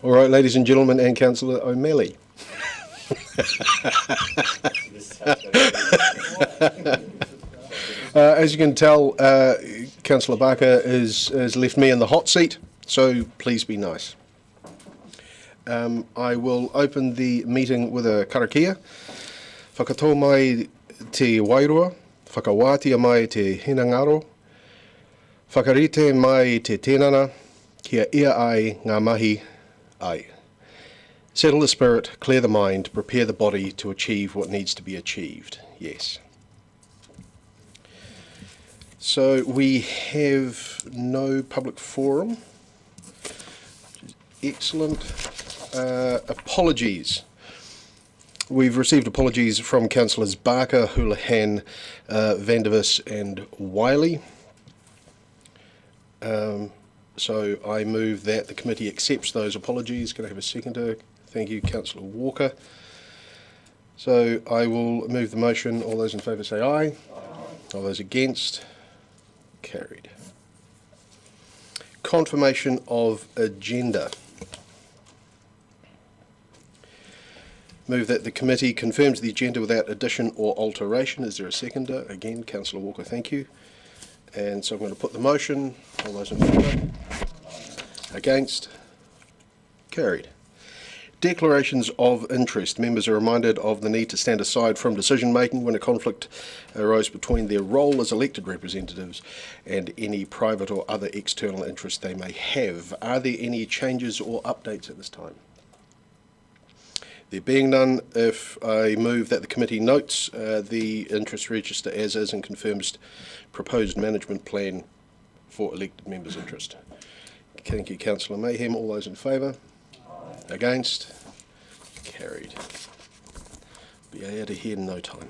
All right, ladies and gentlemen, and Councillor O'Malley. As you can tell, Councillor Barker has left me in the hot seat, so please be nice. I will open the meeting with a karakia. Whakatō mai te wairua, whakawātia mai te hinangaro, whakarite mai te tēnana, kia ia ai ngā mahi ai. Settle the spirit, clear the mind, prepare the body to achieve what needs to be achieved. Yes. So we have no public forum. Excellent. Apologies. We've received apologies from Councillors Barker, Houlihan, Vandervis and Wiley. So I move that the committee accepts those apologies. Can I have a seconder? Thank you, Councillor Walker. So I will move the motion. All those in favour say aye. Aye. All those against? Carried. Confirmation of agenda. Move that the committee confirms the agenda without addition or alteration. Is there a seconder? Again, Councillor Walker, thank you. And so I'm going to put the motion. All those in favour? Against? Carried. Declarations of interest. Members are reminded of the need to stand aside from decision making when a conflict arose between their role as elected representatives and any private or other external interest they may have. Are there any changes or updates at this time? There being none, if I move that the committee notes the interest register as is and confirms proposed management plan for elected members' interest. Thank you, Councillor Mayhem. All those in favour? Against? Carried. Be out of here in no time.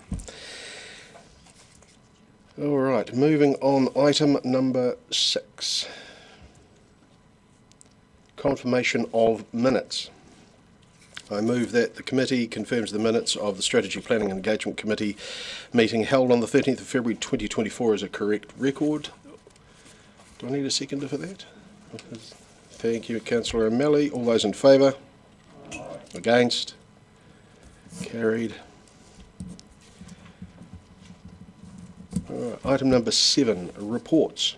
All right, moving on, item number 6. Confirmation of minutes. I move that the committee confirms the minutes of the Strategy Planning and Engagement Committee meeting held on the 13th of February 2024 as a correct record. Do I need a seconder for that? Thank you, Councillor O'Malley. All those in favour? Against? Carried. Item number 7, reports.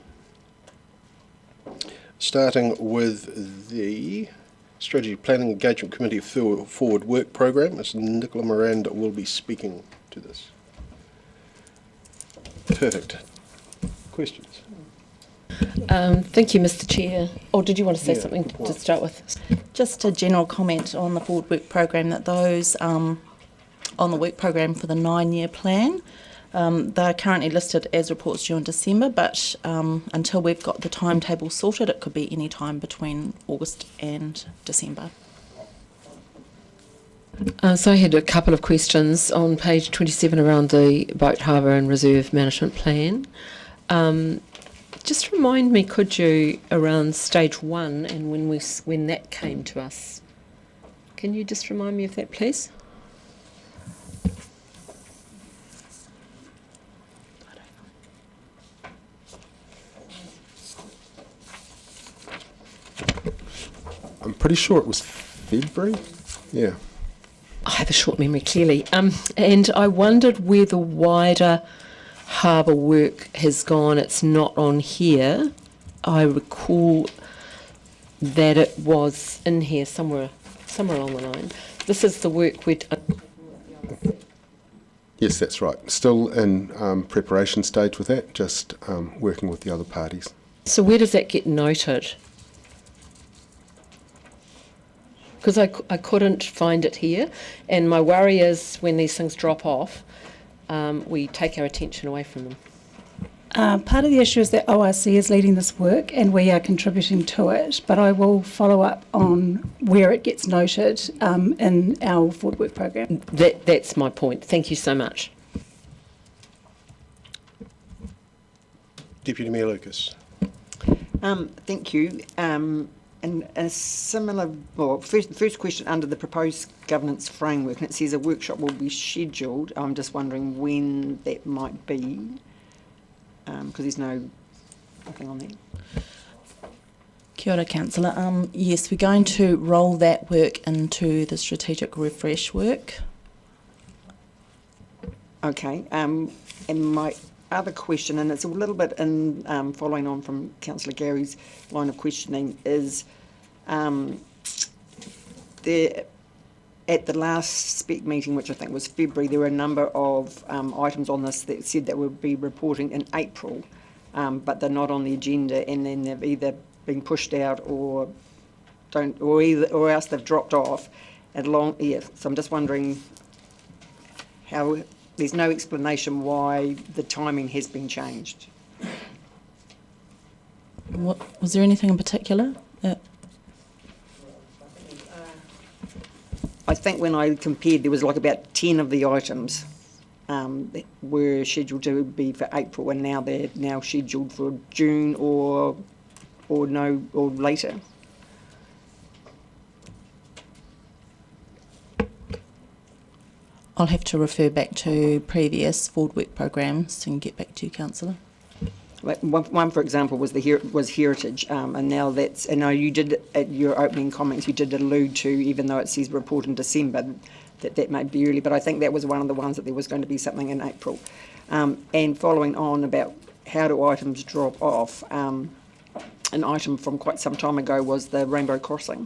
Starting with the Strategy Planning Engagement Committee Forward Work Programme. Ms. Nicola Miranda will be speaking to this. Perfect. Questions? Thank you, Mr. Chair. Or did you want to say something to start with? Just a general comment on the Forward Work Programme, that those on the work programme for the 9-year plan, they're currently listed as reports due in December, but until we've got the timetable sorted, it could be any time between August and December. So I had a couple of questions on page 27 around the Boat Harbour and Reserve Management Plan. Just remind me, could you, around stage 1 and when that came to us? Can you just remind me of that, please? I'm pretty sure it was February. Yeah. I have a short memory, clearly. And I wondered where the wider harbour work has gone. It's not on here. I recall that it was in here somewhere along the line. This is the work we're... Yes, that's right. Still in preparation stage with that, just working with the other parties. So where does that get noted? Because I couldn't find it here, and my worry is when these things drop off, we take our attention away from them. Part of the issue is that ORC is leading this work and we are contributing to it, but I will follow up on where it gets noted in our forward work program. That's my point. Thank you so much. Deputy Mayor Lucas. Thank you. And a similar, well, first question under the proposed governance framework, and it says a workshop will be scheduled. I'm just wondering when that might be, because there's nothing on there. Kia ora, Councillor. Yes, we're going to roll that work into the strategic refresh work. Okay, and my other question, and it's a little bit in following on from Councillor Gary's line of questioning, is there, at the last spec meeting, which I think was February, there were a number of items on this that said that we'll be reporting in April, but they're not on the agenda, and then they've either been pushed out or don't, or else they've dropped off. So I'm just wondering how there's no explanation why the timing has been changed. Was there anything in particular? I think when I compared, there was like about 10 of the items that were scheduled to be for April, and now they're now scheduled for June or later. I'll have to refer back to previous forward work programs and get back to you, Councillor. Like one, for example, was heritage, and now that's. And now you did at your opening comments, you did allude to, even though it says report in December, that may be early. But I think that was one of the ones that there was going to be something in April. And following on about how do items drop off, an item from quite some time ago was the Rainbow Crossing,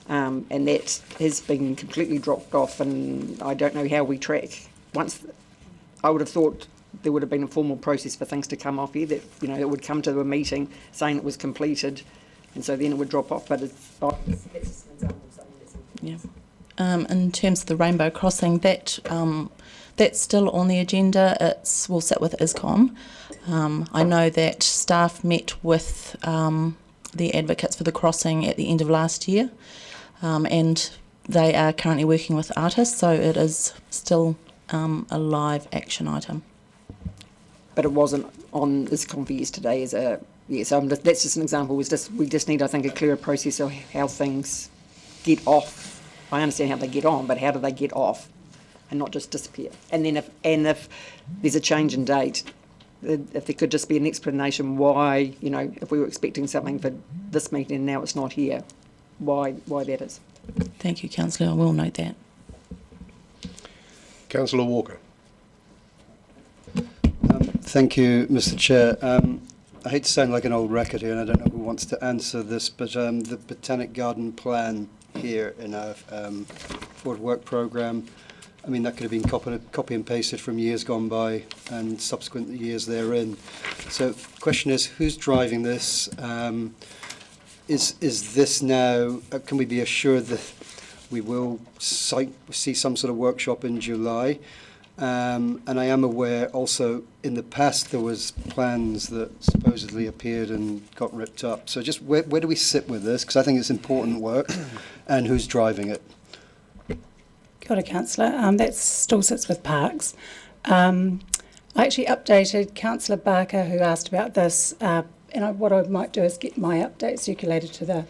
and that has been completely dropped off. And I don't know how we track. Once, I would have thought there would have been a formal process for things to come off here, that, you know, it would come to a meeting saying it was completed, and so then it would drop off. But it's that's just an example of something that's important. Yeah. In terms of the Rainbow Crossing, that's still on the agenda. We'll sit with ISCOM. I know that staff met with the advocates for the crossing at the end of last year, and they are currently working with artists, so it is still a live action item. But it wasn't on ISCOM for yesterday as a... Yeah, so that's just an example. We just need, I think, a clearer process of how things get off. I understand how they get on, but how do they get off and not just disappear? And then if there's a change in date, if there could just be an explanation why, you know, if we were expecting something for this meeting and now it's not here, why that is. Thank you, Councillor. I will note that. Councillor Walker. Thank you, Mr. Chair. I hate to sound like an old record here, and I don't know who wants to answer this, but the Botanic Garden plan here in our forward work programme, I mean, that could have been copy and pasted from years gone by and subsequent years therein. So the question is, who's driving this? Is this now, can we be assured that we will see some sort of workshop in July? And I am aware also in the past there was plans that supposedly appeared and got ripped up. So just where do we sit with this? Because I think it's important work, and who's driving it? Kia ora, Councillor. That still sits with Parks. I actually updated Councillor Barker, who asked about this, and what I might do is get my update circulated to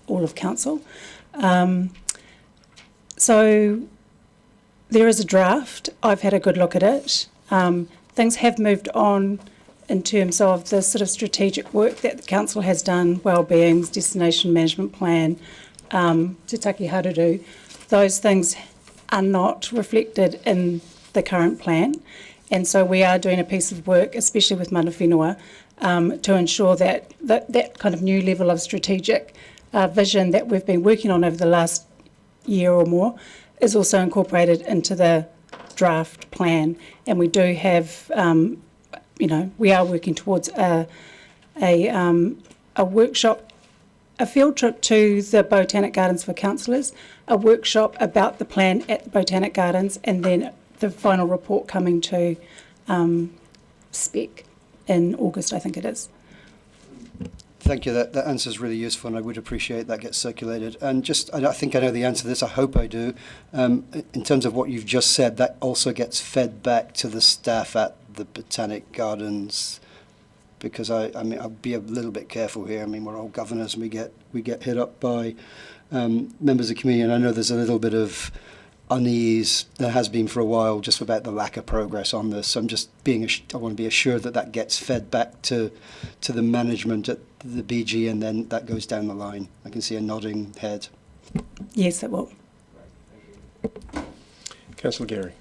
all of Council. So there is a draft. I've had a good look at it. Things have moved on in terms of the sort of strategic work that the Council has done, wellbeings, destination management plan, Te Taki Harudu. Those things are not reflected in the current plan. And so we are doing a piece of work, especially with mana whenua, to ensure that kind of new level of strategic vision that we've been working on over the last year or more is also incorporated into the draft plan. And we do have, we are working towards a workshop, a field trip to the Botanic Gardens for councillors, a workshop about the plan at the Botanic Gardens, and then the final report coming to spec in August, I think it is. Thank you. That answer is really useful, and I would appreciate that gets circulated. And just, I think I know the answer to this. I hope I do. In terms of what you've just said, that also gets fed back to the staff at the Botanic Gardens, because I mean, I'll be a little bit careful here. I mean, we're all governors, and we get hit up by members of the community, and I know there's a little bit of unease there has been for a while just about the lack of progress on this. So I'm just I want to be assured that that gets fed back to the management at the BG, and then that goes down the line. I can see a nodding head. Yes, it will. Councillor Gary.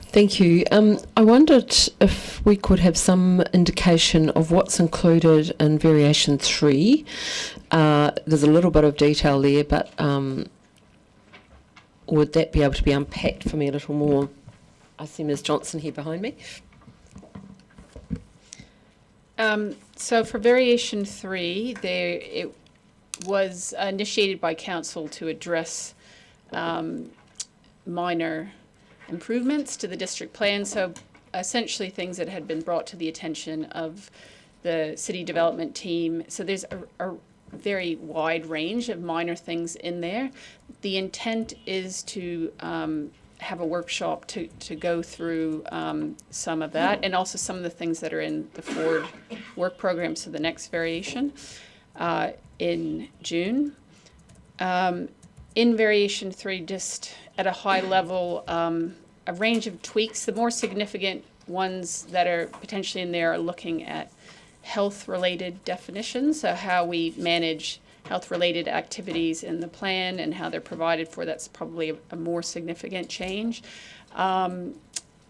Thank you. I wondered if we could have some indication of what's included in variation 3. There's a little bit of detail there, but would that be able to be unpacked for me a little more? I see Ms Johnson here behind me. So for variation 3, it was initiated by council to address minor improvements to the district plan. So essentially things that had been brought to the attention of the city development team. So there's a very wide range of minor things in there. The intent is to have a workshop to go through some of that, and also some of the things that are in the forward work program, so the next variation in June. In variation 3, just at a high level, a range of tweaks. The more significant ones that are potentially in there are looking at health-related definitions, so how we manage health-related activities in the plan and how they're provided for. That's probably a more significant change.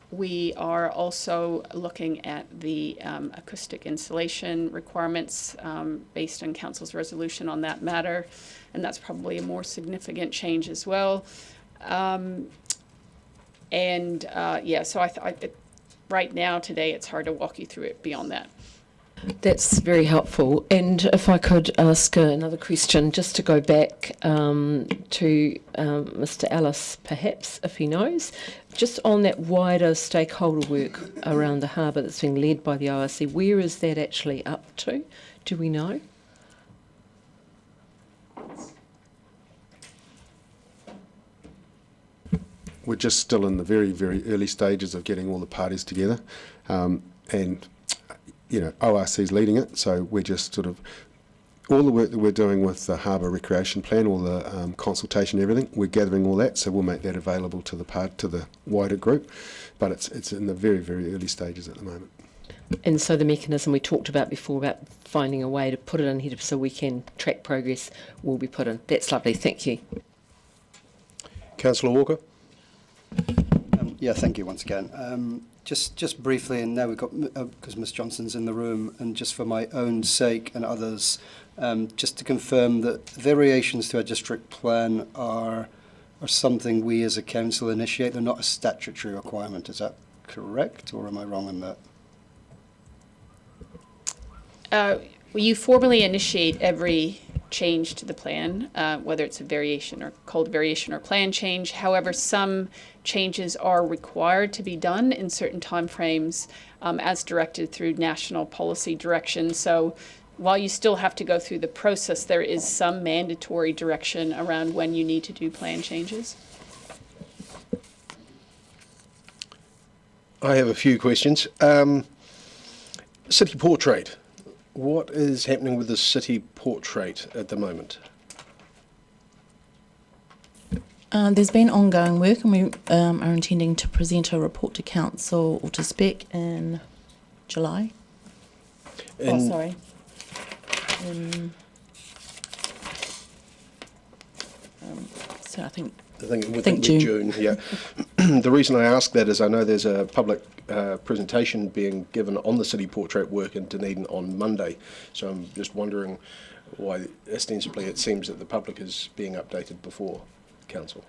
We are also looking at the acoustic insulation requirements based on council's resolution on that matter, and that's probably a more significant change as well. Yeah, so right now, today, it's hard to walk you through it beyond that. That's very helpful. And if I could ask another question, just to go back to Mr. Ellis, perhaps, if he knows, just on that wider stakeholder work around the harbour that's being led by the ORC, where is that actually up to? Do we know? We're just still in the very, very early stages of getting all the parties together, and you know, ORC's leading it, so we're just sort of, all the work that we're doing with the harbour recreation plan, all the consultation, everything, we're gathering all that, so we'll make that available to the wider group, but it's in the very, very early stages at the moment. And so the mechanism we talked about before about finding a way to put it in here so we can track progress will be put in. That's lovely, thank you. Councillor Walker. Yeah, thank you once again. Just briefly, and now we've got, because Ms Johnson's in the room, and just for my own sake and others, just to confirm that variations to our district plan are something we as a council initiate. They're not a statutory requirement. Is that correct, or am I wrong in that? You formally initiate every change to the plan, whether it's a variation or called variation or plan change. However, some changes are required to be done in certain timeframes as directed through national policy direction. So while you still have to go through the process, there is some mandatory direction around when you need to do plan changes. I have a few questions. City portrait. What is happening with the city portrait at the moment? There's been ongoing work, and we are intending to present a report to council or to spec in July. So I think June. Yeah. The reason I ask that is I know there's a public presentation being given on the city portrait work in Dunedin on Monday, so I'm just wondering why ostensibly it seems that the public is being updated before council.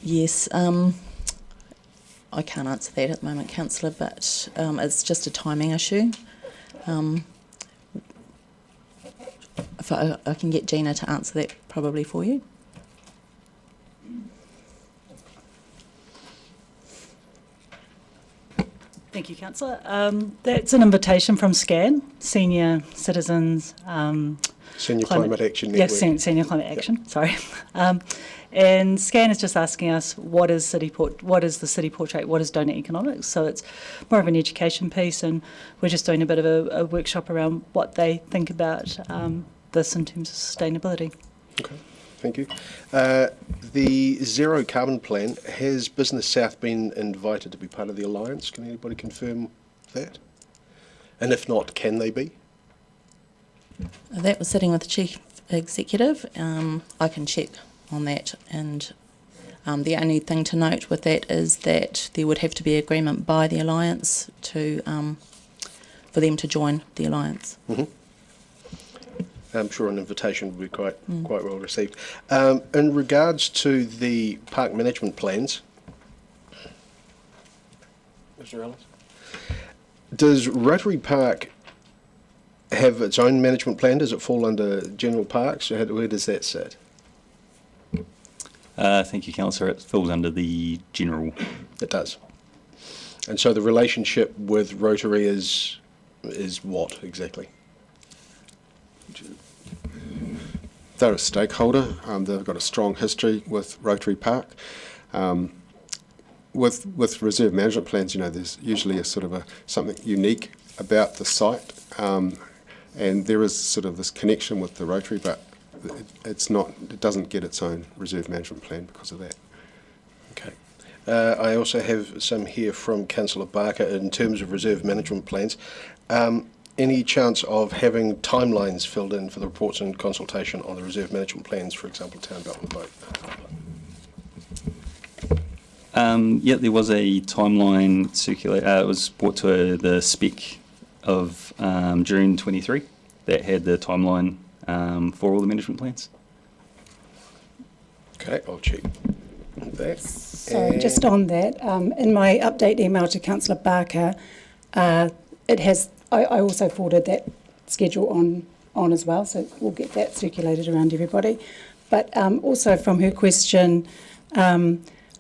Yes, I can't answer that at the moment, councillor, but it's just a timing issue. If I can get Gina to answer that probably for you. Thank you, councillor. That's an invitation from SCAN, Senior Citizens Senior Climate Action Network. Yes, Senior Climate Action. Sorry. And SCAN is just asking us what is the city portrait, what is donor economics. So it's more of an education piece, and we're just doing a bit of a workshop around what they think about this in terms of sustainability. Okay. thank you. The zero carbon plan, has Business South been invited to be part of the alliance? Can anybody confirm that? And if not, can they be? That was sitting with the Chief Executive. I can check on that, and the only thing to note with that is that there would have to be agreement by the alliance to for them to join the alliance. Mm-hmm. I'm sure an invitation would be quite well received. In regards to the park management plans, Mr. Ellis, does Rotary Park have its own management plan? Does it fall under general parks? Or where does that sit? Thank you, Councillor. It falls under the general. It does. And so the relationship with Rotary is what exactly? They're a stakeholder. They've got a strong history with Rotary Park. With reserve management plans, there's usually a sort of something unique about the site, and there is sort of this connection with the Rotary, but it doesn't get its own reserve management plan because of that. Okay. I also have some here from Councillor Barker in terms of reserve management plans. Any chance of having timelines filled in for the reports and consultation on the reserve management plans, for example, Town Development Vote? Yeah, there was a timeline circulated. It was brought to the spec of June 23 that had the timeline for all the management plans. Okay, I'll check that. So just on that, in my update email to Councillor Barker, it has. I also forwarded that schedule on as well, so we'll get that circulated around everybody. But also from her question,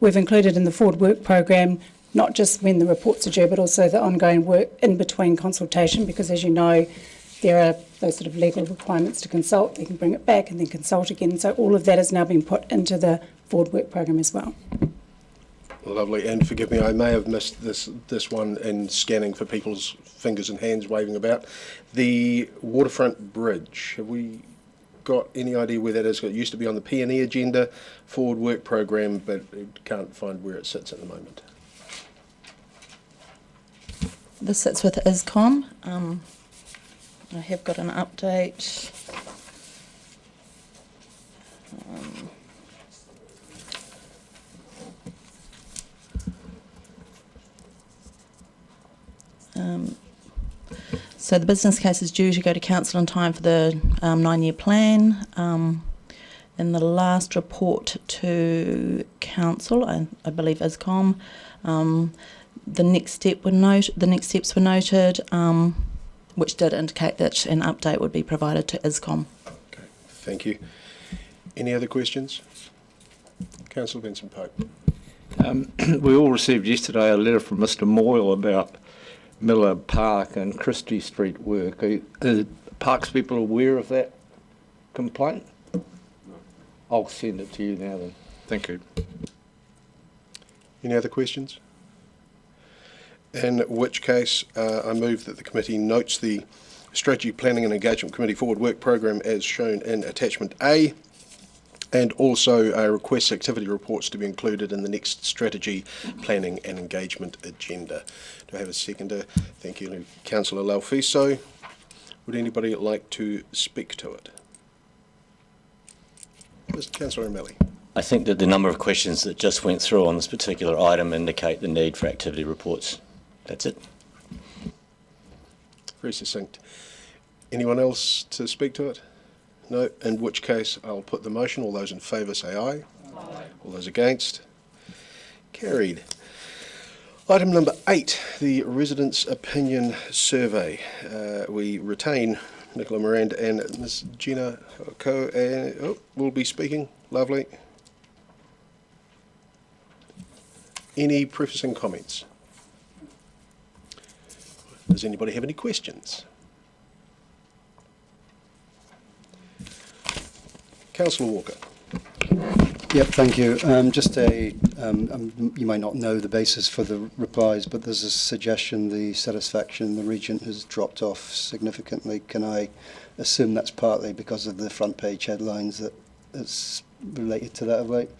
we've included in the forward work program not just when the reports are due, but also the ongoing work in between consultation, because as you know, there are those sort of legal requirements to consult. They can bring it back and then consult again. So all of that has now been put into the forward work program as well. Lovely, and forgive me, I may have missed this one in scanning for people's fingers and hands waving about. The waterfront bridge, have we got any idea where that is? It used to be on the P&E agenda, forward work program, but can't find where it sits at the moment. This sits with ISCOM. I have got an update. So the business case is due to go to council in time for the 9-year plan. In the last report to council, I believe ISCOM, the next steps were noted, which did indicate that an update would be provided to ISCOM. Okay, thank you. Any other questions? Councillor Vincent Pope. We all received yesterday a letter from Mr. Moyle about Miller Park and Christie Street work. Are Parks people aware of that complaint? I'll send it to you now then. Thank you. Any other questions? In which case, I move that the committee notes the Strategy Planning and Engagement Committee Forward Work Programme as shown in Attachment A, and also requests activity reports to be included in the next Strategy Planning and Engagement agenda. Do I have a seconder? Thank you, Councillor Laufiso. Would anybody like to speak to it? Mr. Councillor O'Malley. I think that the number of questions that just went through on this particular item indicate the need for activity reports. That's it. Very succinct. Anyone else to speak to it? No, in which case I'll put the motion. All those in favour say aye. Aye. All those against? Carried. Item number 8, the Residents' Opinion Survey. We retain Nicola Miranda and Ms. Gina Ko will be speaking. Lovely. Any prefacing comments? Does anybody have any questions? Councillor Walker. Yep, thank you. Just you might not know the basis for the replies, but there's a suggestion the satisfaction in the region has dropped off significantly. Can I assume that's partly because of the front page headlines that it's related to that of late?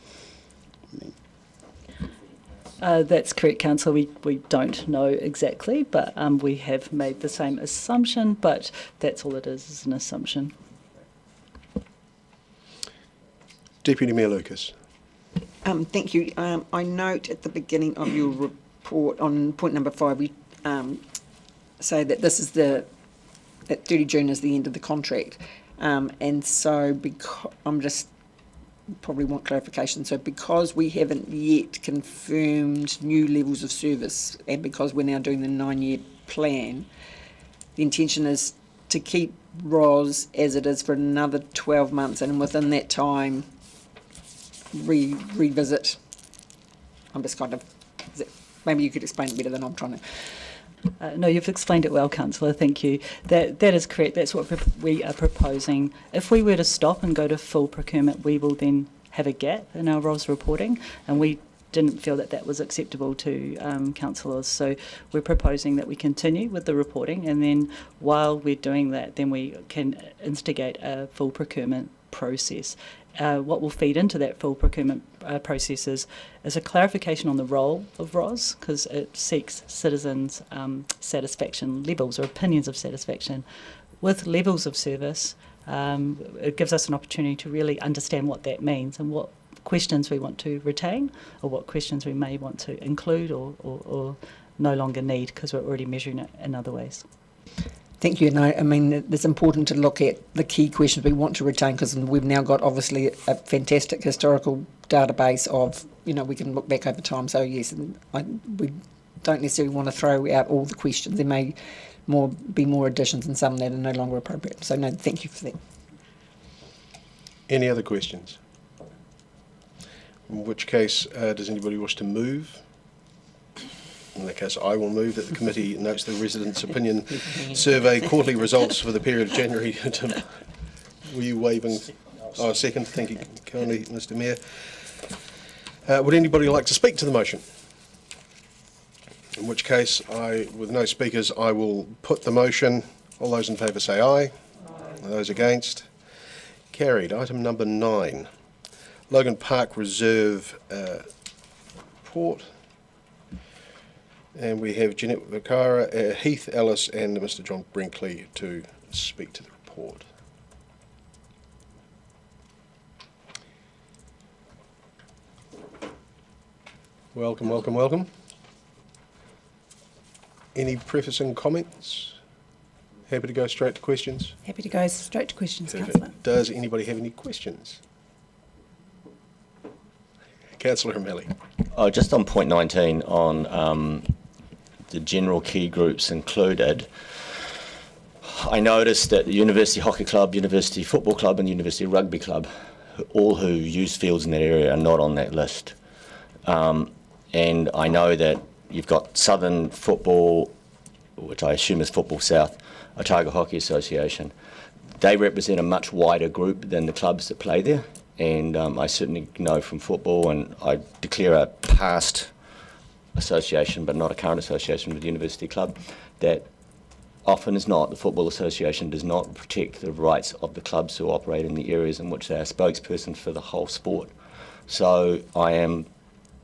That's correct, Councillor. We don't know exactly, but we have made the same assumption, but that's all it is an assumption. Deputy Mayor Lucas. Thank you. I note at the beginning of your report on point number 5, we say that this is that 30 June is the end of the contract. And so I'm just probably want clarification. So because we haven't yet confirmed new levels of service and because we're now doing the 9-year plan, the intention is to keep ROS as it is for another 12 months and within that time revisit. I'm just kind of, maybe you could explain it better than I'm trying to. No, you've explained it well, Councillor. Thank you. That is correct. That's what we are proposing. If we were to stop and go to full procurement, we will then have a gap in our ROS reporting, and we didn't feel that that was acceptable to councillors. So we're proposing that we continue with the reporting, and then while we're doing that, then we can instigate a full procurement process. What will feed into that full procurement process is a clarification on the role of ROS, because it seeks citizens' satisfaction levels or opinions of satisfaction with levels of service. It gives us an opportunity to really understand what that means and what questions we want to retain or what questions we may want to include or no longer need because we're already measuring it in other ways. Thank you. And I mean, it's important to look at the key questions we want to retain because we've now got obviously a fantastic historical database of, we can look back over time. So yes, we don't necessarily want to throw out all the questions. There may be more additions and some that are no longer appropriate. So no, thank you for that. Any other questions? In which case, does anybody wish to move? In that case, I will move that the committee notes the residents' opinion survey quarterly results for the period of January to... Were you waving? Oh, second. Thank you kindly, Mr Mayor. Would anybody like to speak to the motion? In which case, with no speakers, I will put the motion. All those in favour say aye. Aye. Those against? Carried. Item number 9. Logan Park Reserve report. And we have Jeanette Vicara, Heath Ellis and Mr John Brinkley to speak to the report. Welcome, welcome, welcome. Any prefacing comments? Happy to go straight to questions? Happy to go straight to questions, Perfect. Councillor. Does anybody have any questions? Councillor O'Malley. Just on point 19 on the general key groups included, I noticed that the University Hockey Club, University Football Club and University Rugby Club, all who use fields in that area, are not on that list. And I know that you've got Southern Football, which I assume is Football South, Otago Hockey Association. They represent a much wider group than the clubs that play there. And I certainly know from football, and I declare a past association but not a current association with the University Club, that often as not the Football Association does not protect the rights of the clubs who operate in the areas in which they are spokesperson for the whole sport. So I am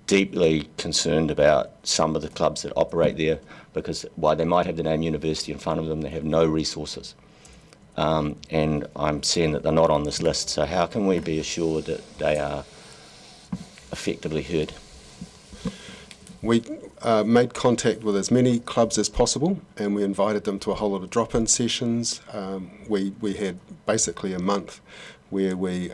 deeply concerned about some of the clubs that operate there because while they might have the name university in front of them, they have no resources. And I'm seeing that they're not on this list, so how can we be assured that they are effectively heard? We made contact with as many clubs as possible and we invited them to a whole lot of drop-in sessions. We had basically a month where we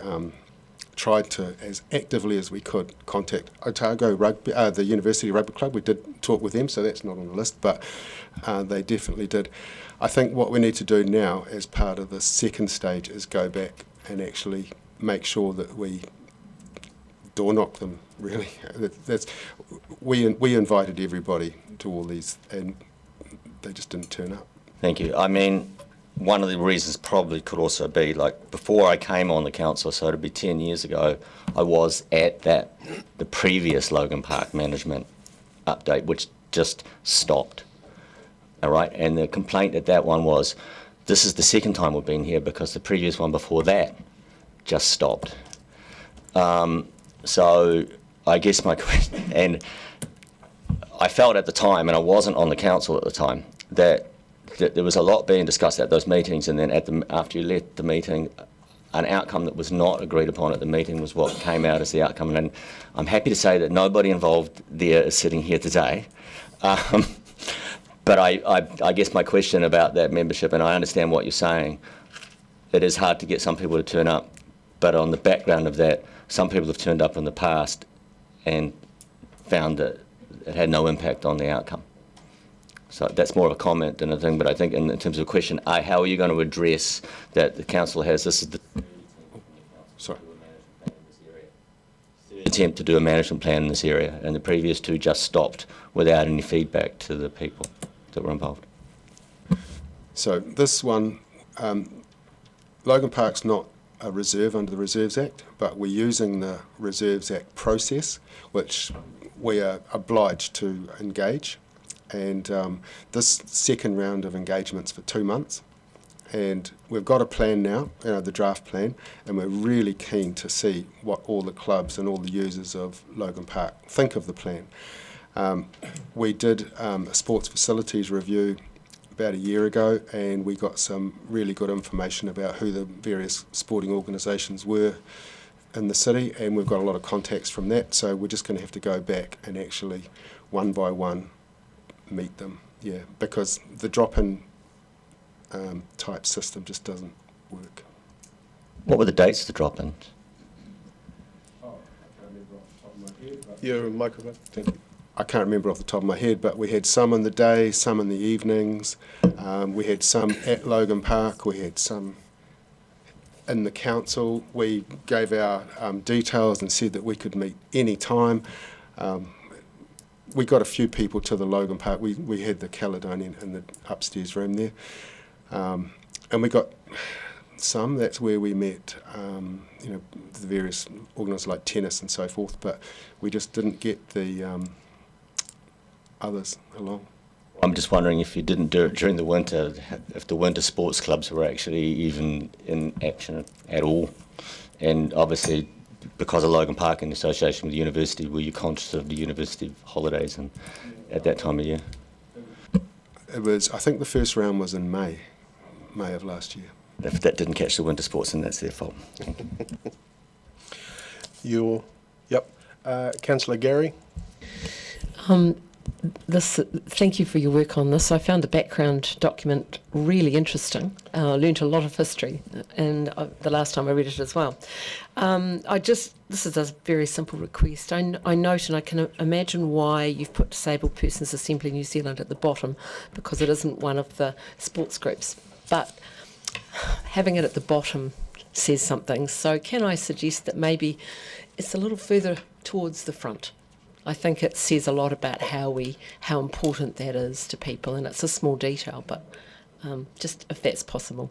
tried to, as actively as we could, contact Otago Rugby, the University Rugby Club. We did talk with them, so that's not on the list, but they definitely did. I think what we need to do now as part of the second stage is go back and actually make sure that we door knock them, really. We invited everybody to all these and they just didn't turn up. Thank you. I mean, one of the reasons probably could also be, like, before I came on the council, so it'd be 10 years ago, I was at the previous Logan Park management update, which just stopped. All right, and the complaint at that one was, this is the second time we've been here because the previous one before that just stopped. So I guess my question, and I felt at the time, and I wasn't on the council at the time, that there was a lot being discussed at those meetings, and then after you left the meeting, an outcome that was not agreed upon at the meeting was what came out as the outcome. And I'm happy to say that nobody involved there is sitting here today. But I guess my question about that membership, and I understand what you're saying, it is hard to get some people to turn up, but on the background of that, some people have turned up in the past and found that it had no impact on the outcome. So that's more of a comment than a thing, but I think in terms of a question, how are you going to address that the council has, this is the attempt to do a management plan in this area, and the previous two just stopped without any feedback to the people that were involved. So this one, Logan Park's not a reserve under the Reserves Act, but we're using the Reserves Act process, which we are obliged to engage. And this second round of engagements for 2 months, and we've got a plan now, the draft plan, and we're really keen to see what all the clubs and all the users of Logan Park think of the plan. We did a sports facilities review about a year ago, and we got some really good information about who the various sporting organisations were in the city, and we've got a lot of contacts from that, so we're just going to have to go back and actually one by one meet them, because the drop-in type system just doesn't work. What were the dates of the drop-ins? Your microphone. Thank you. I can't remember off the top of my head, but we had some in the day, some in the evenings. We had some at Logan Park. We had some in the council. We gave our details and said that we could meet any time. We got a few people to the Logan Park. We had the Caledonian in the upstairs room there. And we got some, that's where we met, the various organisations like tennis and so forth, but we just didn't get the others along. I'm just wondering if you didn't do it during the winter, if the winter sports clubs were actually even in action at all. And obviously, because of Logan Park in association with the university, were you conscious of the university holidays and at that time of year? It was, I think the first round was in May of last year. If that didn't catch the winter sports, then that's their fault. Councillor Gary. Thank you for your work on this. I found the background document really interesting. I learnt a lot of history, and the last time I read it as well. This is a very simple request. I note, and I can imagine why you've put Disabled Persons Assembly New Zealand at the bottom, because it isn't one of the sports groups. But having it at the bottom says something. So can I suggest that maybe it's a little further towards the front? I think it says a lot about how important that is to people, and it's a small detail, but just if that's possible.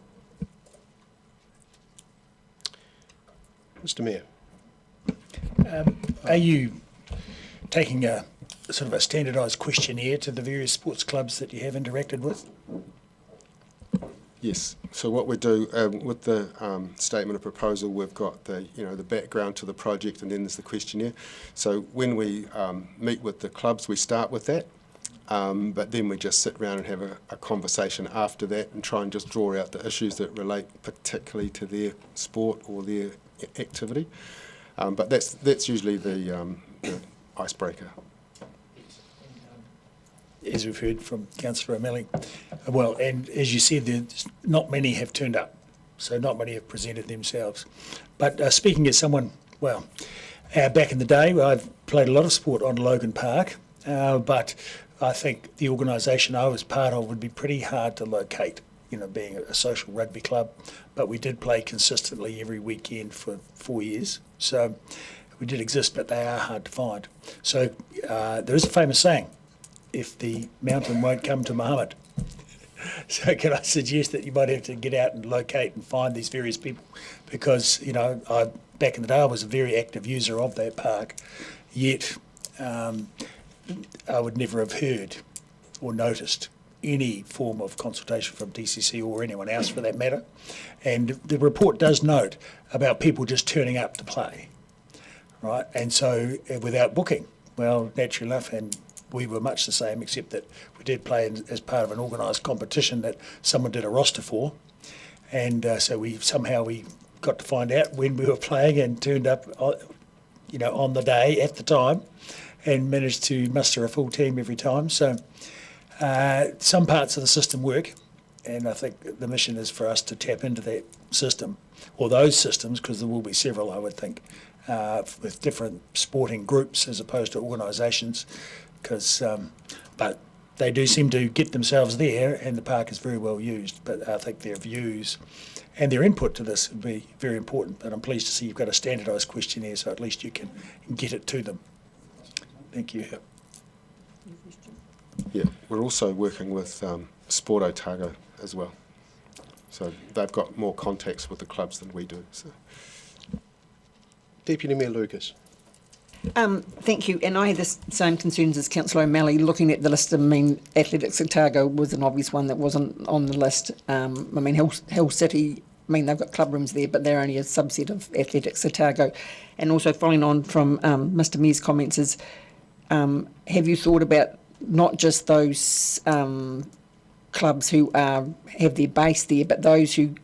Mr. Mayor. Are you taking a sort of a standardised questionnaire to the various sports clubs that you have interacted with? Yes. So what we do with the statement of proposal, we've got the background to the project, and then there's the questionnaire. So when we meet with the clubs, we start with that, but then we just sit around and have a conversation after that and try and just draw out the issues that relate particularly to their sport or their activity. But that's usually the icebreaker. As we've heard from Councillor O'Malley, well, and as you said, not many have turned up, so not many have presented themselves. But speaking as someone, back in the day, I've played a lot of sport on Logan Park, but I think the organisation I was part of would be pretty hard to locate, being a social rugby club, but we did play consistently every weekend for 4 years, so we did exist, but they are hard to find. So there is a famous saying, if the mountain won't come to Muhammad. So can I suggest that you might have to get out and locate and find these various people, because, back in the day I was a very active user of that park, yet I would never have heard or noticed any form of consultation from DCC or anyone else for that matter. And the report does note about people just turning up to play. right? And so without booking, well, naturally enough, and we were much the same, except that we did play as part of an organised competition that someone did a roster for, and so we got to find out when we were playing and turned up, on the day at the time, and managed to muster a full team every time. So some parts of the system work, and I think the mission is for us to tap into that system, or those systems, because there will be several, I would think, with different sporting groups as opposed to organisations, but they do seem to get themselves there, and the park is very well used. But I think their views and their input to this would be very important. But I'm pleased to see you've got a standardised questionnaire, so at least you can get it to them. Thank you. Yeah, we're also working with Sport Otago as well. So they've got more contacts with the clubs than we do. So. Deputy Mayor Lucas. Thank you. And I had the same concerns as Councillor O'Malley looking at the list. I mean, Athletics Otago was an obvious one that wasn't on the list. Hill City, they've got club rooms there, but they're only a subset of Athletics Otago. And also following on from Mr Mayor's comments is, have you thought about not just those clubs who have their base there, but those who,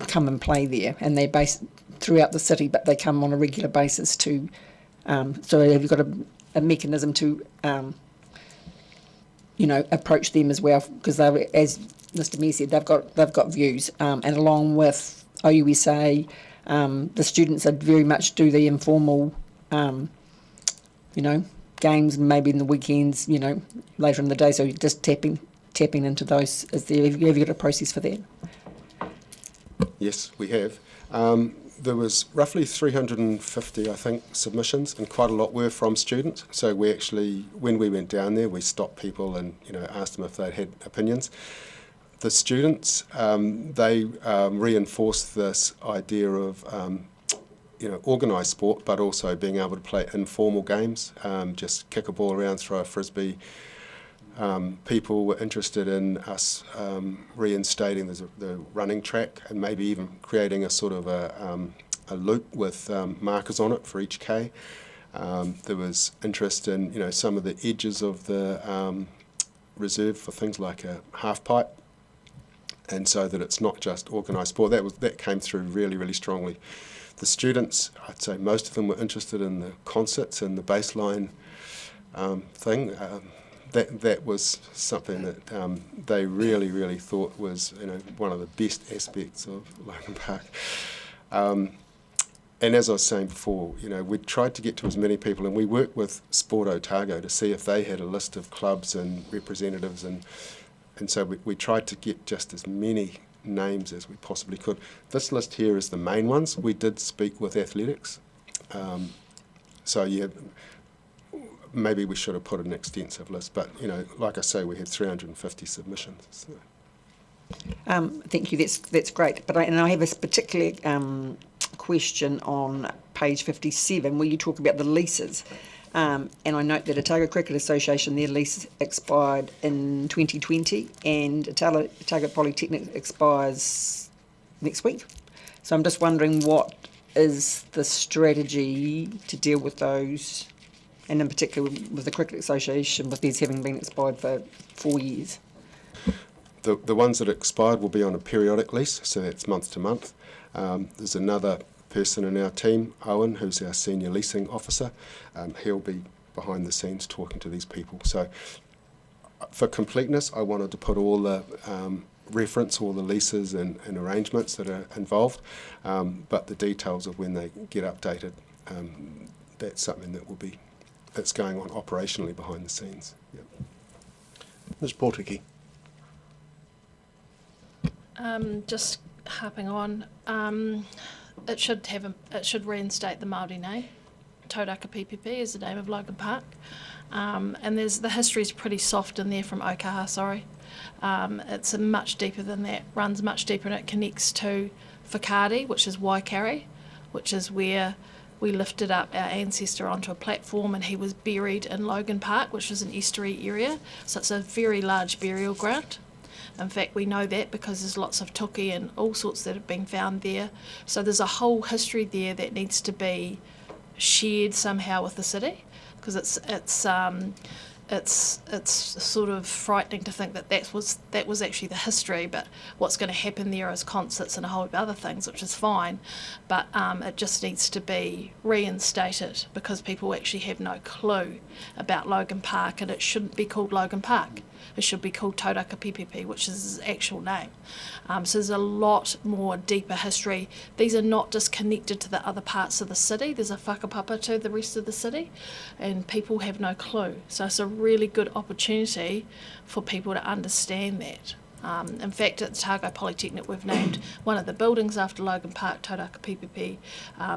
come and play there, and they're based throughout the city, but they come on a regular basis to... so have you got a mechanism to, approach them as well? Because they, as Mr Mayor said, they've got views, and along with OUSA, the students are very much do the informal, games, maybe in the weekends, later in the day. So just tapping into those. Have you got a process for that? Yes, we have. There was roughly 350, I think, submissions, and quite a lot were from students. So we actually, when we went down there, we stopped people and asked them if they'd had opinions. The students, they reinforced this idea of organised sport, but also being able to play informal games, just kick a ball around, throw a frisbee. People were interested in us reinstating the running track and maybe even creating a sort of a loop with markers on it for each K. There was interest in some of the edges of the reserve for things like a half pipe, and so that it's not just organised sport. That came through really, really strongly. The students, I'd say most of them were interested in the concerts and the baseline thing. That was something that they really, really thought was one of the best aspects of Logan Park. And as I was saying before, we tried to get to as many people, and we worked with Sport Otago to see if they had a list of clubs and representatives, and so we tried to get just as many names as we possibly could. This list here is the main ones. We did speak with athletics, so yeah. Maybe we should have put an extensive list, but like I say, we had 350 submissions. So. Thank you. That's great. But I have a particular question on page 57 where you talk about the leases, and I note that Otago Cricket Association, their lease expired in 2020, and Otago Polytechnic expires next week. So I'm just wondering, what is the strategy to deal with those? And in particular with the Cricket Association, with these having been expired for 4 years? The ones that expired will be on a periodic lease, so that's month to month. There's another person in our team, Owen, who's our senior leasing officer. He'll be behind the scenes talking to these people. So for completeness, I wanted to put all the reference all the leases and arrangements that are involved, but the details of when they get updated, that's something that's going on operationally behind the scenes. Yep. Ms. Portuguese. Just harping on, it should reinstate the Māori name. Tauraka PPP is the name of Logan Park, and the history is pretty soft in there from Okaha. Sorry, it's much deeper than that. Runs much deeper, and it connects to Whakaari, which is Waikari, which is where we lifted up our ancestor onto a platform, and he was buried in Logan Park, which is an estuary area. So it's a very large burial ground. In fact, we know that because there's lots of tuki and all sorts that have been found there. So there's a whole history there that needs to be shared somehow with the city, because it's sort of frightening to think that that was actually the history, but what's going to happen there is concerts and a whole heap of other things, which is fine, but it just needs to be reinstated because people actually have no clue about Logan Park, and it shouldn't be called Logan Park. It should be called Tauranga PPP, which is his actual name. So there's a lot more deeper history. These are not just connected to the other parts of the city. There's a whakapapa to the rest of the city, and people have no clue. So it's a really good opportunity for people to understand that. In fact, at the Otago Polytechnic, we've named one of the buildings after Logan Park, Tauranga PPP.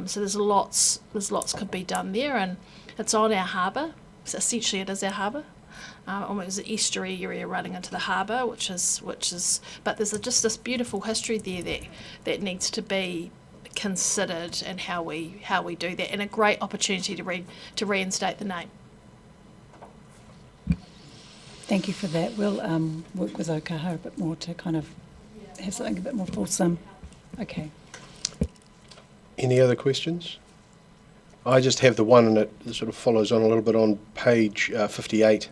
So there's lots could be done there, and it's on our harbour. So essentially, it is our harbour. Almost an estuary area running into the harbour, which is. But there's just this beautiful history there that needs to be considered, and how we do that, and a great opportunity to reinstate the name. Thank you for that. We'll work with Okaha a bit more to kind of have something a bit more fulsome. Okay. Any other questions? I just have the one, and it sort of follows on a little bit on page 58.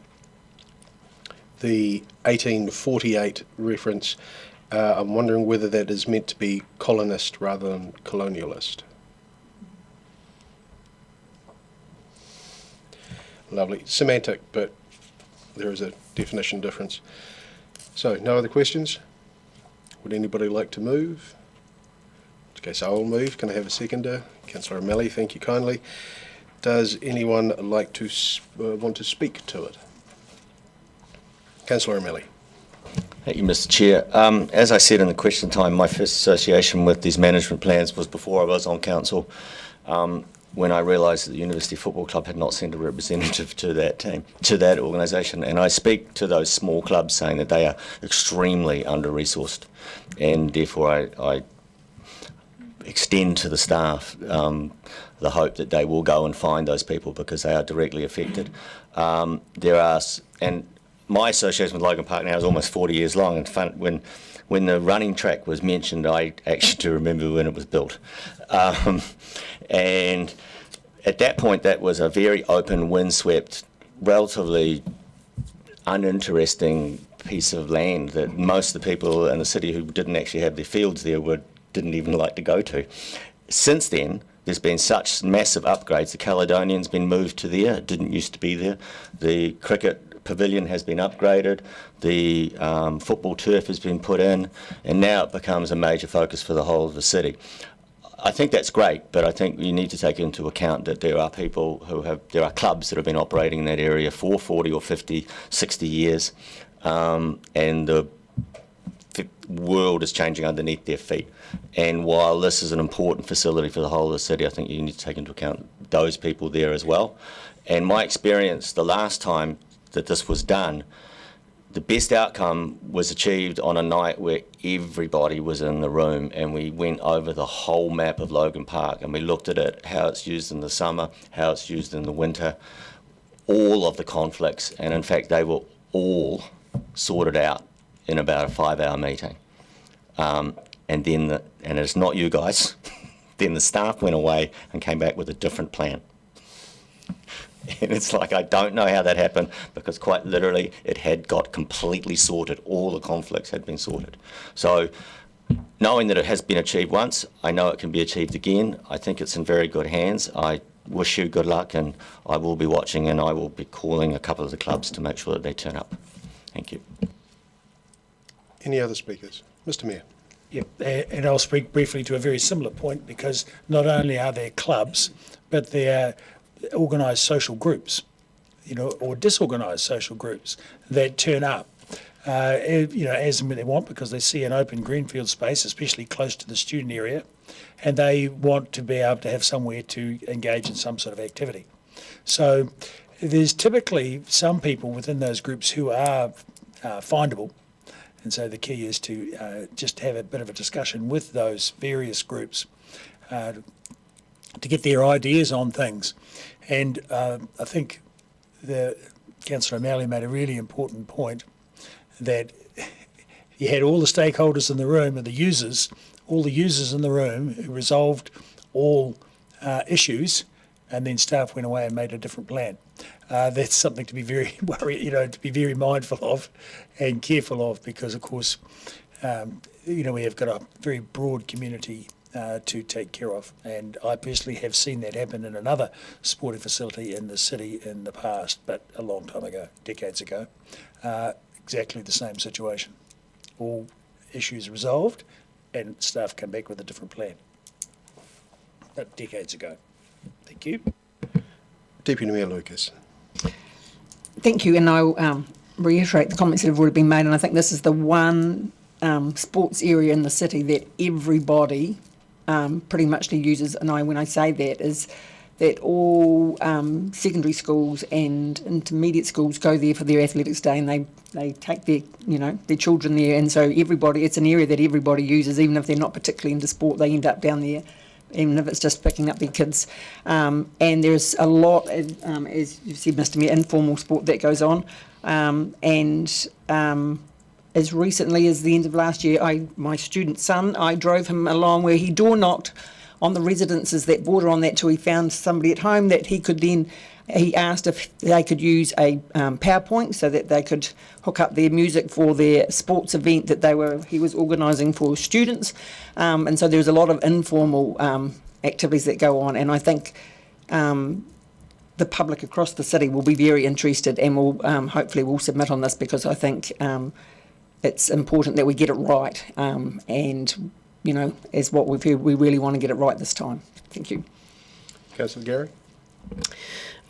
The 1848 reference, I'm wondering whether that is meant to be colonist rather than colonialist. Lovely. Semantic, but there is a definition difference. So, no other questions? Would anybody like to move? In case I will move. Can I have a seconder? Councillor O'Malley, thank you kindly. Does anyone like to want to speak to it? Councillor O'Malley. Thank you, Mr. Chair. As I said in the question time, my first association with these management plans was before I was on council, when I realised that the University Football Club had not sent a representative to that team, to that organisation. And I speak to those small clubs saying that they are extremely under-resourced, and therefore I extend to the staff the hope that they will go and find those people, because they are directly affected. And my association with Logan Park now is almost 40 years long, and when the running track was mentioned, I actually do remember when it was built. And at that point, that was a very open, windswept, relatively uninteresting piece of land that most of the people in the city who didn't actually have their fields there didn't even like to go to. Since then, there's been such massive upgrades. The Caledonian's been moved to there. It didn't used to be there. The cricket pavilion has been upgraded, the football turf has been put in, and now it becomes a major focus for the whole of the city. I think that's great, but I think you need to take into account that there are there are clubs that have been operating in that area for 40 or 50, 60 years, and the world is changing underneath their feet. And while this is an important facility for the whole of the city, I think you need to take into account those people there as well. And my experience the last time that this was done, the best outcome was achieved on a night where everybody was in the room, and we went over the whole map of Logan Park, and we looked at it, how it's used in the summer, how it's used in the winter, all of the conflicts, and in fact they were all sorted out in about a 5-hour meeting. And it's not you guys, then the staff went away and came back with a different plan. And it's like, I don't know how that happened, because quite literally it had got completely sorted. All the conflicts had been sorted. So knowing that it has been achieved once, I know it can be achieved again. I think it's in very good hands. I wish you good luck, and I will be watching, and I will be calling a couple of the clubs to make sure that they turn up. Thank you. Any other speakers? Mr. Mayor. Yep, and I'll speak briefly to a very similar point, because not only are there clubs, but there are organised social groups, or disorganised social groups that turn up, as and when they want, because they see an open greenfield space, especially close to the student area, and they want to be able to have somewhere to engage in some sort of activity. So there's typically some people within those groups who are findable, and so the key is to just have a bit of a discussion with those various groups to get their ideas on things. And I think Councillor O'Malley made a really important point, that you had all the stakeholders in the room and all the users in the room who resolved all issues, and then staff went away and made a different plan. That's something to be very to be very mindful of and careful of, because of course, we have got a very broad community to take care of, and I personally have seen that happen in another sporting facility in the city in the past, but a long time ago, decades ago. Exactly the same situation. All issues resolved, and staff come back with a different plan. But decades ago. Thank you. Deputy Mayor Lucas. Thank you, and I'll reiterate the comments that have already been made, and I think this is the one sports area in the city that everybody pretty much uses, and when I say that is that all secondary schools and intermediate schools go there for their athletics day, and they take their children there, and so it's an area that everybody uses, even if they're not particularly into sport, they end up down there, even if it's just picking up their kids. And there's a lot, as you said, Mr Mayor, informal sport that goes on, as recently as the end of last year, my student son, I drove him along where he door knocked on the residences that border on that till he found somebody at home that he could then, he asked if they could use a PowerPoint so that they could hook up their music for their sports event that he was organising for students. And so there's a lot of informal activities that go on, and I think the public across the city will be very interested, and will hopefully will submit on this, because I think it's important that we get it right, and as what we've heard, we really want to get it right this time. Thank you. Councillor Gary.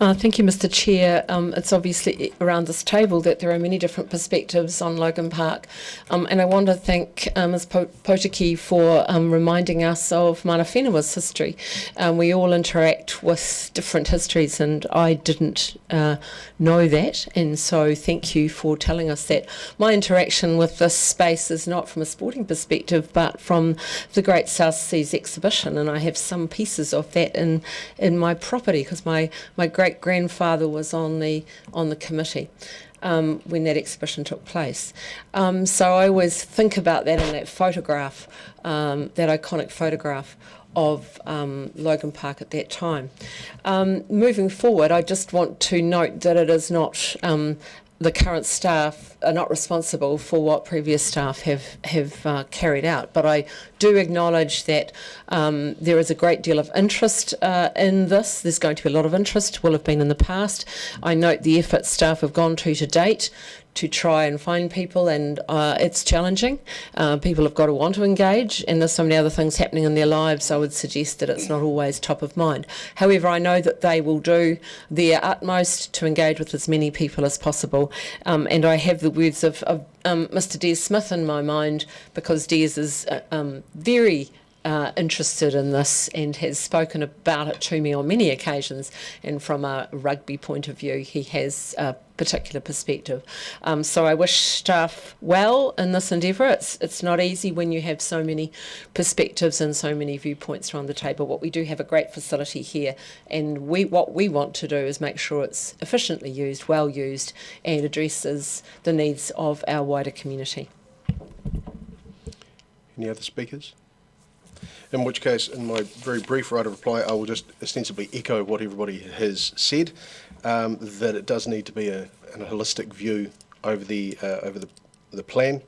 Thank you, Mr Chair. It's obviously around this table that there are many different perspectives on Logan Park, and I want to thank Ms Potiki for reminding us of Mana Whenua's history. We all interact with different histories, and I didn't know that, and so thank you for telling us that. My interaction with this space is not from a sporting perspective, but from the Great South Seas exhibition, and I have some pieces of that in my property, because my great-grandfather was on the committee when that exhibition took place. So I always think about that in that photograph, that iconic photograph of Logan Park at that time. Moving forward, I just want to note that it is not the current staff are not responsible for what previous staff have carried out, but I do acknowledge that there is a great deal of interest in this. There's going to be a lot of interest, will have been in the past. I note the effort staff have gone to date to try and find people, and it's challenging. People have got to want to engage, and there's so many other things happening in their lives. I would suggest that it's not always top of mind. However, I know that they will do their utmost to engage with as many people as possible, and I have the words of Mr Des Smith in my mind, because Des is very interested in this and has spoken about it to me on many occasions, and from a rugby point of view he has a particular perspective. So I wish staff well in this endeavour. It's not easy when you have so many perspectives and so many viewpoints around the table. What we do have a great facility here, and what we want to do is make sure it's efficiently used, well used, and addresses the needs of our wider community. Any other speakers? In which case, in my very brief right of reply, I will just ostensibly echo what everybody has said, that it does need to be a holistic view over the plan,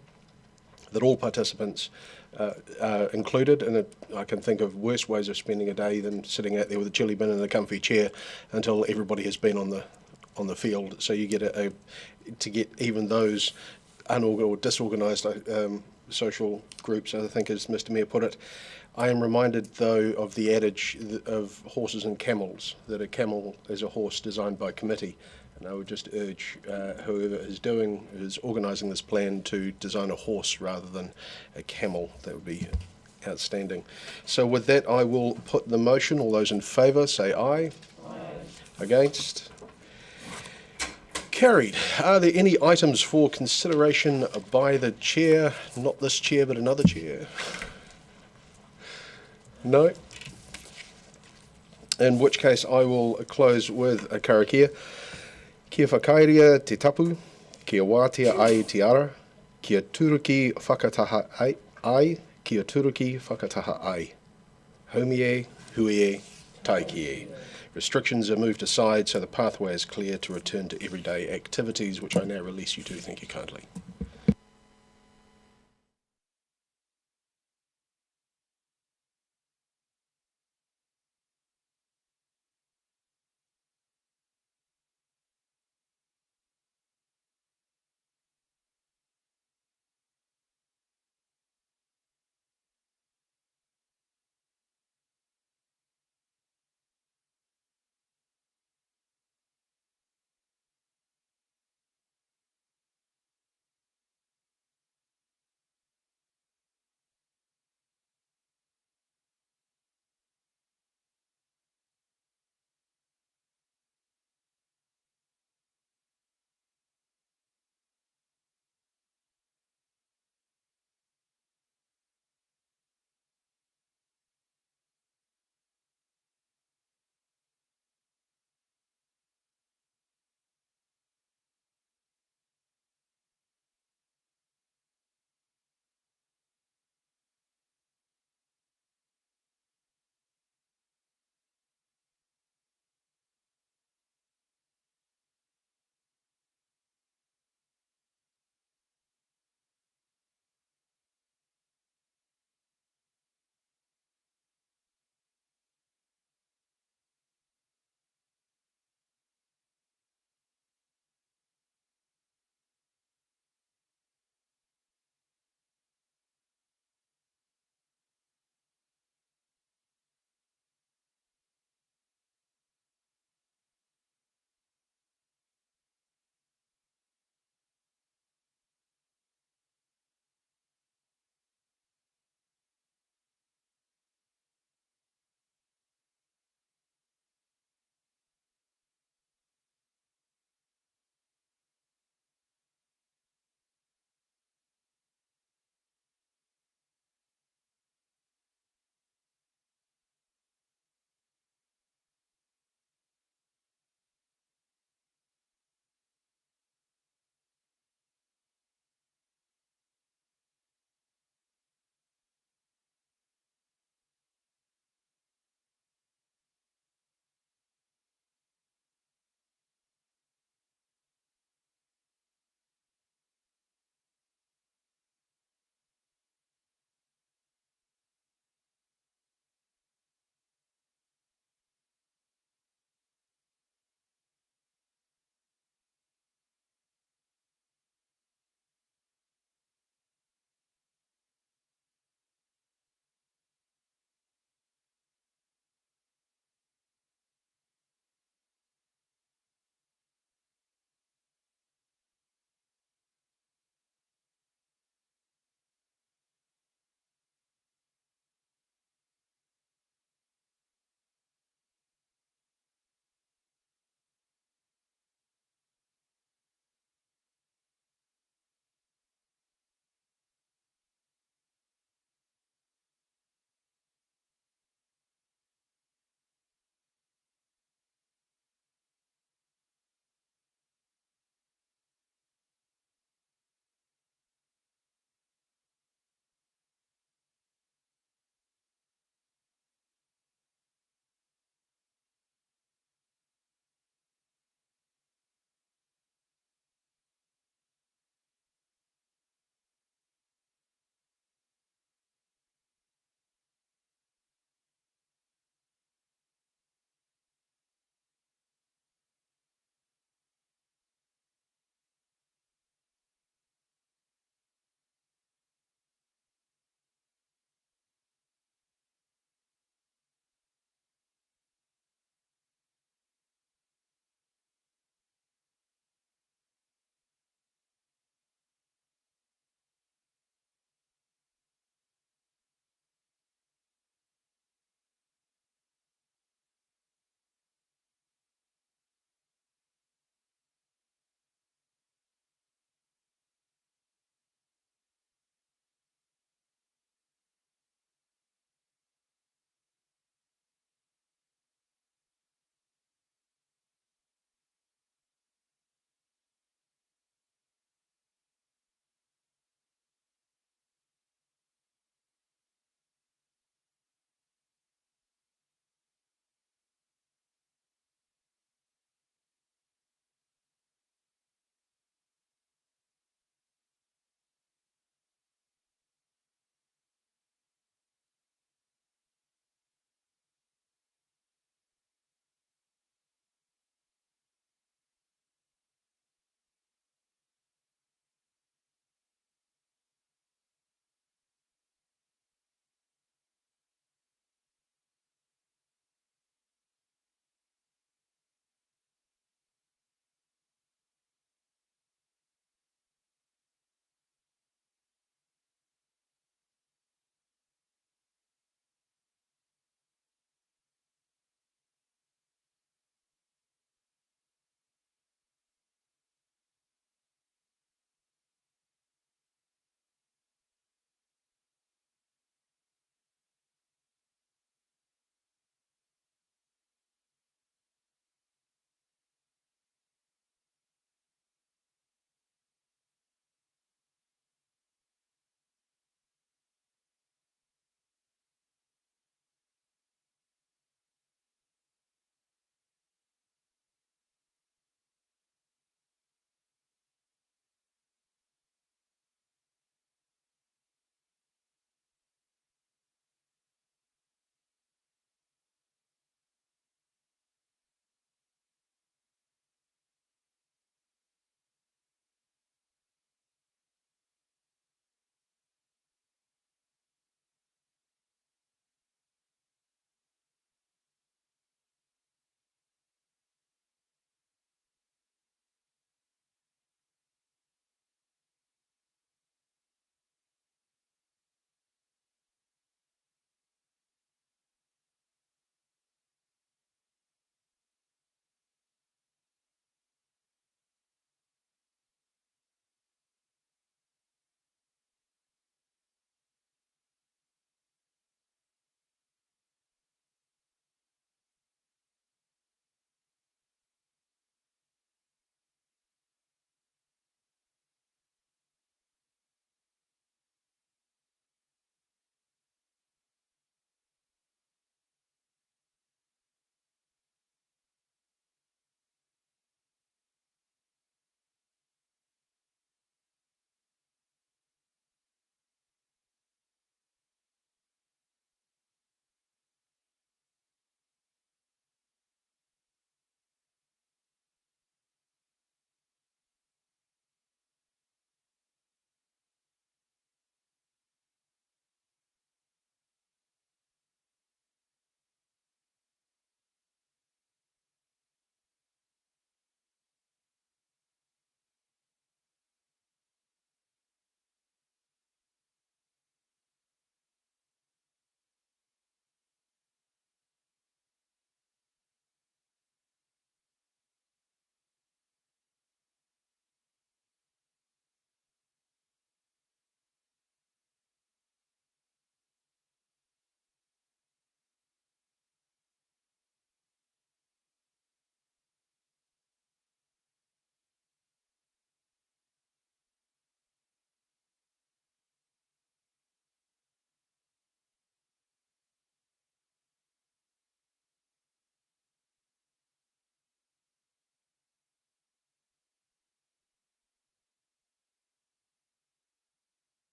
that all participants are included, and I can think of worse ways of spending a day than sitting out there with a chili bin and a comfy chair until everybody has been on the field. So you get to get even those unorganised or disorganised social groups, I think, as Mr Mayor put it. I am reminded, though, of the adage of horses and camels, that a camel is a horse designed by committee. And I would just urge whoever is organising this plan to design a horse rather than a camel. That would be outstanding. So with that, I will put the motion. All those in favour, say aye. Aye. Against? Carried. Are there any items for consideration by the chair? Not this chair, but another chair. No? In which case I will close with a karakia. Kia whakairia te tapu, kia wātea ai te ara, kia turuki whakataha ai, kia turuki whakataha ai. Haumie, huie, taiki e. Restrictions are moved aside so the pathway is clear to return to everyday activities, which I now release you to. Thank you kindly.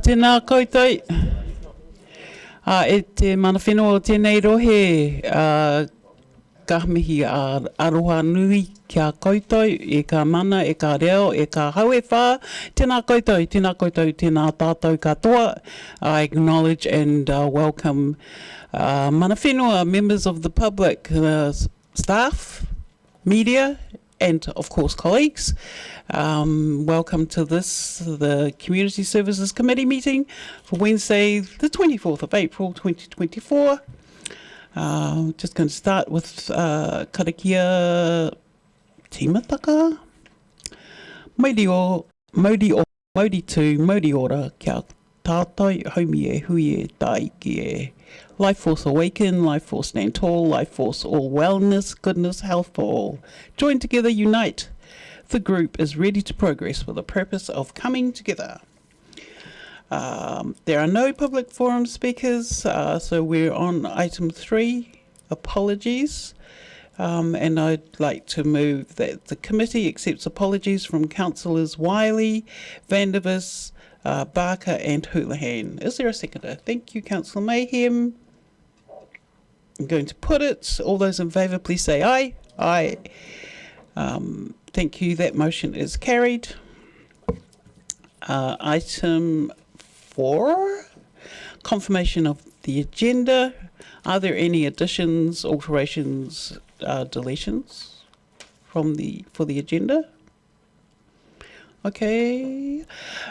Tēnā koutou. E te mana whenua o tēnei rohe, ka mihi aroha nui kia koutou, e ka mana, e ka reo, e ka hauewha. Tēnā koutou, tēnā tātou katoa. I acknowledge and welcome mana whenua, members of the public, staff, media, and of course colleagues. Welcome to the Community Services Committee meeting for Wednesday the 24th of April 2024. Just going to start with karakia tīmataka. Mauri tū, mauri ora, kia tātou, haumi e, hui e, taiki e. Life Force Awaken, Life Force Stand Tall, Life Force All Wellness, Goodness, Health for All. Join together, unite. The group is ready to progress with the purpose of coming together. There are no public forum speakers, so we're on item 3, apologies. And I'd like to move that the committee accepts apologies from councillors Wiley, Vandervis, Barker and Houlihan. Is there a seconder? Thank you, Councillor Mayhem. I'm going to put it. All those in favour, please say aye. Aye. Thank you. That motion is carried. Item 4, confirmation of the agenda. Are there any additions, alterations, deletions for the agenda? Okay.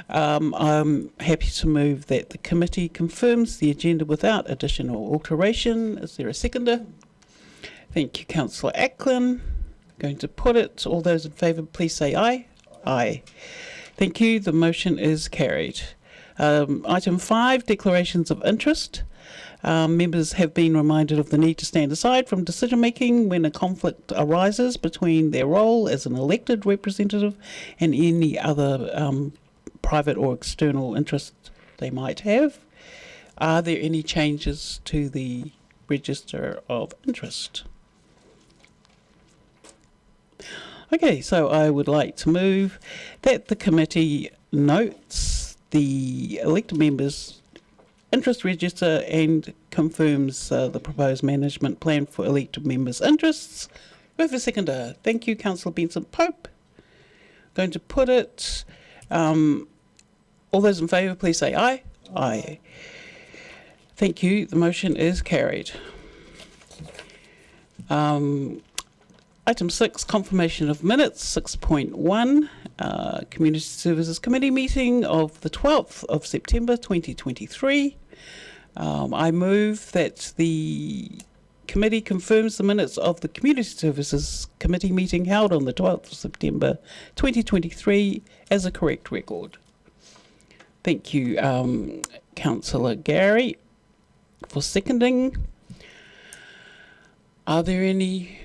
I'm happy to move that the committee confirms the agenda without addition or alteration. Is there a seconder? Thank you, Councillor Ackland. Going to put it. All those in favour, please say aye. Aye. Thank you. The motion is carried. Item 5, declarations of interest. Members have been reminded of the need to stand aside from decision making when a conflict arises between their role as an elected representative and any other private or external interest they might have. Are there any changes to the register of interest? Okay, so I would like to move that the committee notes the elected members' interest register and confirms the proposed management plan for elected members' interests. With a seconder. Thank you, Councillor Benson Pope. Going to put it. All those in favour, please say aye. Aye. Thank you. The motion is carried. Item 6, confirmation of minutes, 6.1, Community Services Committee meeting of the 12th of September 2023. I move that the committee confirms the minutes of the Community Services Committee meeting held on the 12th of September 2023 as a correct record. Thank you, Councillor Gary, for seconding. Are there any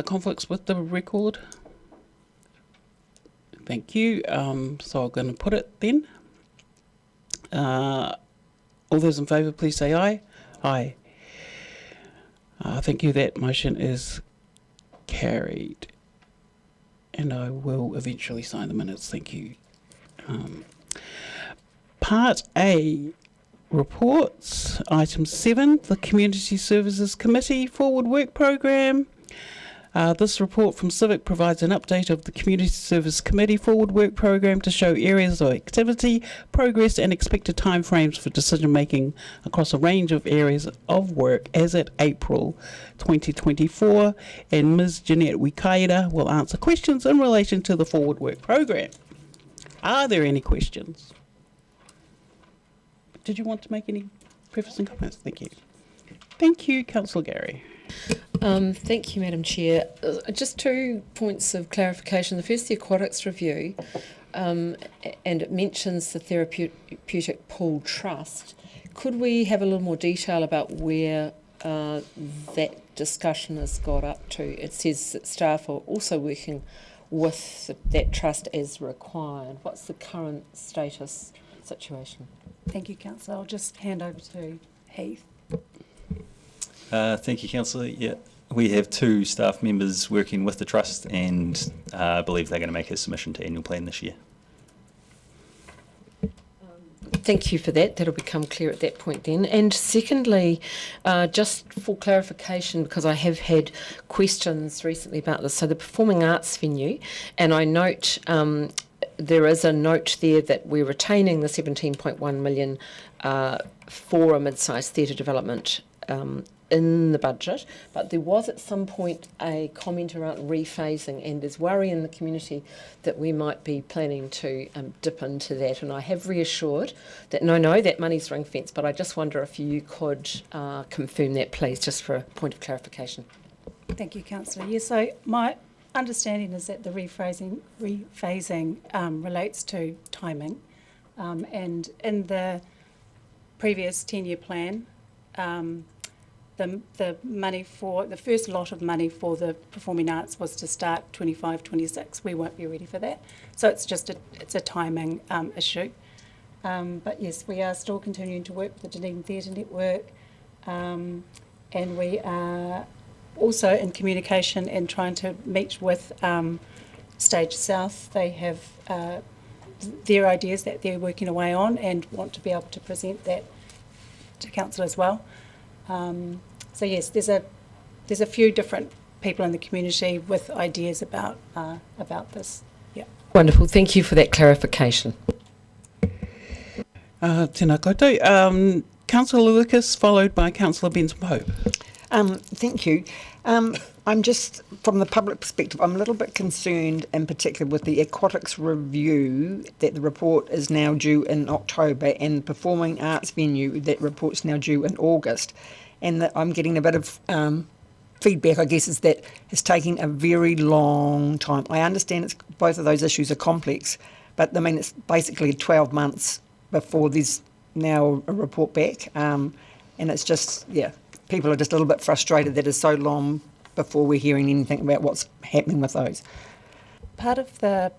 conflicts with the record? Thank you. So I'm going to put it then. All those in favour, please say aye. Aye. Thank you. That motion is carried. And I will eventually sign the minutes. Thank you. Part A, reports. Item 7, the Community Services Committee Forward Work Programme. This report from Civic provides an update of the Community Service Committee Forward Work Programme to show areas of activity, progress and expected timeframes for decision making across a range of areas of work as at April 2024, and Ms Jeanette Wikaira will answer questions in relation to the Forward Work Programme. Are there any questions? Did you want to make any preface and comments? Thank you. Thank you, Councillor Gary. Thank you, Madam Chair. Just 2 points of clarification. The first, the aquatics review, and it mentions the Therapeutic Pool Trust. Could we have a little more detail about where that discussion has got up to? It says that staff are also working with that trust as required. What's the current status situation? Thank you, Councillor. I'll just hand over to Heath. Thank you, Councillor. Yeah, We have 2 staff members working with the trust, and I believe they're going to make a submission to annual plan this year. Thank you for that. That'll become clear at that point then. And secondly, just for clarification, because I have had questions recently about this, so the performing arts venue, and I note there is a note there that we're retaining the 17.1 million for a mid-sized theatre development in the budget, but there was at some point a comment around rephasing, and there's worry in the community that we might be planning to dip into that, and I have reassured that no, that money's ring-fenced, but I just wonder if you could confirm that, please, just for a point of clarification. Thank you, Councillor. Yes, so my understanding is that the rephasing relates to timing, and in the previous 10-year plan, the money for the first lot of money for the performing arts was to start 25-26. We won't be ready for that, so it's a timing issue. But yes, we are still continuing to work with the Dunedin Theatre Network, and we are also in communication and trying to meet with Stage South. They have their ideas that they're working away on and want to be able to present that to council as well. So yes, there's a few different people in the community with ideas about this. Yeah. Wonderful. Thank you for that clarification. Tēnā koutou. Councillor Lucas, followed by Councillor Benson Pope. Thank you. I'm just, from the public perspective, I'm a little bit concerned in particular with the aquatics review, that the report is now due in October, and the performing arts venue, that report's now due in August. And that I'm getting a bit of feedback, I guess, is that it's taking a very long time. I understand both of those issues are complex, but I mean, it's basically 12 months before there's now a report back. And it's just, yeah, people are just a little bit frustrated that it's so long before we're hearing anything about what's happening with those. Part of the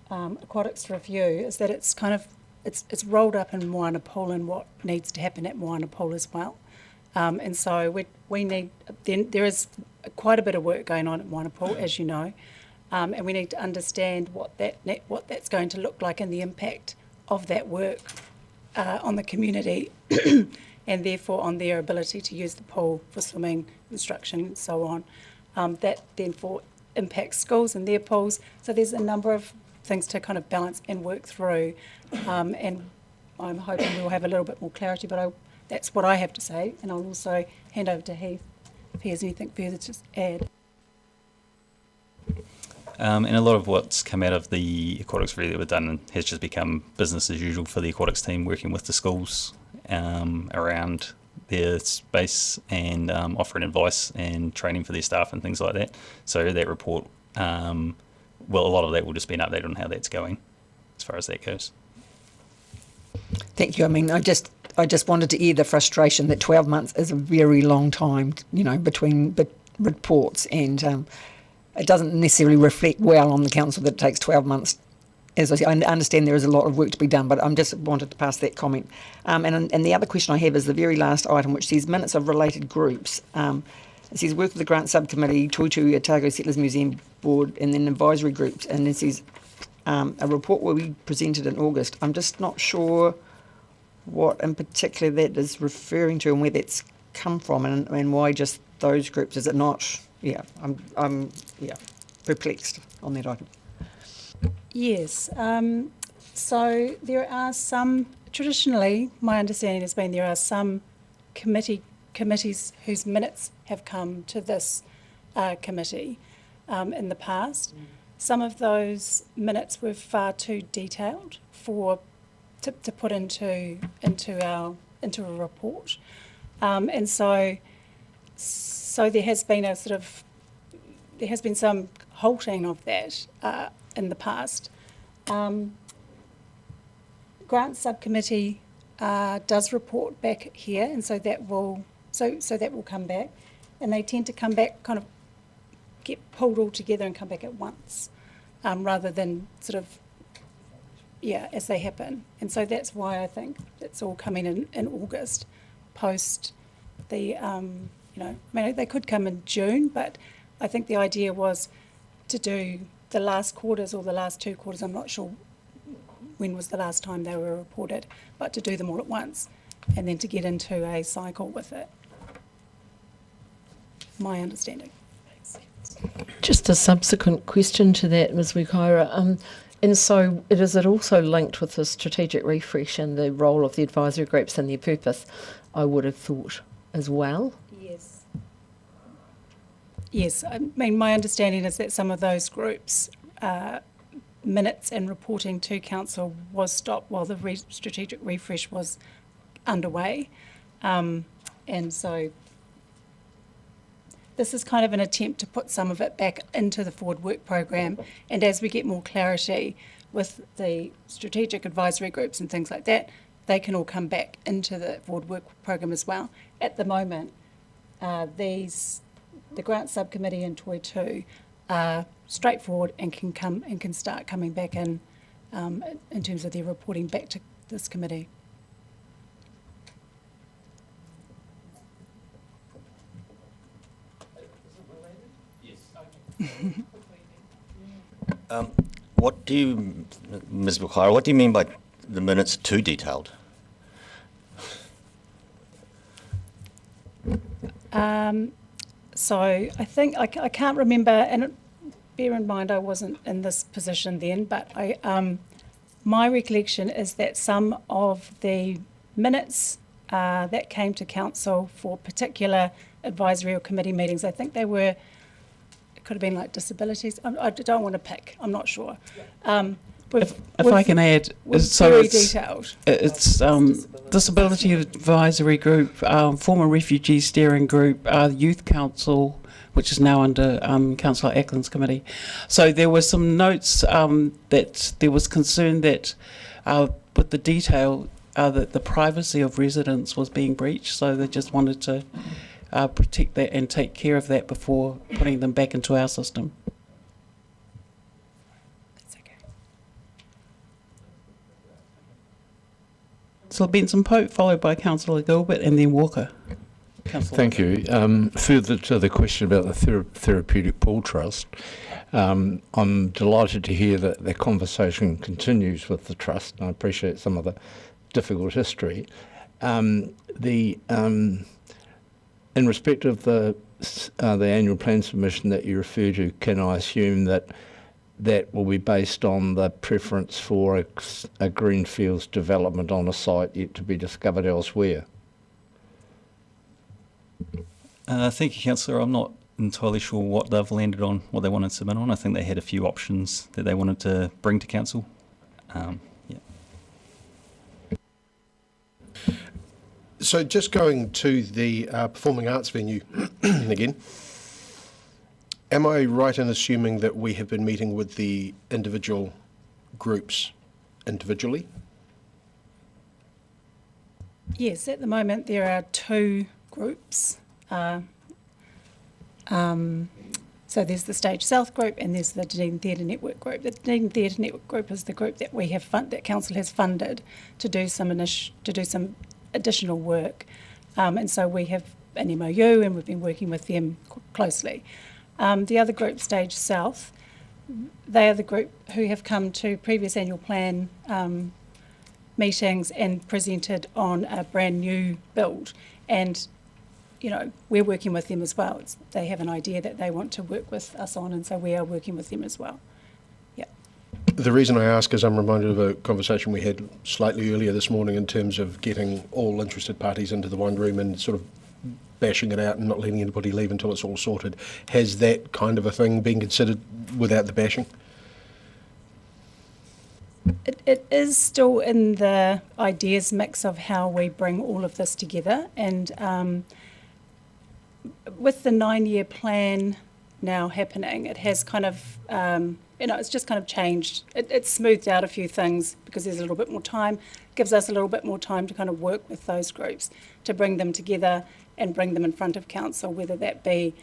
aquatics review is that it's kind of it's rolled up in Moana Pool and what needs to happen at Moana Pool as well. And so we need, there is quite a bit of work going on at Moana Pool, as you know, and we need to understand what that's going to look like and the impact of that work on the community and therefore on their ability to use the pool for swimming, instruction and so on. That then impacts schools and their pools. So there's a number of things to kind of balance and work through, and I'm hoping we'll have a little bit more clarity, but that's what I have to say, and I'll also hand over to Heath if he has anything further to add. And a lot of what's come out of the aquatics review that we've done has just become business as usual for the aquatics team, working with the schools around their space and offering advice and training for their staff and things like that. So that report, well, a lot of that will just be an update on how that's going as far as that goes. Thank you. I mean, I just wanted to air the frustration that 12 months is a very long time, you know, between reports, and it doesn't necessarily reflect well on the council that it takes 12 months. As I say, I understand there is a lot of work to be done, but I'm just wanted to pass that comment. And the other question I have is the very last item, which says minutes of related groups. It says work with the grant subcommittee, Tuitui Otago Settlers Museum Board, and then advisory groups. And it says a report will be presented in August. I'm just not sure what in particular that is referring to and where that's come from, and why just those groups. Is it not? Yeah, I'm perplexed on that item. Yes. So there are some, traditionally, my understanding has been there are some committees whose minutes have come to this committee in the past. Some of those minutes were far too detailed to put into a report, and so there has been some halting of that in the past. Grant subcommittee does report back here, and so that will come back, and they tend to come back, kind of get pulled all together and come back at once, rather than sort of as they happen. And so that's why I think it's all coming in August, post the I mean, they could come in June, but I think the idea was to do the last quarters or the last 2 quarters. I'm not sure when was the last time they were reported, but to do them all at once and then to get into a cycle with it. My understanding. Just a subsequent question to that, Ms. Wikaira. And so is it also linked with the strategic refresh and the role of the advisory groups and their purpose, I would have thought, as well? Yes. Yes, I mean, my understanding is that some of those groups, minutes and reporting to council was stopped while the strategic refresh was underway. And so this is kind of an attempt to put some of it back into the forward work program. And as we get more clarity with the strategic advisory groups and things like that, they can all come back into the forward work program as well. At the moment, the grant subcommittee and Toi 2 are straightforward and can start coming back in terms of their reporting back to this committee. What do you, Ms. Wikaira, what do you mean by the minutes too detailed? So I think, I can't remember, and bear in mind I wasn't in this position then, but my recollection is that some of the minutes that came to council for particular advisory or committee meetings, I think they were, it could have been like disabilities. I don't want to pick, I'm not sure. If I can add, so very it's detailed. It's Disability Advisory Group, former Refugee Steering Group, Youth Council, which is now under Councillor Ackland's committee. So there were some notes that there was concern that with the detail that the privacy of residents was being breached, so they just wanted to protect that and take care of that before putting them back into our system. Councillor Benson-Pope, followed by Councillor Gilbert and then Walker. Thank you. Further to the question about the Therapeutic Pool Trust, I'm delighted to hear that the conversation continues with the Trust, and I appreciate some of the difficult history. In respect of the annual plan submission that you refer to, can I assume that that will be based on the preference for a greenfields development on a site yet to be discovered elsewhere? Thank you, Councillor. I'm not entirely sure what they've landed on, what they wanted to submit on. I think they had a few options that they wanted to bring to council. So just going to the performing arts venue again, am I right in assuming that we have been meeting with the individual groups individually? Yes, at the moment there are 2 groups. So there's the Stage South group and there's the Dunedin Theatre Network group. The Dunedin Theatre Network group is the group that we have that council has funded to do some additional work, and so we have an MOU and we've been working with them closely. The other group, Stage South, they are the group who have come to previous annual plan meetings and presented on a brand new build, and we're working with them as well. They have an idea that they want to work with us on, and so we are working with them as well. Yeah. The reason I ask is I'm reminded of a conversation we had slightly earlier this morning in terms of getting all interested parties into the one room and sort of bashing it out and not letting anybody leave until it's all sorted. Has that kind of a thing been considered without the bashing? It is still in the ideas mix of how we bring all of this together, and with the 9-year plan now happening, it has kind of, it's just kind of changed. It's smoothed out a few things because there's a little bit more time, gives us a little bit more time to kind of work with those groups, to bring them together and bring them in front of council, whether that be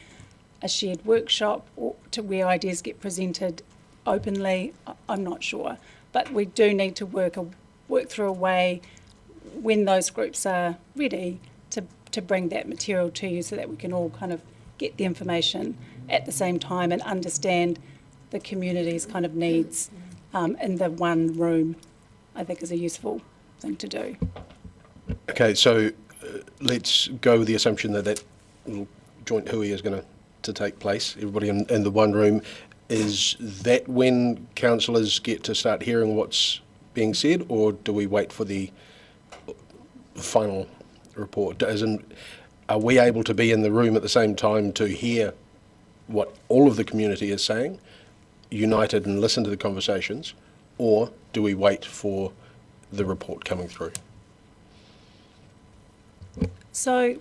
a shared workshop or to where ideas get presented openly. I'm not sure, but we do need to work through a way when those groups are ready to to bring that material to you so that we can all kind of get the information at the same time and understand the community's kind of needs in the one room, I think is a useful thing to do. Okay, so let's go with the assumption that that little joint hui is going to take place, everybody in the one room. Is that when councillors get to start hearing what's being said, or do we wait for the final report? As in, are we able to be in the room at the same time to hear what all of the community is saying, united and listen to the conversations, or do we wait for the report coming through? So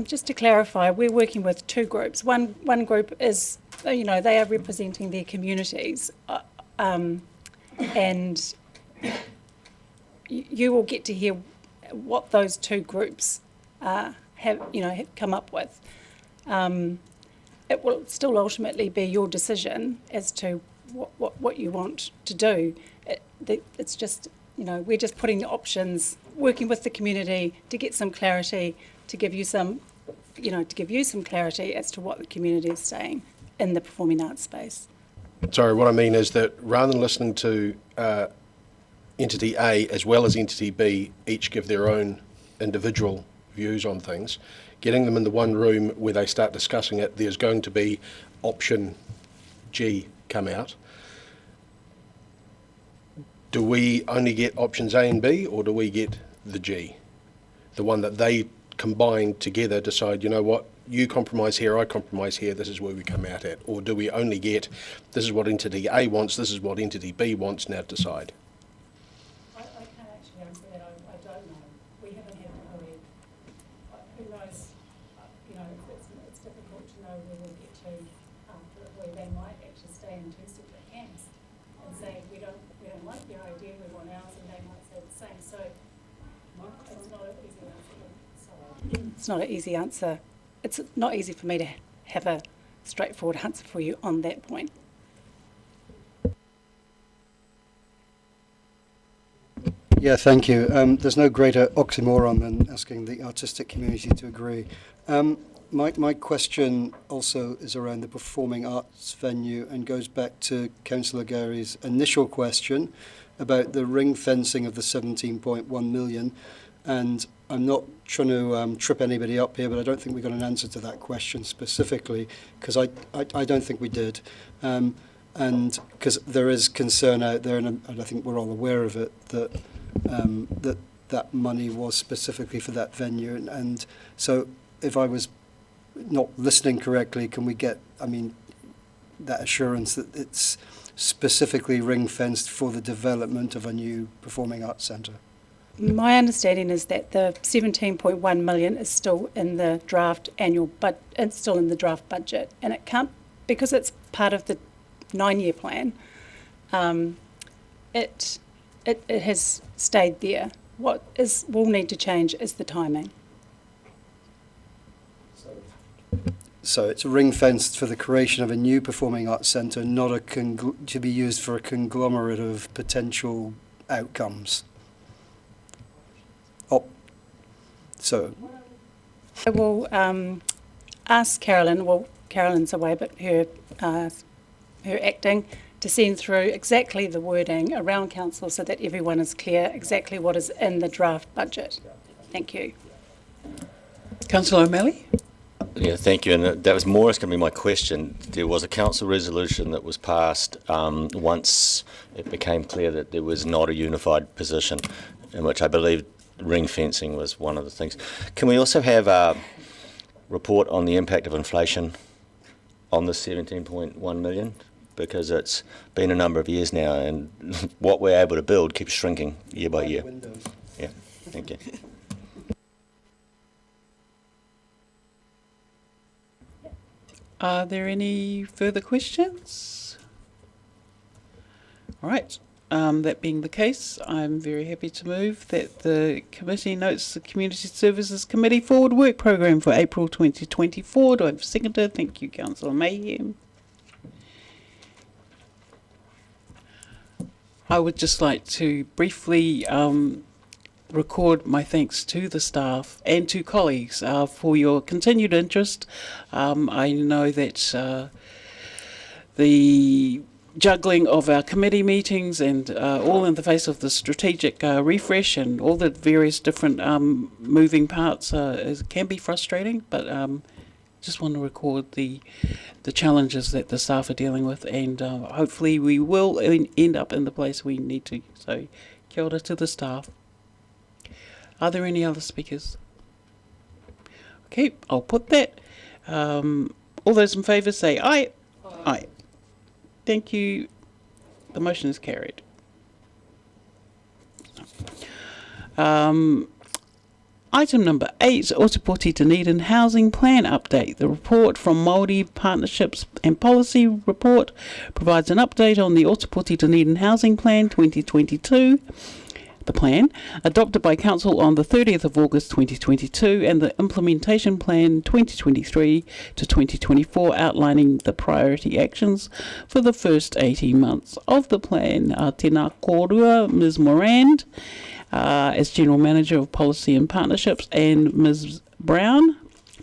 just to clarify, we're working with two groups. One group is, they are representing their communities, and you will get to hear what those two groups have come up with. It will still ultimately be your decision as to what you want to do. It's just, we're just putting the options, working with the community to get some clarity, to give you some clarity as to what the community is saying in the performing arts space. Sorry, what I mean is that rather than listening to entity A as well as entity B each give their own individual views on things, getting them in the one room where they start discussing it, there's going to be option G come out. Do we only get options A and B, or do we get the G? The one that they combine together, decide, you know what, you compromise here, I compromise here, this is where we come out at? Or do we only get, this is what entity A wants, this is what entity B wants, now decide? I can't actually answer that. I don't know. We haven't had a hurry. Who knows? It's difficult to know where we'll get to where they might actually stay in two separate camps and say we don't like your idea, we want ours, and they might say the same. So it's not an easy answer. It's not an easy answer. It's not easy for me to have a straightforward answer for you on that point. Yeah, thank you. There's no greater oxymoron than asking the artistic community to agree. My question also is around the performing arts venue and goes back to Councillor Gary's initial question about the ring fencing of the 17.1 million. And I'm not trying to trip anybody up here, but I don't think we got an answer to that question specifically, because I don't think we did. And because there is concern out there, and I think we're all aware of it, that that money was specifically for that venue. And so if I was not listening correctly, can we get, that assurance that it's specifically ring-fenced for the development of a new performing arts centre? My understanding is that the 17.1 million is still in the draft it's still in the draft budget, and it can't, because it's part of the 9-year plan. It has stayed there. What will need to change is the timing. So it's ring-fenced for the creation of a new performing arts centre, not to be used for a conglomerate of potential outcomes. So I will ask Carolyn, Carolyn's away, but her acting, to send through exactly the wording around council so that everyone is clear exactly what is in the draft budget. Thank you. Councillor O'Malley? Yeah, thank you. And that was more going to be my question. There was a council resolution that was passed once it became clear that there was not a unified position, in which I believe ring fencing was one of the things. Can we also have a report on the impact of inflation on the 17.1 million? Because it's been a number of years now, and what we're able to build keeps shrinking year by year. Yeah, thank you. Are there any further questions? All right. That being the case, I'm very happy to move that the committee notes the Community Services Committee Forward Work Programme for April 2024. Do I have a seconder? Thank you, Councillor Mayhem. I would just like to briefly record my thanks to the staff and to colleagues for your continued interest. I know that the juggling of our committee meetings and all in the face of the strategic refresh and all the various different moving parts can be frustrating, but just want to record the challenges that the staff are dealing with, and hopefully we will end up in the place we need to. So kia ora to the staff. Are there any other speakers? Okay, I'll put that. All those in favour say aye. Aye. Thank you. The motion is carried. Item number 8, Otepoti Dunedin Housing Plan Update. The report from Māori Partnerships and Policy Report provides an update on the Otepoti Dunedin Housing Plan 2022. The plan, adopted by Council on the 30th of August 2022, and the Implementation Plan 2023 to 2024, outlining the priority actions for the first 18 months of the plan. Tēnā kōrua, Ms Morand, as General Manager of Policy and Partnerships, and Ms Brown,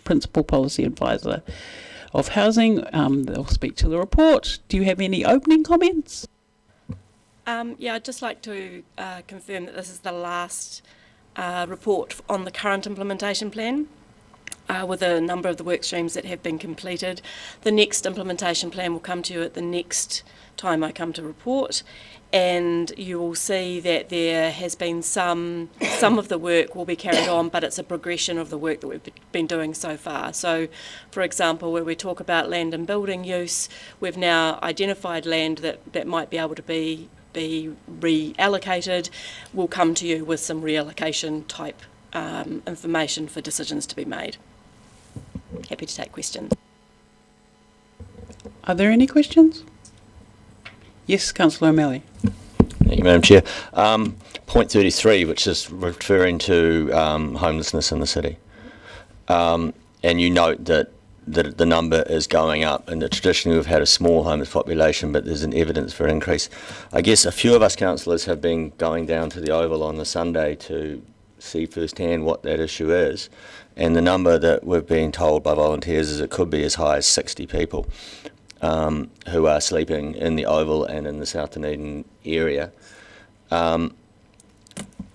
Principal Policy Advisor of Housing. They'll speak to the report. Do you have any opening comments? Yeah, I'd just like to confirm that this is the last report on the current implementation plan, with a number of the work streams that have been completed. The next implementation plan will come to you at the next time I come to report, and you will see that there has been some of the work will be carried on, but it's a progression of the work that we've been doing so far. So, for example, where we talk about land and building use, we've now identified land that might be able to be reallocated. We'll come to you with some reallocation type information for decisions to be made. Happy to take questions. Are there any questions? Yes, Councillor O'Malley. Thank you, Madam Chair. Point 33, which is referring to homelessness in the city. And you note that the number is going up, and that traditionally we've had a small homeless population, but there's an evidence for an increase. I guess a few of us councillors have been going down to the Oval on the Sunday to see firsthand what that issue is, and the number that we've been told by volunteers is it could be as high as 60 people who are sleeping in the Oval and in the South Dunedin area.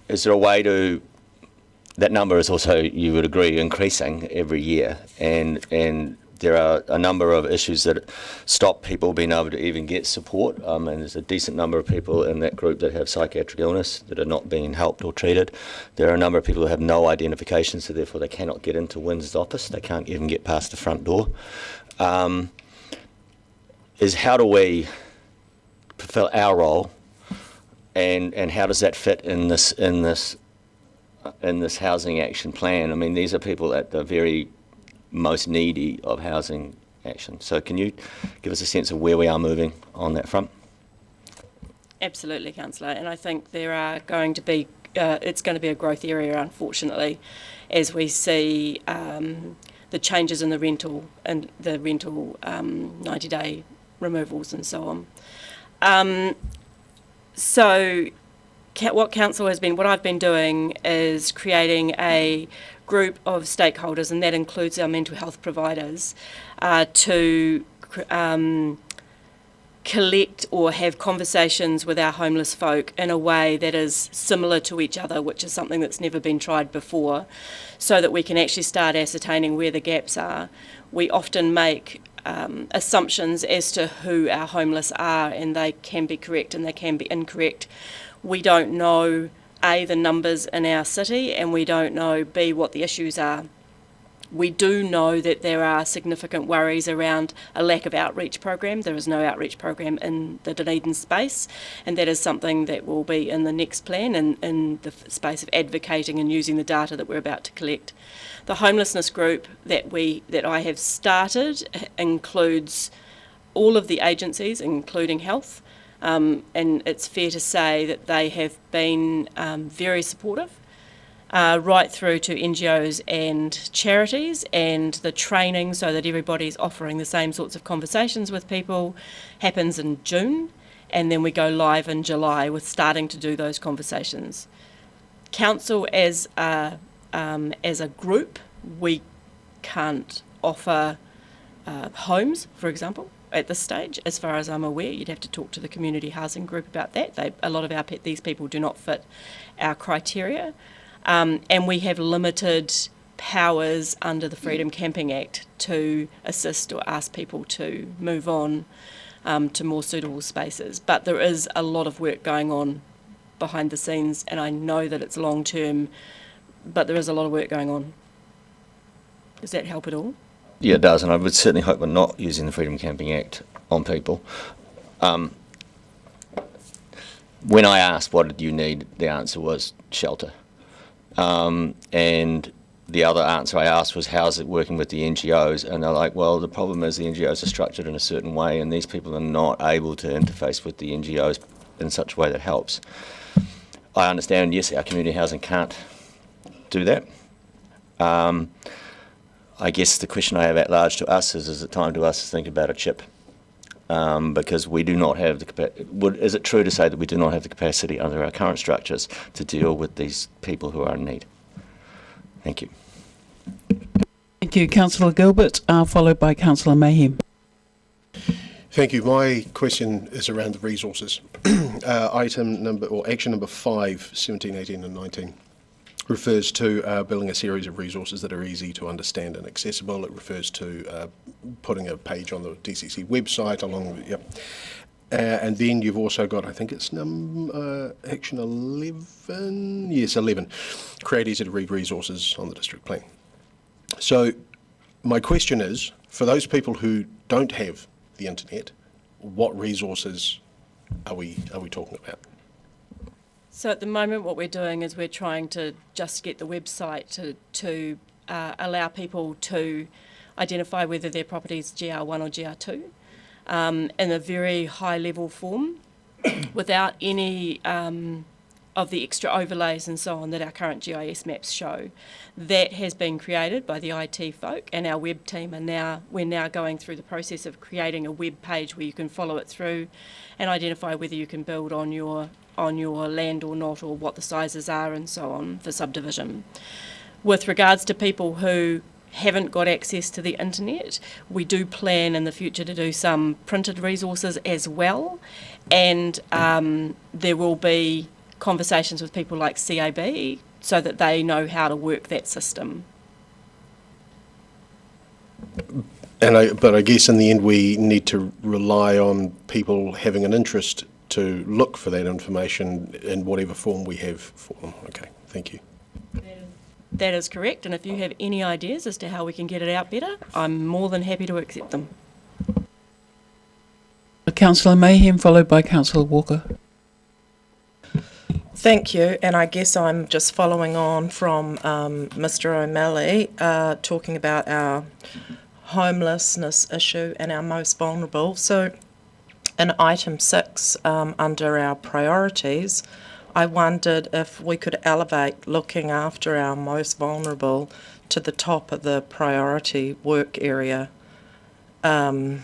Is there a way to... That number is also, you would agree, increasing every year, and there are a number of issues that stop people being able to even get support, and there's a decent number of people in that group that have psychiatric illness that are not being helped or treated. There are a number of people who have no identification, so therefore they cannot get into WIN's office, they can't even get past the front door. Is how do we fulfill our role, and how does that fit in this housing action plan? I mean, these are people at the very most needy of housing action. So can you give us a sense of where we are moving on that front? Absolutely, Councillor, and I think there are going to be, it's going to be a growth area, unfortunately, as we see the changes in the rental and the rental 90-day removals and so on. So what I've been doing is creating a group of stakeholders, and that includes our mental health providers, to collect or have conversations with our homeless folk in a way that is similar to each other, which is something that's never been tried before, so that we can actually start ascertaining where the gaps are. We often make assumptions as to who our homeless are, and they can be correct and they can be incorrect. We don't know, A, the numbers in our city, and we don't know, B, what the issues are. We do know that there are significant worries around a lack of outreach program. There is no outreach program in the Dunedin space, and that is something that will be in the next plan, and in the space of advocating and using the data that we're about to collect. The homelessness group that I have started includes all of the agencies, including health, and it's fair to say that they have been very supportive, right through to NGOs and charities, and the training so that everybody's offering the same sorts of conversations with people happens in June, and then we go live in July with starting to do those conversations. council as a group, we can't offer homes, for example, at this stage. As far as I'm aware, you'd have to talk to the community housing group about that. A lot of these people do not fit our criteria, and we have limited powers under the Freedom Camping Act to assist or ask people to move on to more suitable spaces. But there is a lot of work going on behind the scenes, and I know that it's long term, but there is a lot of work going on. Does that help at all? Yeah, it does, and I would certainly hope we're not using the Freedom Camping Act on people. When I asked what did you need, the answer was shelter. And the other answer I asked was, how's it working with the NGOs? And they're like, well, the problem is the NGOs are structured in a certain way, and these people are not able to interface with the NGOs in such a way that helps. I understand, yes, our community housing can't do that. I guess the question I have at large to us is it time to us to think about a chip? Because we do not have the capacity. Is it true to say that we do not have the capacity under our current structures to deal with these people who are in need? Thank you. Thank you, Councillor Gilbert, followed by Councillor Mayhem. Thank you. My question is around the resources. Action number 5, 17, 18 and 19 refers to building a series of resources that are easy to understand and accessible. It refers to putting a page on the DCC website along with, and then you've also got, I think it's action 11, yes, 11, create easy to read resources on the district plan. So my question is, for those people who don't have the internet, what resources are we talking about? So at the moment what we're doing is we're trying to just get the website to allow people to identify whether their property is GR1 or GR2 in a very high level form without any of the extra overlays and so on that our current GIS maps show. That has been created by the IT folk, and our web team we're now going through the process of creating a web page where you can follow it through and identify whether you can build on your land or not, or what the sizes are and so on for subdivision. With regards to people who haven't got access to the internet, we do plan in the future to do some printed resources as well, and there will be conversations with people like CAB so that they know how to work that system. But I guess in the end we need to rely on people having an interest to look for that information in whatever form we have for them. Okay, thank you. That is correct, and if you have any ideas as to how we can get it out better, I'm more than happy to accept them. Councillor Mayhem, followed by Councillor Walker. Thank you, and I guess I'm just following on from Mr. O'Malley talking about our homelessness issue and our most vulnerable. So in item 6 under our priorities, I wondered if we could elevate looking after our most vulnerable to the top of the priority work area. I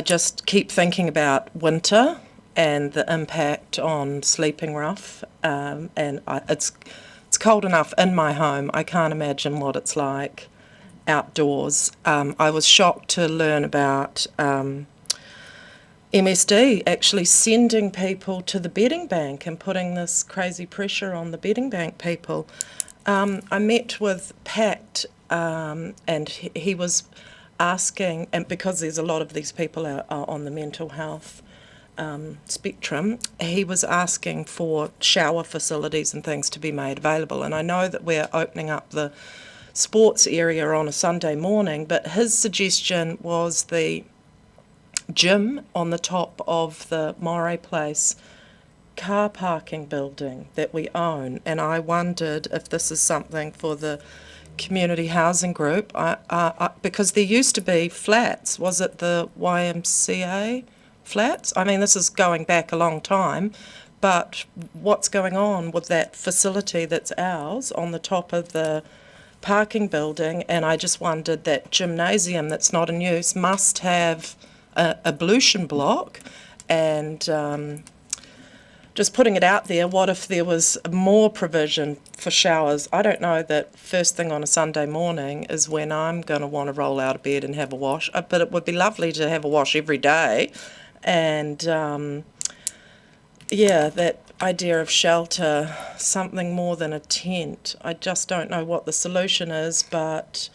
just keep thinking about winter and the impact on sleeping rough, and it's cold enough in my home. I can't imagine what it's like outdoors. I was shocked to learn about MSD actually sending people to the bedding bank and putting this crazy pressure on the bedding bank people. I met with PACT and he was asking, and because there's a lot of these people are on the mental health spectrum, he was asking for shower facilities and things to be made available. And I know that we're opening up the sports area on a Sunday morning, but his suggestion was the gym on the top of the Moray Place car parking building that we own, and I wondered if this is something for the community housing group, because there used to be flats. Was it the YMCA flats? I mean, this is going back a long time, but what's going on with that facility that's ours on the top of the parking building? And I just wondered, that gymnasium that's not in use must have ablution block, and just putting it out there, what if there was more provision for showers? I don't know that first thing on a Sunday morning is when I'm going to want to roll out of bed and have a wash, but it would be lovely to have a wash every day. And yeah, that idea of shelter, something more than a tent. I just don't know what the solution is, but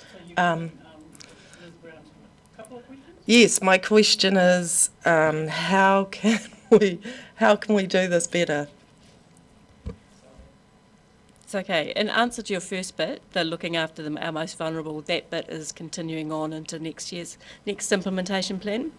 yes, my question is how can we do this better? It's okay. In answer to your first bit, the looking after them, our most vulnerable, that bit is continuing on into next implementation plan.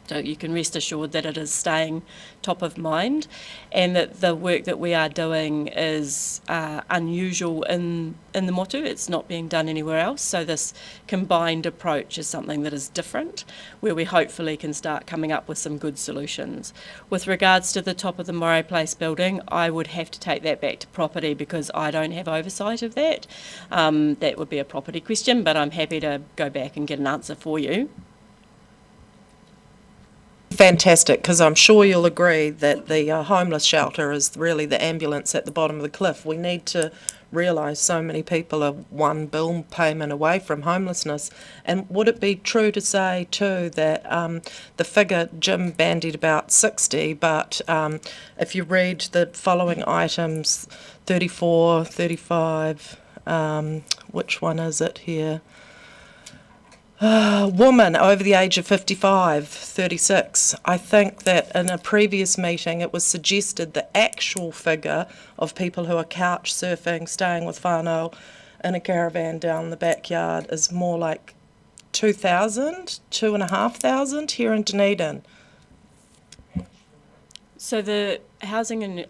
So you can rest assured that it is staying top of mind, and that the work that we are doing is unusual in the motu. It's not being done anywhere else. So this combined approach is something that is different, where we hopefully can start coming up with some good solutions. With regards to the top of the Moray Place building, I would have to take that back to property because I don't have oversight of that. That would be a property question, but I'm happy to go back and get an answer for you. Fantastic, because I'm sure you'll agree that the homeless shelter is really the ambulance at the bottom of the cliff. We need to realise so many people are one bill payment away from homelessness. And would it be true to say too that the figure Jim bandied about 60, but if you read the following items, 34, 35, which one is it here? Woman over the age of 55, 36. I think that in a previous meeting it was suggested the actual figure of people who are couch surfing, staying with whānau in a caravan down the backyard is more like 2,000, 2,500 here in Dunedin. So the housing and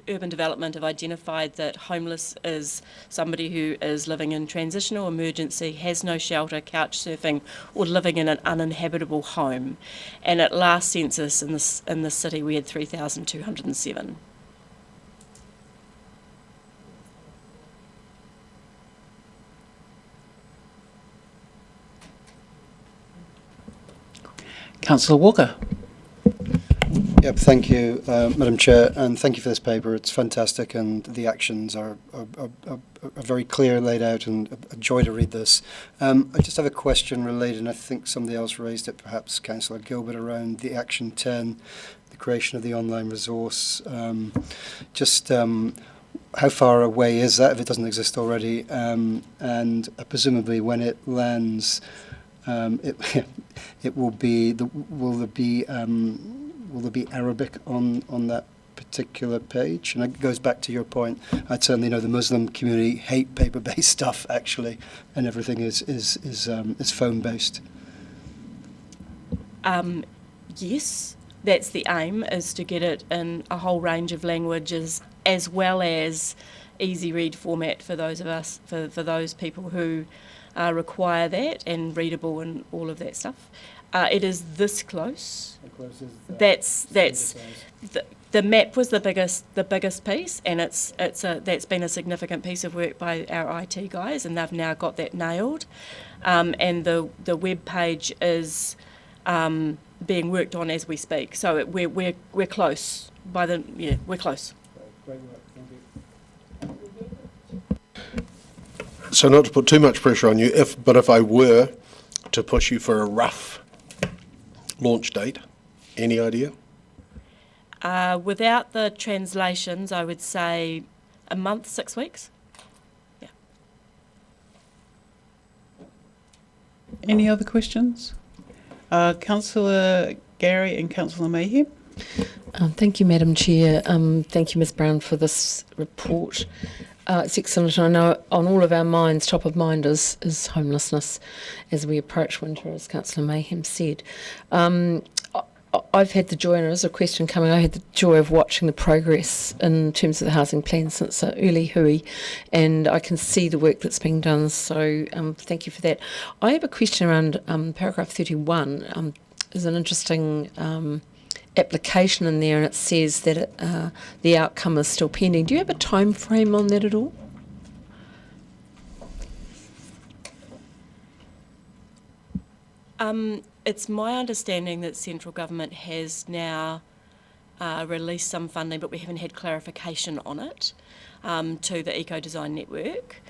urban development have identified that homeless is somebody who is living in transitional emergency, has no shelter, couch surfing, or living in an uninhabitable home. And at last census in the city, we had 3,207. Councillor Walker. Yep, thank you, Madam Chair, and thank you for this paper. It's fantastic, and the actions are very clear, laid out, and a joy to read this. I just have a question related, and I think somebody else raised it, perhaps Councillor Gilbert, around the Action 10, the creation of the online resource. How far away is that if it doesn't exist already? And presumably when it lands, it will be. Will there be Arabic on that particular page? And it goes back to your point. I'd certainly know the Muslim community hate paper-based stuff, actually, and everything is phone-based. Yes, that's the aim, is to get it in a whole range of languages as well as easy read format for those of us, for those people who require that, and readable and all of that stuff. It is this close. How close is that? The map was the biggest piece, and that's been a significant piece of work by our IT guys, and they've now got that nailed. And the web page is being worked on as we speak. So we're close. We're close. Great work, thank you. So not to put too much pressure on you, but if I were to push you for a rough launch date, any idea? Without the translations, I would say a month, 6 weeks. Yeah. Any other questions? Councillor Gary and Councillor Mayhem. Thank you, Madam Chair. Thank you, Ms Brown, for this report. It's excellent. I know on all of our minds, top of mind is homelessness as we approach winter, as Councillor Mayhem said. I've had the joy, and there is a question coming, I had the joy of watching the progress in terms of the housing plan since early hui, and I can see the work that's being done, so thank you for that. I have a question around paragraph 31. There's an interesting application in there, and it says that the outcome is still pending. Do you have a time frame on that at all? It's my understanding that central government has now released some funding, but we haven't had clarification on it to the Eco Design Network.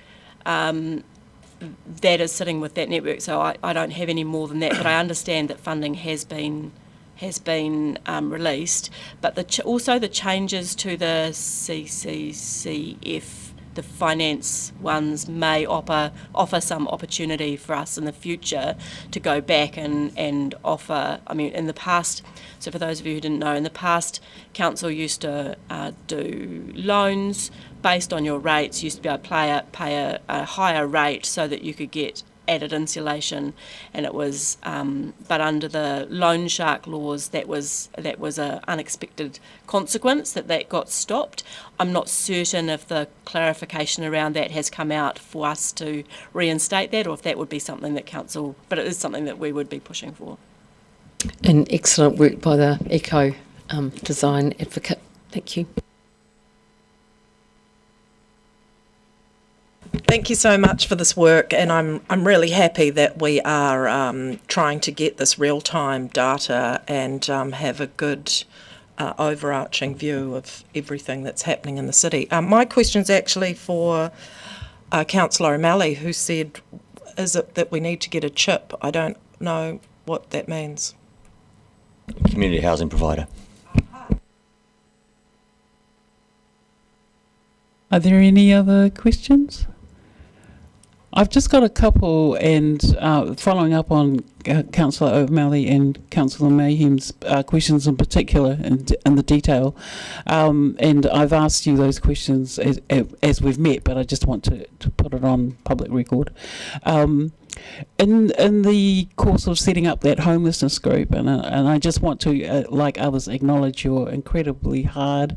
That is sitting with that network, so I don't have any more than that, but I understand that funding has been released, but also the changes to the CCCF, the finance ones, may offer some opportunity for us in the future to go back and offer. I mean, in the past, so for those of you who didn't know, in the past, council used to do loans based on your rates. You used to be able to pay a higher rate so that you could get added insulation, and it was, but under the loan shark laws, that was a unexpected consequence that got stopped. I'm not certain if the clarification around that has come out for us to reinstate that, or if that would be something that council, but it is something that we would be pushing for. And excellent work by the Eco Design Advocate. Thank you. Thank you so much for this work, and I'm really happy that we are trying to get this real-time data and have a good overarching view of everything that's happening in the city. My question's actually for Councillor O'Malley, who said, is it that we need to get a chip? I don't know what that means. Community housing provider. Are there any other questions? I've just got a couple, and following up on Councillor O'Malley and Councillor Mayhem's questions in particular in the detail, and I've asked you those questions as we've met, but I just want to put it on public record. In the course of setting up that homelessness group, and I just want to, like others, acknowledge your incredibly hard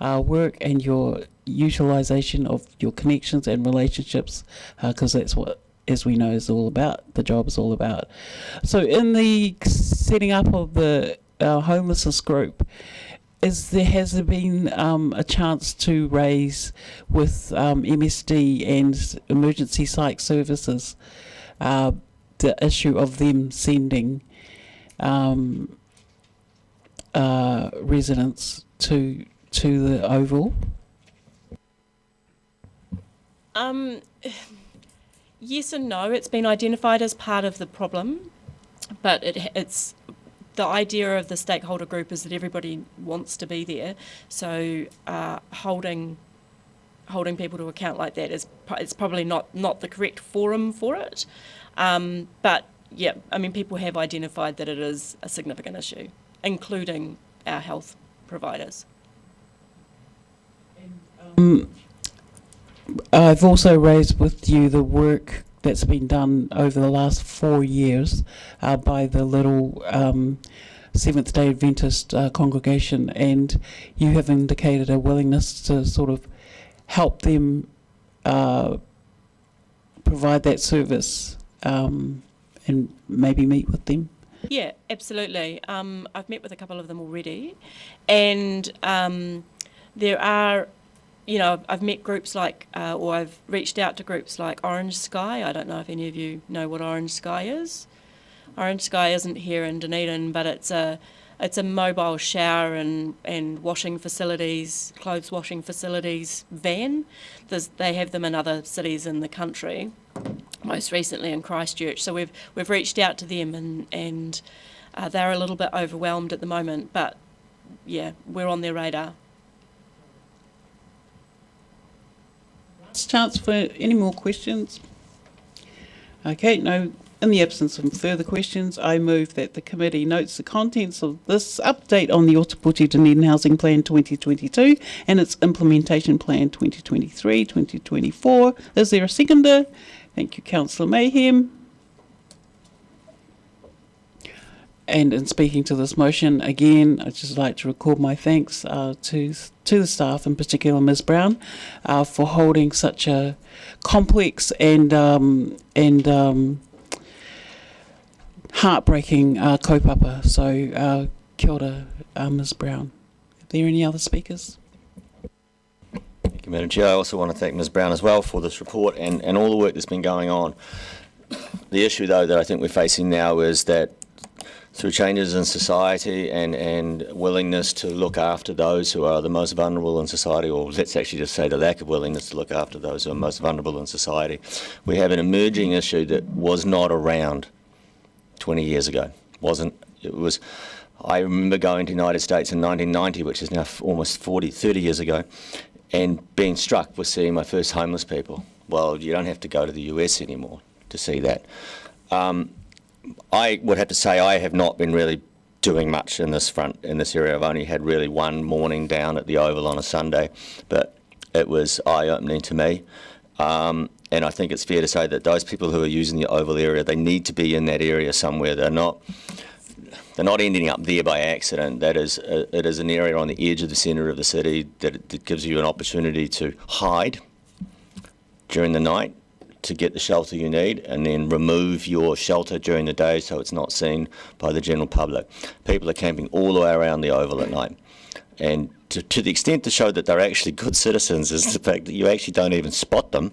work and your utilisation of your connections and relationships, because that's what, as we know, is all about. The job is all about. So in the setting up of the homelessness group, has there been a chance to raise with MSD and emergency psych services the issue of them sending residents to the Oval? Yes and no. It's been identified as part of the problem, but it's the idea of the stakeholder group is that everybody wants to be there. So holding people to account like that it's probably not the correct forum for it. But yeah, I mean, people have identified that it is a significant issue, including our health providers. I've also raised with you the work that's been done over the last 4 years by the little Seventh-day Adventist congregation, and you have indicated a willingness to sort of help them provide that service and maybe meet with them. Yeah, absolutely. I've met with a couple of them already, and there are, you know, I've met groups like, or I've reached out to groups like Orange Sky. I don't know if any of you know what Orange Sky is. Orange Sky isn't here in Dunedin, but it's a mobile shower and washing facilities, clothes washing facilities van. They have them in other cities in the country, most recently in Christchurch. So we've reached out to them, and they're a little bit overwhelmed at the moment, but yeah, we're on their radar. Chance for any more questions? Okay, no. In the absence of further questions, I move that the committee notes the contents of this update on the Ōtepoti Dunedin Housing Plan 2022 and its Implementation Plan 2023-2024. Is there a seconder? Thank you, Councillor Mayhem. And in speaking to this motion, again, I'd just like to record my thanks to the staff, in particular Ms. Brown, for holding such a complex and heartbreaking kaupapa. So kia ora, Ms. Brown. Are there any other speakers? Thank you, Madam Chair. I also want to thank Ms. Brown as well for this report and all the work that's been going on. The issue, though, that I think we're facing now is that through changes in society and willingness to look after those who are the most vulnerable in society, or let's actually just say the lack of willingness to look after those who are most vulnerable in society, we have an emerging issue that was not around 20 years ago. I remember going to the United States in 1990, which is now almost 30 years ago, and being struck with seeing my first homeless people. Well, you don't have to go to the US anymore to see that. I would have to say I have not been really doing much in this area. I've only had really one morning down at the Oval on a Sunday, but it was eye-opening to me. And I think it's fair to say that those people who are using the Oval area, they need to be in that area somewhere. They're not ending up there by accident. It is an area on the edge of the centre of the city that gives you an opportunity to hide during the night, to get the shelter you need, and then remove your shelter during the day so it's not seen by the general public. People are camping all the way around the Oval at night. And to the extent to show that they're actually good citizens is the fact that you actually don't even spot them,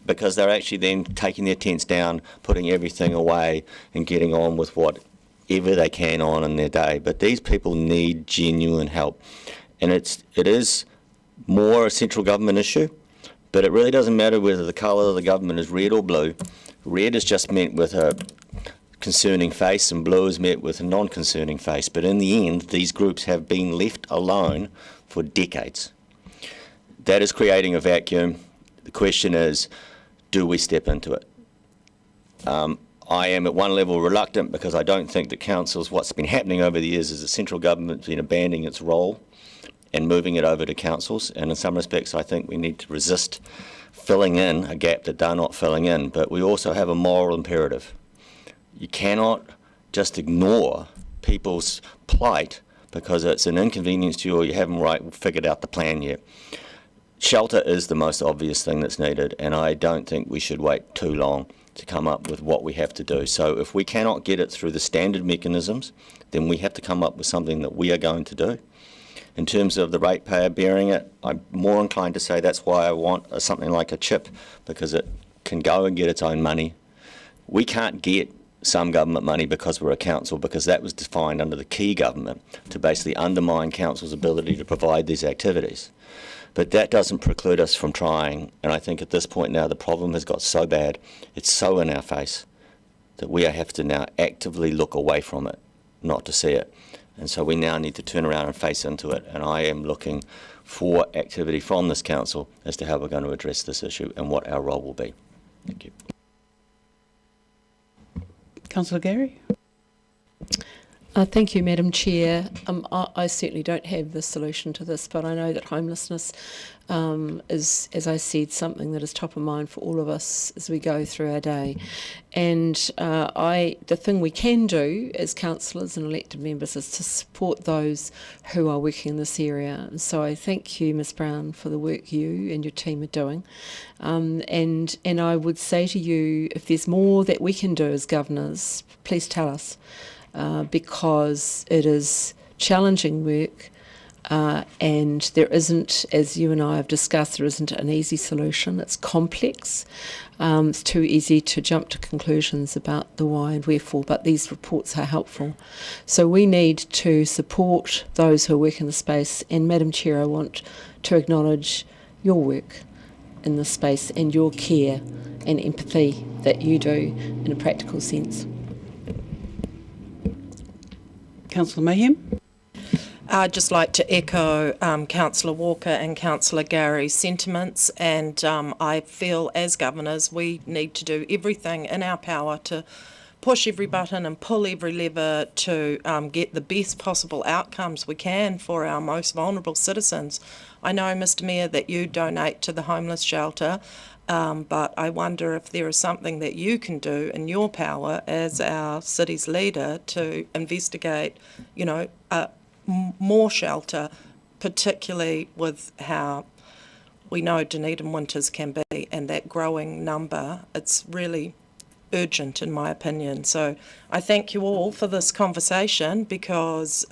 because they're actually then taking their tents down, putting everything away and getting on with whatever they can on in their day. But these people need genuine help. And it is more a central government issue. But it really doesn't matter whether the colour of the government is red or blue. Red is just meant with a concerning face and blue is met with a non-concerning face. But in the end, these groups have been left alone for decades. That is creating a vacuum. The question is, do we step into it? I am at one level reluctant, because I don't think that councils, what's been happening over the years is the central government's been abandoning its role and moving it over to councils, and in some respects I think we need to resist filling in a gap that they're not filling in. But we also have a moral imperative. You cannot just ignore people's plight because it's an inconvenience to you or you haven't figured out the plan yet. Shelter is the most obvious thing that's needed, and I don't think we should wait too long to come up with what we have to do. So if we cannot get it through the standard mechanisms, then we have to come up with something that we are going to do. In terms of the ratepayer bearing it, I'm more inclined to say that's why I want something like a chip, because it can go and get its own money. We can't get some government money because we're a council, because that was defined under the key government to basically undermine council's ability to provide these activities. But that doesn't preclude us from trying, and I think at this point now the problem has got so bad, it's so in our face, that we have to now actively look away from it, not to see it. And so we now need to turn around and face into it, and I am looking for activity from this council as to how we're going to address this issue and what our role will be. Thank you. Councillor Gary? Thank you, Madam Chair. I certainly don't have the solution to this, but I know that homelessness is, as I said, something that is top of mind for all of us as we go through our day. And the thing we can do as councillors and elected members is to support those who are working in this area. And so I thank you, Ms Brown, for the work you and your team are doing. And I would say to you, if there's more that we can do as governors, please tell us. Because it is challenging work, and there isn't, as you and I have discussed, there isn't an easy solution. It's complex. It's too easy to jump to conclusions about the why and wherefore, but these reports are helpful. So we need to support those who work in the space, and Madam Chair, I want to acknowledge your work in this space and your care and empathy that you do in a practical sense. Councillor Mayhem? I'd just like to echo Councillor Walker and Councillor Gary's sentiments, and I feel as governors we need to do everything in our power to push every button and pull every lever to get the best possible outcomes we can for our most vulnerable citizens. I know, Mr Mayor, that you donate to the homeless shelter, but I wonder if there is something that you can do in your power as our city's leader to investigate, more shelter, particularly with how we know Dunedin winters can be, and that growing number. It's really urgent in my opinion. So I thank you all for this conversation, because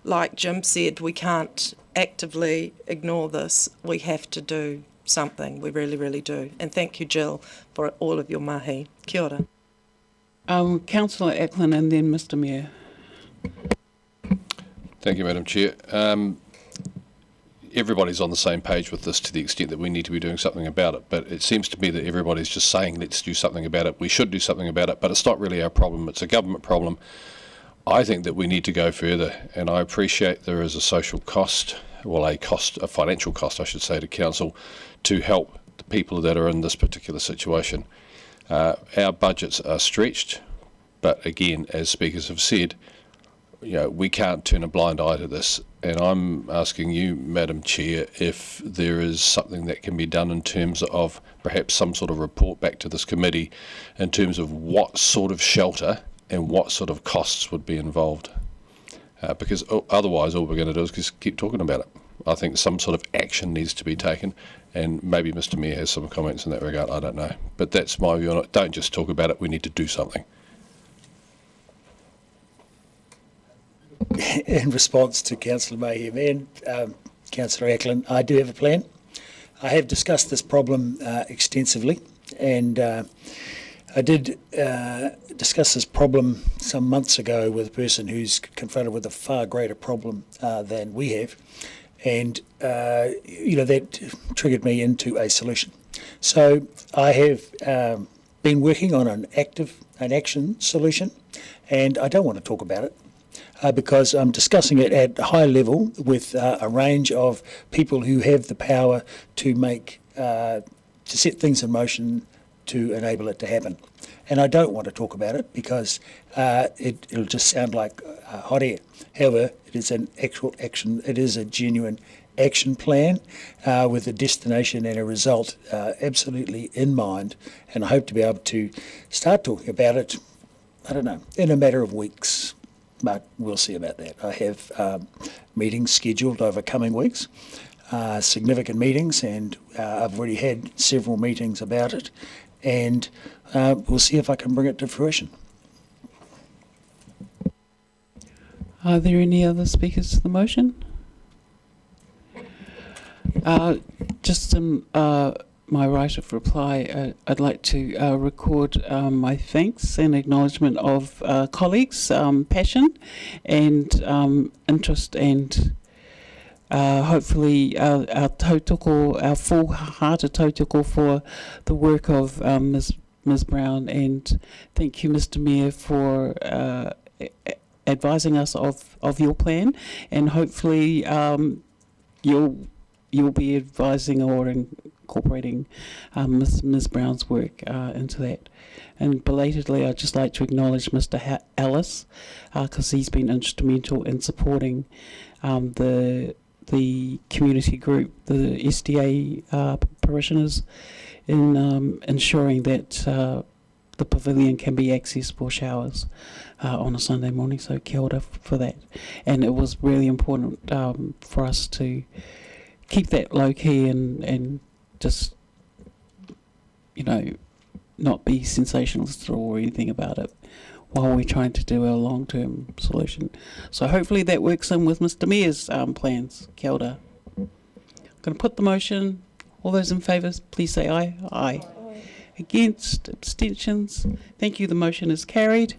like Jim said, we can't actively ignore this. We have to do something. We really, really do. And thank you, Jill, for all of your mahi. Kia ora. Councillor Ackland and then Mr Mayor. Thank you, Madam Chair. Everybody's on the same page with this to the extent that we need to be doing something about it, but it seems to me that everybody's just saying let's do something about it, we should do something about it, but it's not really our problem, it's a government problem. I think that we need to go further, and I appreciate there is a social cost, well a financial cost I should say, to council to help the people that are in this particular situation. Our budgets are stretched, but again, as speakers have said, we can't turn a blind eye to this, and I'm asking you, Madam Chair, if there is something that can be done in terms of perhaps some sort of report back to this committee in terms of what sort of shelter and what sort of costs would be involved. Because otherwise all we're going to do is just keep talking about it. I think some sort of action needs to be taken, and maybe Mr Mayor has some comments in that regard, I don't know. But that's my view on it. Don't just talk about it, we need to do something. In response to Councillor Mayhem and Councillor Ackland, I do have a plan. I have discussed this problem extensively, and I did discuss this problem some months ago with a person who's confronted with a far greater problem than we have, and that triggered me into a solution. So I have been working on an action solution, and I don't want to talk about it. Because I'm discussing it at a high level with a range of people who have the power to to set things in motion to enable it to happen. And I don't want to talk about it because it'll just sound like hot air. However, it is an actual action, it is a genuine action plan with a destination and a result absolutely in mind. And I hope to be able to start talking about it, I don't know, in a matter of weeks. But we'll see about that. I have meetings scheduled over coming weeks, significant meetings, and I've already had several meetings about it, and we'll see if I can bring it to fruition. Are there any other speakers to the motion? Just my right of reply, I'd like to record my thanks and acknowledgement of colleagues' passion and interest, and hopefully our tautoko, our full-hearted tautoko for the work of Ms Brown, and thank you, Mr Mayor, for advising us of your plan, and hopefully you'll be advising or incorporating Ms Brown's work into that. And belatedly, I'd just like to acknowledge Mr Ellis, because he's been instrumental in supporting the community group, the SDA parishioners, in ensuring that the pavilion can be accessed for showers on a Sunday morning. So kia ora for that. And it was really important for us to keep that low key and just, not be sensationalist or anything about it while we're trying to do a long-term solution. So hopefully that works in with Mr Mayor's plans. Kia ora. I'm going to put the motion. All those in favour, please say aye. Aye. Against, abstentions. Thank you, the motion is carried.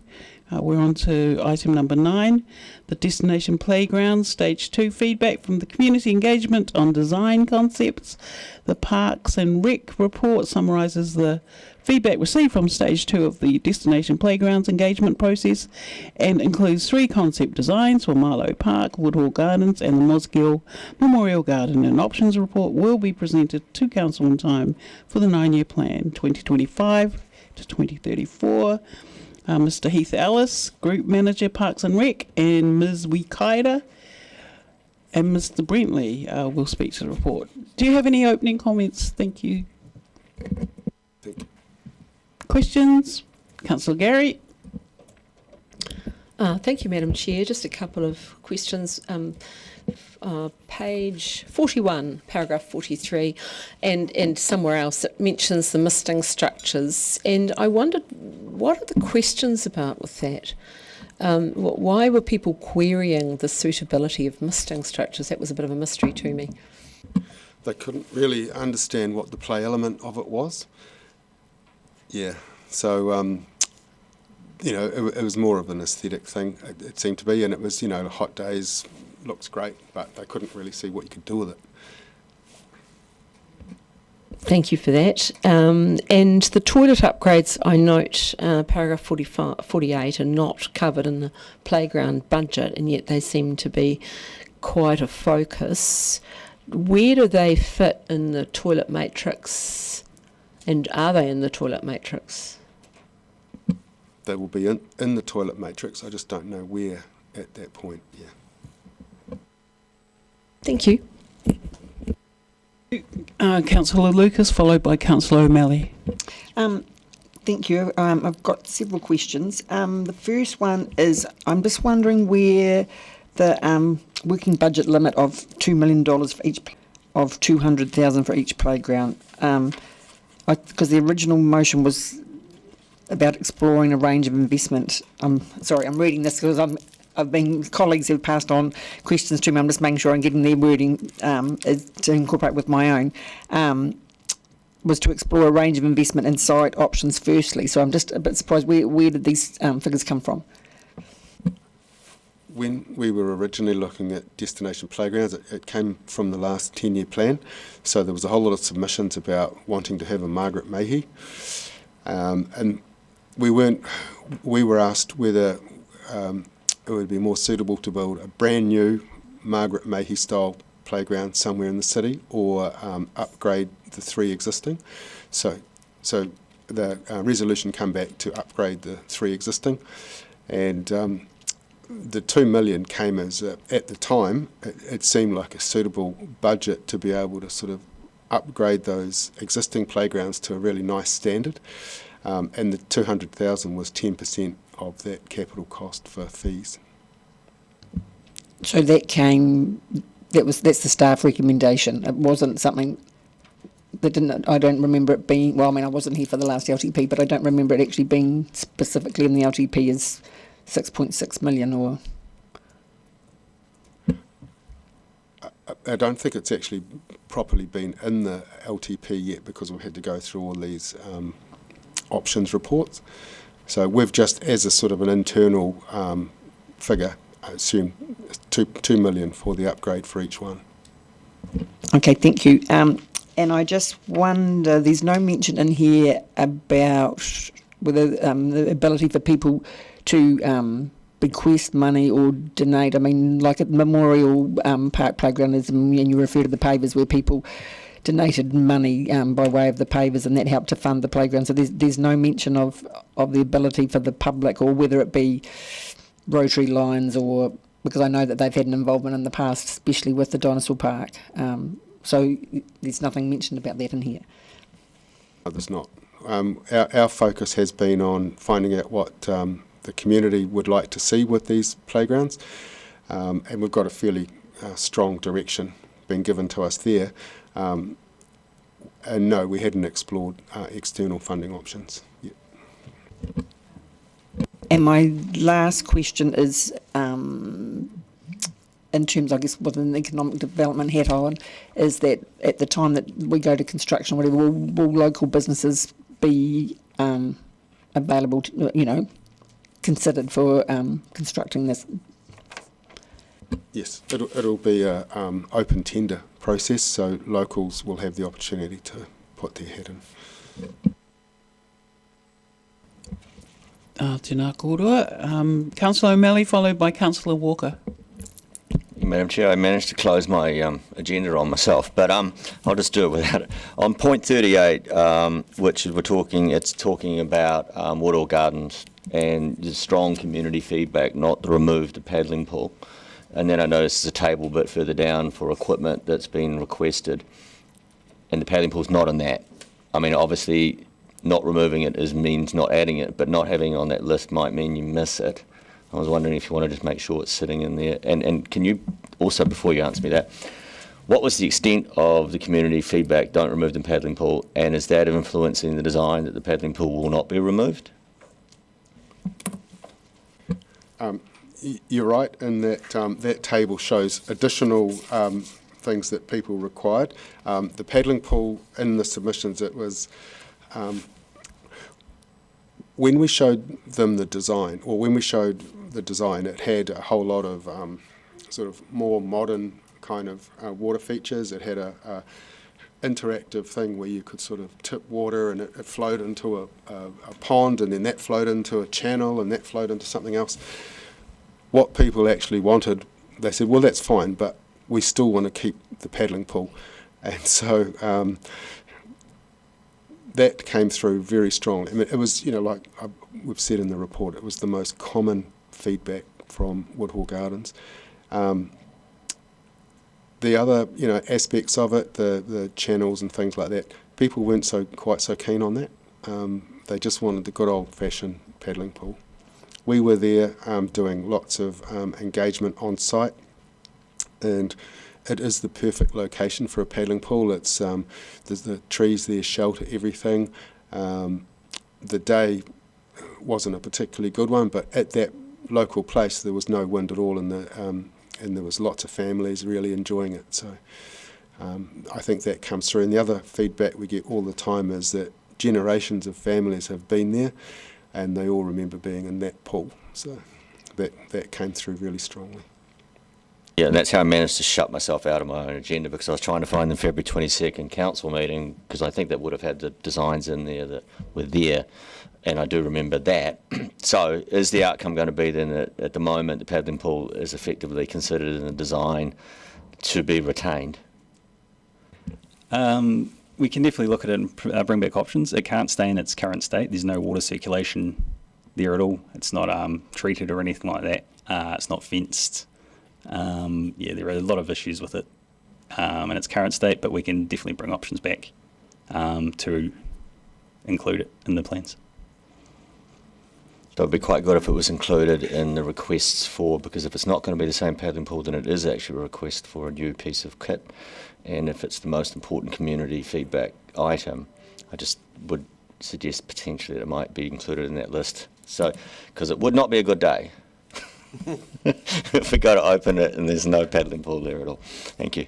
We're on to item number 9, the Destination Playground Stage 2 feedback from the community engagement on design concepts. The Parks and Rec report summarises the feedback received from Stage 2 of the Destination Playgrounds engagement process and includes 3 concept designs for Marlow Park, Woodhall Gardens and the Mosgiel Memorial Garden. An options report will be presented to Council in time for the 9-year plan 2025 to 2034. Mr Heath Ellis, Group Manager Parks and Rec, and Ms Wikaida and Mr Brentley will speak to the report. Do you have any opening comments? Thank you. Questions? Councillor Gary. Thank you, Madam Chair. Just a couple of questions. Page 41, paragraph 43, and somewhere else it mentions the misting structures, and I wondered, what are the questions about with that? Why were people querying the suitability of misting structures? That was a bit of a mystery to me. They couldn't really understand what the play element of it was. Yeah, so you know, it was more of an aesthetic thing, it seemed to be, and it was, you know, hot days, looks great, but they couldn't really see what you could do with it. Thank you for that. And the toilet upgrades, I note paragraph 48 are not covered in the playground budget, and yet they seem to be quite a focus. Where do they fit in the toilet matrix, and are they in the toilet matrix? They will be in the toilet matrix, I just don't know where at that point, yeah. Thank you. Councillor Lucas, followed by Councillor O'Malley. Thank you. I've got several questions. The first one is, I'm just wondering where the working budget limit of $2 million for each, of $200,000 for each playground, because the original motion was about exploring a range of investment. Sorry, I'm reading this because colleagues have passed on questions to me. I'm just making sure I'm getting their wording to incorporate with my own. Was to explore a range of investment and site options firstly. So I'm just a bit surprised, where did these figures come from? When we were originally looking at destination playgrounds, it came from the last 10-year plan. So there was a whole lot of submissions about wanting to have a Margaret Mayhew. And we were asked whether it would be more suitable to build a brand new Margaret Mayhew style playground somewhere in the city, or upgrade the 3 existing. So the resolution came back to upgrade the 3 existing, and the $2 million came as at the time it seemed like a suitable budget to be able to sort of upgrade those existing playgrounds to a really nice standard, and the $200,000 was 10% of that capital cost for fees. So that's the staff recommendation. It wasn't something that I don't remember it being, well, I mean, I wasn't here for the last LTP, but I don't remember it actually being specifically in the LTP as 6.6 million, or... I don't think it's actually properly been in the LTP yet, because we've had to go through all these options reports. So we've just, as a sort of an internal figure, I assume $2 million for the upgrade for each one. Okay, thank you. And I just wonder, there's no mention in here about whether the ability for people to bequest money or donate. I mean, like at Memorial Park Playground, and you refer to the pavers where people donated money by way of the pavers, and that helped to fund the playground. So there's no mention of the ability for the public, or whether it be Rotary Lions, or because I know that they've had an involvement in the past, especially with the Dinosaur Park. So there's nothing mentioned about that in here. No, there's not. Our focus has been on finding out what the community would like to see with these playgrounds, and we've got a fairly strong direction being given to us there. And no, we hadn't explored external funding options yet. And my last question is, in terms, I guess, with an economic development hat on, is that at the time that we go to construction, whatever, will local businesses be available to, considered for constructing this? Yes, it'll be a open tender process, so locals will have the opportunity to put their hat in. Tēnā kōrua. Councillor O'Malley, followed by Councillor Walker. Madam Chair, I managed to close my agenda on myself, but I'll just do it without it. On point 38, which it's talking about Woodall Gardens and the strong community feedback not to remove the paddling pool. And then I noticed there's a table a bit further down for equipment that's been requested, and the paddling pool's not in that. I mean, obviously, not removing it means not adding it, but not having it on that list might mean you miss it. I was wondering if you want to just make sure it's sitting in there. And can you also, before you answer me that, what was the extent of the community feedback, don't remove the paddling pool, and is that influencing the design that the paddling pool will not be removed? You're right in that that table shows additional things that people required. The paddling pool in the submissions, it was when we showed them the design, or when we showed the design, it had a whole lot of sort of more modern kind of water features. It had a interactive thing where you could sort of tip water and it flowed into a pond, and then that flowed into a channel, and that flowed into something else. What people actually wanted, they said, well, that's fine, but we still want to keep the paddling pool. And so that came through very strongly. I mean, it was, like we've said in the report, it was the most common feedback from Woodhall Gardens. The other, aspects of it, the channels and things like that, people weren't quite so keen on that. They just wanted the good old-fashioned paddling pool. We were there doing lots of engagement on site, and it is the perfect location for a paddling pool. It's there's the trees there, shelter everything. The day wasn't a particularly good one, but at that local place there was no wind at all, and there was lots of families really enjoying it. So I think that comes through. And the other feedback we get all the time is that generations of families have been there, and they all remember being in that pool. So that came through really strongly. Yeah, and that's how I managed to shut myself out of my own agenda, because I was trying to find the February 22nd council meeting, because I think that would have had the designs in there that were there, and I do remember that. So is the outcome going to be then that at the moment the paddling pool is effectively considered in the design to be retained? We can definitely look at it and bring back options. It can't stay in its current state. There's no water circulation there at all. It's not treated or anything like that. It's not fenced. There are a lot of issues with it in its current state, but we can definitely bring options back to include it in the plans. So it'd be quite good if it was included in the requests because if it's not going to be the same paddling pool, then it is actually a request for a new piece of kit. And if it's the most important community feedback item, I just would suggest potentially that it might be included in that list. So, because it would not be a good day if we go to open it and there's no paddling pool there at all. Thank you.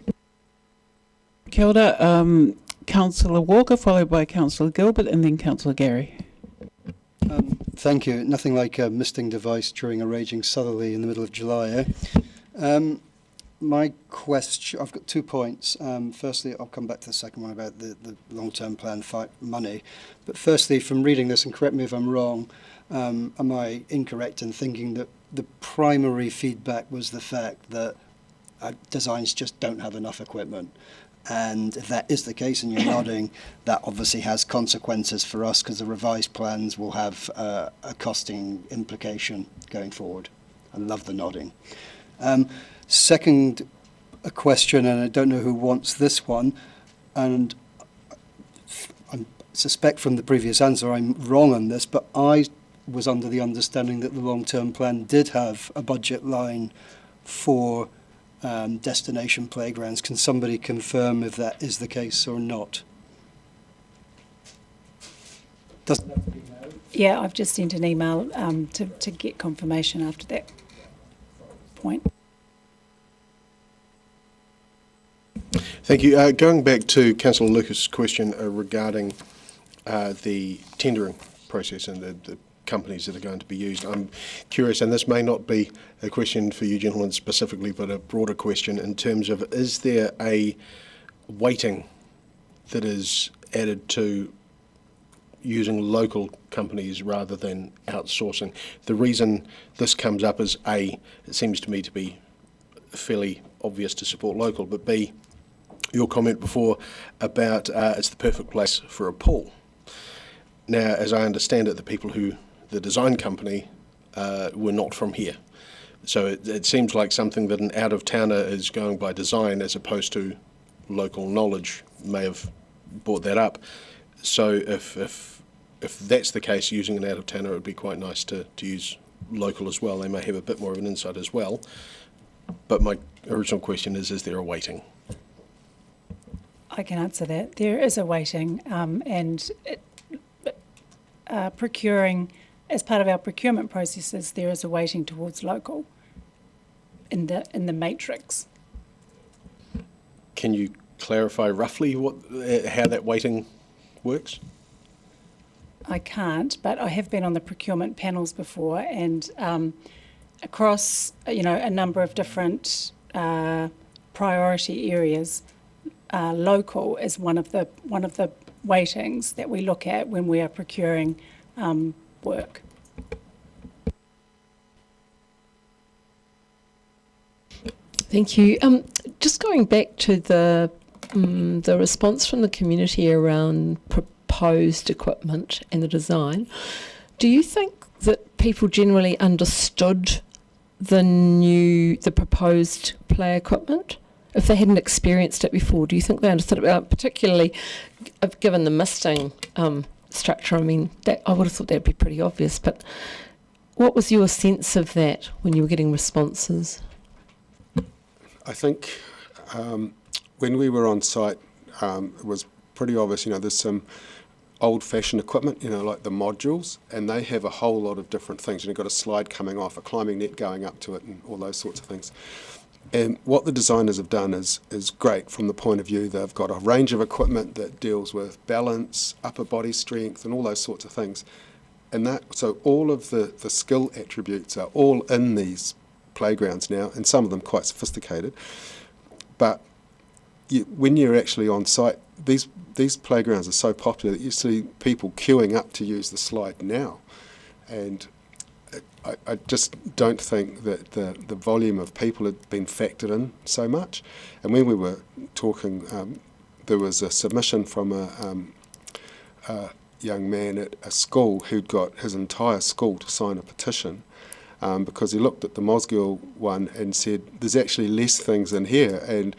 Kia ora, Councillor Walker, followed by Councillor Gilbert, and then Councillor Gary. Thank you. Nothing like a misting device during a raging southerly in the middle of July, eh? My question, I've got 2 points. Firstly, I'll come back to the second one about the long-term plan fight money. But firstly, from reading this, and correct me if I'm wrong, am I incorrect in thinking that the primary feedback was the fact that designs just don't have enough equipment? And if that is the case, and you're nodding, that obviously has consequences for us, because the revised plans will have a costing implication going forward. I love the nodding. Second, a question, and I don't know who wants this one, and I suspect from the previous answer I'm wrong on this, but I was under the understanding that the long-term plan did have a budget line for destination playgrounds. Can somebody confirm if that is the case or not? Doesn't have to be now. Yeah, I've just sent an email to get confirmation after that point. Thank you. Going back to Councillor Lucas' question regarding the tendering process and the companies that are going to be used, I'm curious, and this may not be a question for you gentlemen specifically, but a broader question in terms of, is there a weighting that is added to using local companies rather than outsourcing? The reason this comes up is A, it seems to me to be fairly obvious to support local, but B, your comment before about it's the perfect place for a pool. Now, as I understand it, the design company were not from here. So it seems like something that an out-of-towner is going by design as opposed to local knowledge may have brought that up. So if that's the case, using an out-of-towner, it would be quite nice to use local as well. They may have a bit more of an insight as well. But my original question is there a weighting? I can answer that. There is a weighting, and procuring, as part of our procurement processes, there is a weighting towards local in the matrix. Can you clarify roughly how that weighting works? I can't, but I have been on the procurement panels before, and across a number of different priority areas, local is one of the weightings that we look at when we are procuring work. Thank you. Just going back to the response from the community around proposed equipment and the design, do you think that people generally understood the proposed play equipment? If they hadn't experienced it before, do you think they understood it? Particularly given the misting structure, I mean, I would have thought that would be pretty obvious, but what was your sense of that when you were getting responses? I think when we were on site, it was pretty obvious, there's some old-fashioned equipment, like the modules, and they have a whole lot of different things. You've got a slide coming off, a climbing net going up to it, and all those sorts of things. And what the designers have done is great from the point of view they've got a range of equipment that deals with balance, upper body strength, and all those sorts of things. And so all of the skill attributes are all in these playgrounds now, and some of them quite sophisticated. But when you're actually on site, these playgrounds are so popular that you see people queuing up to use the slide now. And I just don't think that the volume of people had been factored in so much. And when we were talking, there was a submission from a young man at a school who'd got his entire school to sign a petition because he looked at the Mosgiel one and said, there's actually less things in here, and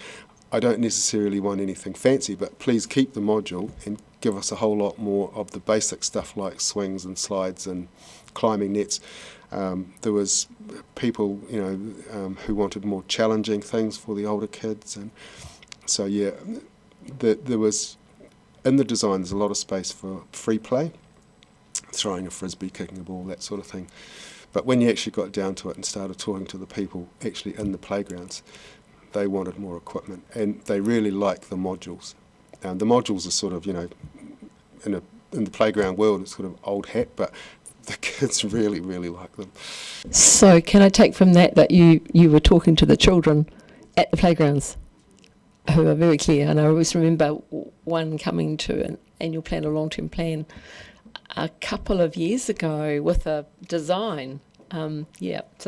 I don't necessarily want anything fancy, but please keep the module and give us a whole lot more of the basic stuff like swings and slides and climbing nets. There was people, who wanted more challenging things for the older kids, and so there was in the design. There's a lot of space for free play, throwing a frisbee, kicking a ball, that sort of thing. But when you actually got down to it and started talking to the people actually in the playgrounds, they wanted more equipment, and they really like the modules. The modules are sort of, in the playground world, it's sort of old hat, but the kids really, really like them. So can I take from that you were talking to the children at the playgrounds who are very clear? And I always remember one coming to an annual plan or long-term plan a couple of years ago with a design. So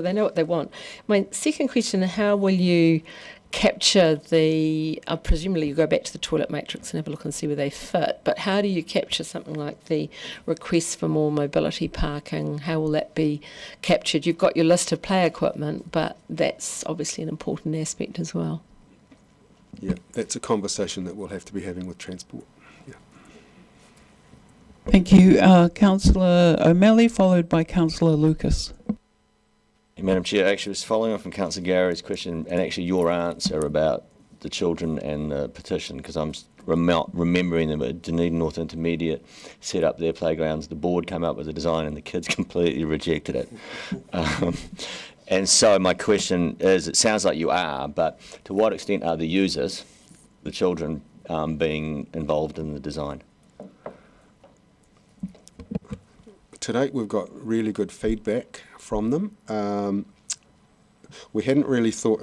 they know what they want. My second question, how will you capture presumably you go back to the toilet matrix and have a look and see where they fit, but how do you capture something like the request for more mobility parking? How will that be captured? You've got your list of play equipment, but that's obviously an important aspect as well. Yeah, that's a conversation that we'll have to be having with Transport. Yeah. Thank you. Councillor O'Malley, followed by Councillor Lucas. Madam Chair, actually, was following on from Councillor Gary's question and actually your answer about the children and the petition, because I'm remembering them at Dunedin North Intermediate set up their playgrounds. The board came up with a design and the kids completely rejected it. And so my question is, it sounds like you are, but to what extent are the users, the children, being involved in the design? To date, we've got really good feedback from them. We hadn't really thought,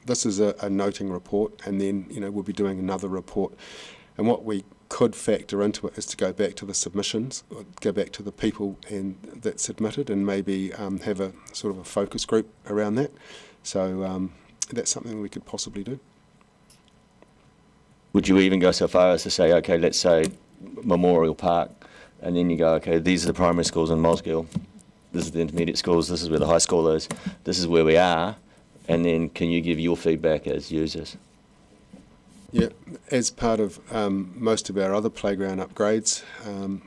this is a noting report, and then, we'll be doing another report. And what we could factor into it is to go back to the submissions, or go back to the people that submitted, and maybe have a sort of a focus group around that. So that's something we could possibly do. Would you even go so far as to say, okay, let's say Memorial Park, and then you go, okay, these are the primary schools in Mosgiel, this is the intermediate schools, this is where the high school is, this is where we are, and then can you give your feedback as users? Yeah, as part of most of our other playground upgrades,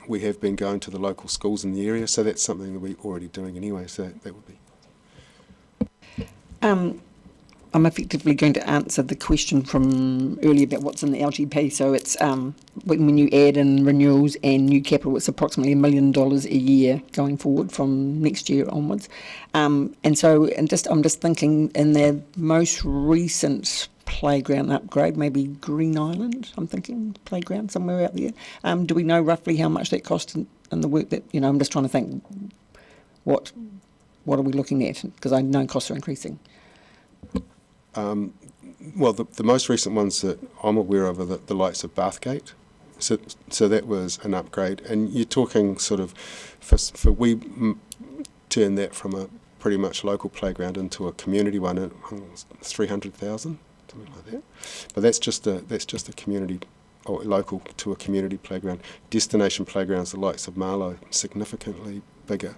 we have been going to the local schools in the area, so that's something that we're already doing anyway, so that would be. I'm effectively going to answer the question from earlier about what's in the LGP. So it's when you add in renewals and new capital, it's approximately $1 million a year going forward from next year onwards. I'm just thinking in the most recent playground upgrade, maybe Green Island, I'm thinking, playground somewhere out there. Do we know roughly how much that cost and the work that, I'm just trying to think, what are we looking at? Because I know costs are increasing. Well, the most recent ones that I'm aware of are the likes of Bathgate. So that was an upgrade. And you're talking sort of, for we turned that from a pretty much local playground into a community one at 300,000, something like that. But that's just a community, or local to a community playground. Destination playgrounds, the likes of Marlow, significantly bigger.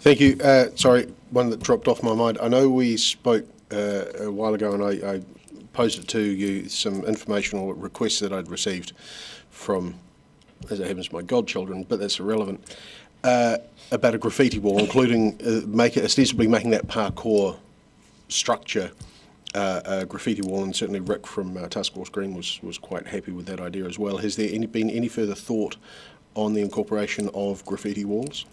Thank you. Sorry, one that dropped off my mind. I know we spoke a while ago, and I posed it to you, some informational requests that I'd received from, as it happens, my godchildren, but that's irrelevant, about a graffiti wall, including ostensibly making that parkour structure a graffiti wall, and certainly Rick from Task Force Green was quite happy with that idea as well. Has there been any further thought on the incorporation of graffiti walls?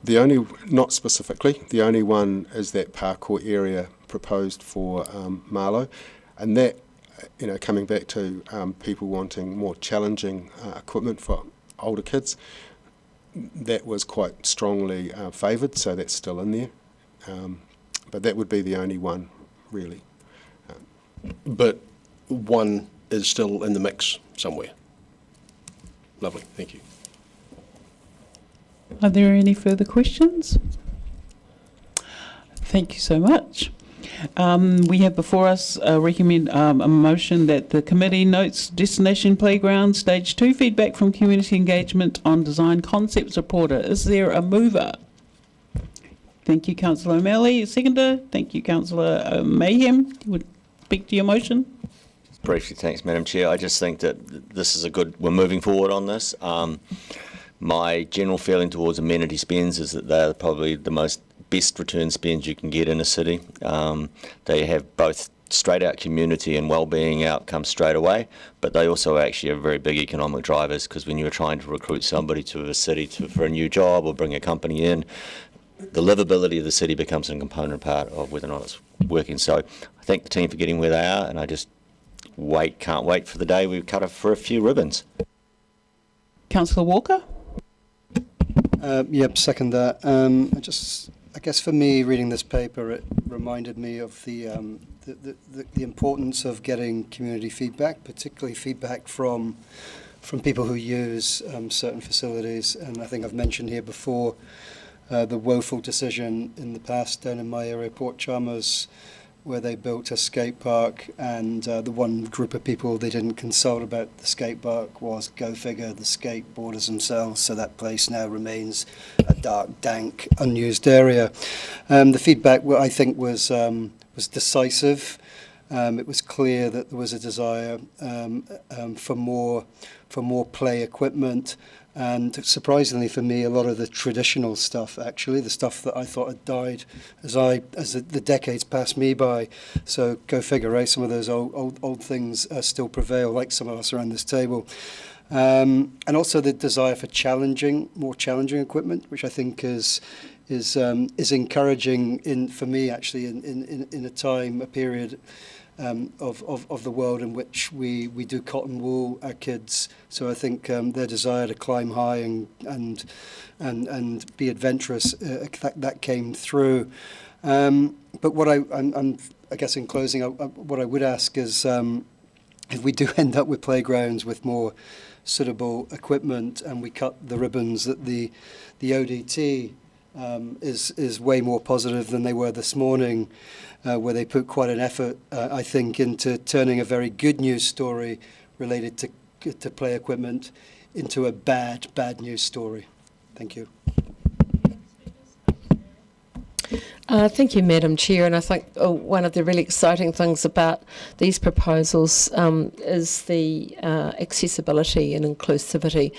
Not specifically, the only one is that parkour area proposed for Marlow, and that, coming back to people wanting more challenging equipment for older kids, that was quite strongly favoured, so that's still in there. But that would be the only one, really. But one is still in the mix somewhere. Lovely, thank you. Are there any further questions? Thank you so much. We have before us a motion that the committee notes Destination Playground Stage 2 feedback from community engagement on design concepts reporter. Is there a mover? Thank you, Councillor O'Malley. Seconder. Thank you, Councillor Mayhem. You would speak to your motion? Briefly, thanks, Madam Chair. I just think that this is we're moving forward on this. My general feeling towards amenity spends is that they're probably the best return spends you can get in a city. They have both straight out community and wellbeing outcomes straight away, but they also actually are very big economic drivers, because when you're trying to recruit somebody to a city for a new job or bring a company in, the livability of the city becomes a component part of whether or not it's working. So I thank the team for getting where they are, and I just can't wait for the day we cut for a few ribbons. Councillor Walker? Yep, second that. I guess for me, reading this paper, it reminded me of the importance of getting community feedback, particularly feedback from people who use certain facilities. And I think I've mentioned here before the woeful decision in the past down in my area, Port Chalmers, where they built a skate park, and the one group of people they didn't consult about the skate park was, go figure, the skateboarders themselves. So that place now remains a dark, dank, unused area. The feedback, I think, was decisive. It was clear that there was a desire for more play equipment. And surprisingly for me, a lot of the traditional stuff, actually, the stuff that I thought had died as the decades passed me by. So go figure, right? Some of those old things still prevail, like some of us around this table. And also the desire for more challenging equipment, which I think is encouraging for me, actually, in a period of the world in which we do cotton wool our kids. So I think their desire to climb high and be adventurous, that came through. But what I guess in closing, what I would ask is, if we do end up with playgrounds with more suitable equipment and we cut the ribbons, that the ODT is way more positive than they were this morning, where they put quite an effort, I think, into turning a very good news story related to play equipment into a bad news story. Thank you. Thank you, Madam Chair. And I think one of the really exciting things about these proposals is the accessibility and inclusivity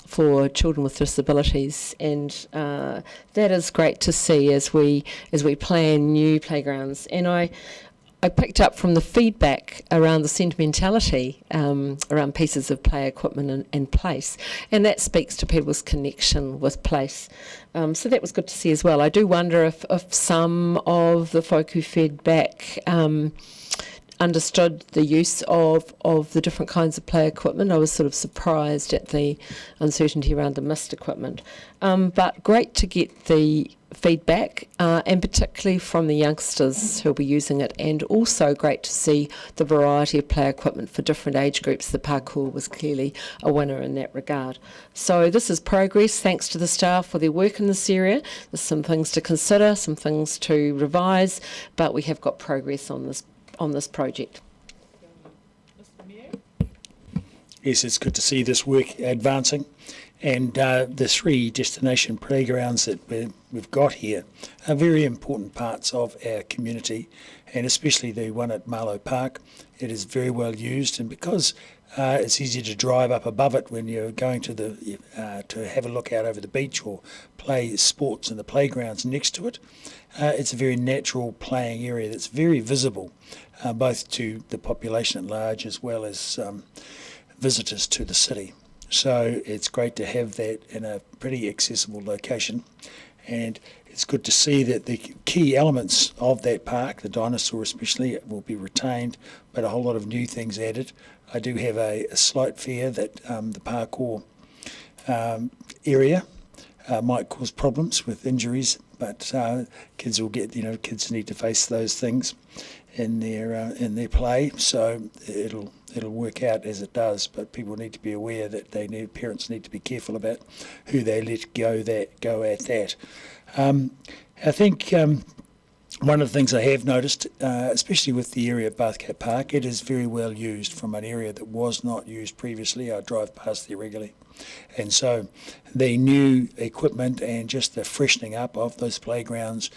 for children with disabilities, and that is great to see as we plan new playgrounds. And I I picked up from the feedback around the sentimentality around pieces of play equipment and place, and that speaks to people's connection with place. So that was good to see as well. I do wonder if some of the folk who fed back understood the use of the different kinds of play equipment. I was sort of surprised at the uncertainty around the mist equipment. But great to get the feedback, and particularly from the youngsters who'll be using it, and also great to see the variety of play equipment for different age groups. The parkour was clearly a winner in that regard. So this is progress. Thanks to the staff for their work in this area. There's some things to consider, some things to revise, but we have got progress on this project. Yes, it's good to see this work advancing, and the 3 destination playgrounds that we've got here are very important parts of our community, and especially the one at Marlow Park. It is very well used, and because it's easy to drive up above it when you're going to have a look out over the beach or play sports in the playgrounds next to it. It's a very natural playing area that's very visible, both to the population at large as well as visitors to the city. So it's great to have that in a pretty accessible location, and it's good to see that the key elements of that park, the dinosaur especially, will be retained, but a whole lot of new things added. I do have a slight fear that the parkour area might cause problems with injuries, but kids will get, kids need to face those things in their play, so it'll work out as it does. But people need to be aware that parents need to be careful about who they let go at that. I think one of the things I have noticed, especially with the area at Bathgate Park, it is very well used from an area that was not used previously. I drive past there regularly. And so the new equipment and just the freshening up of those playgrounds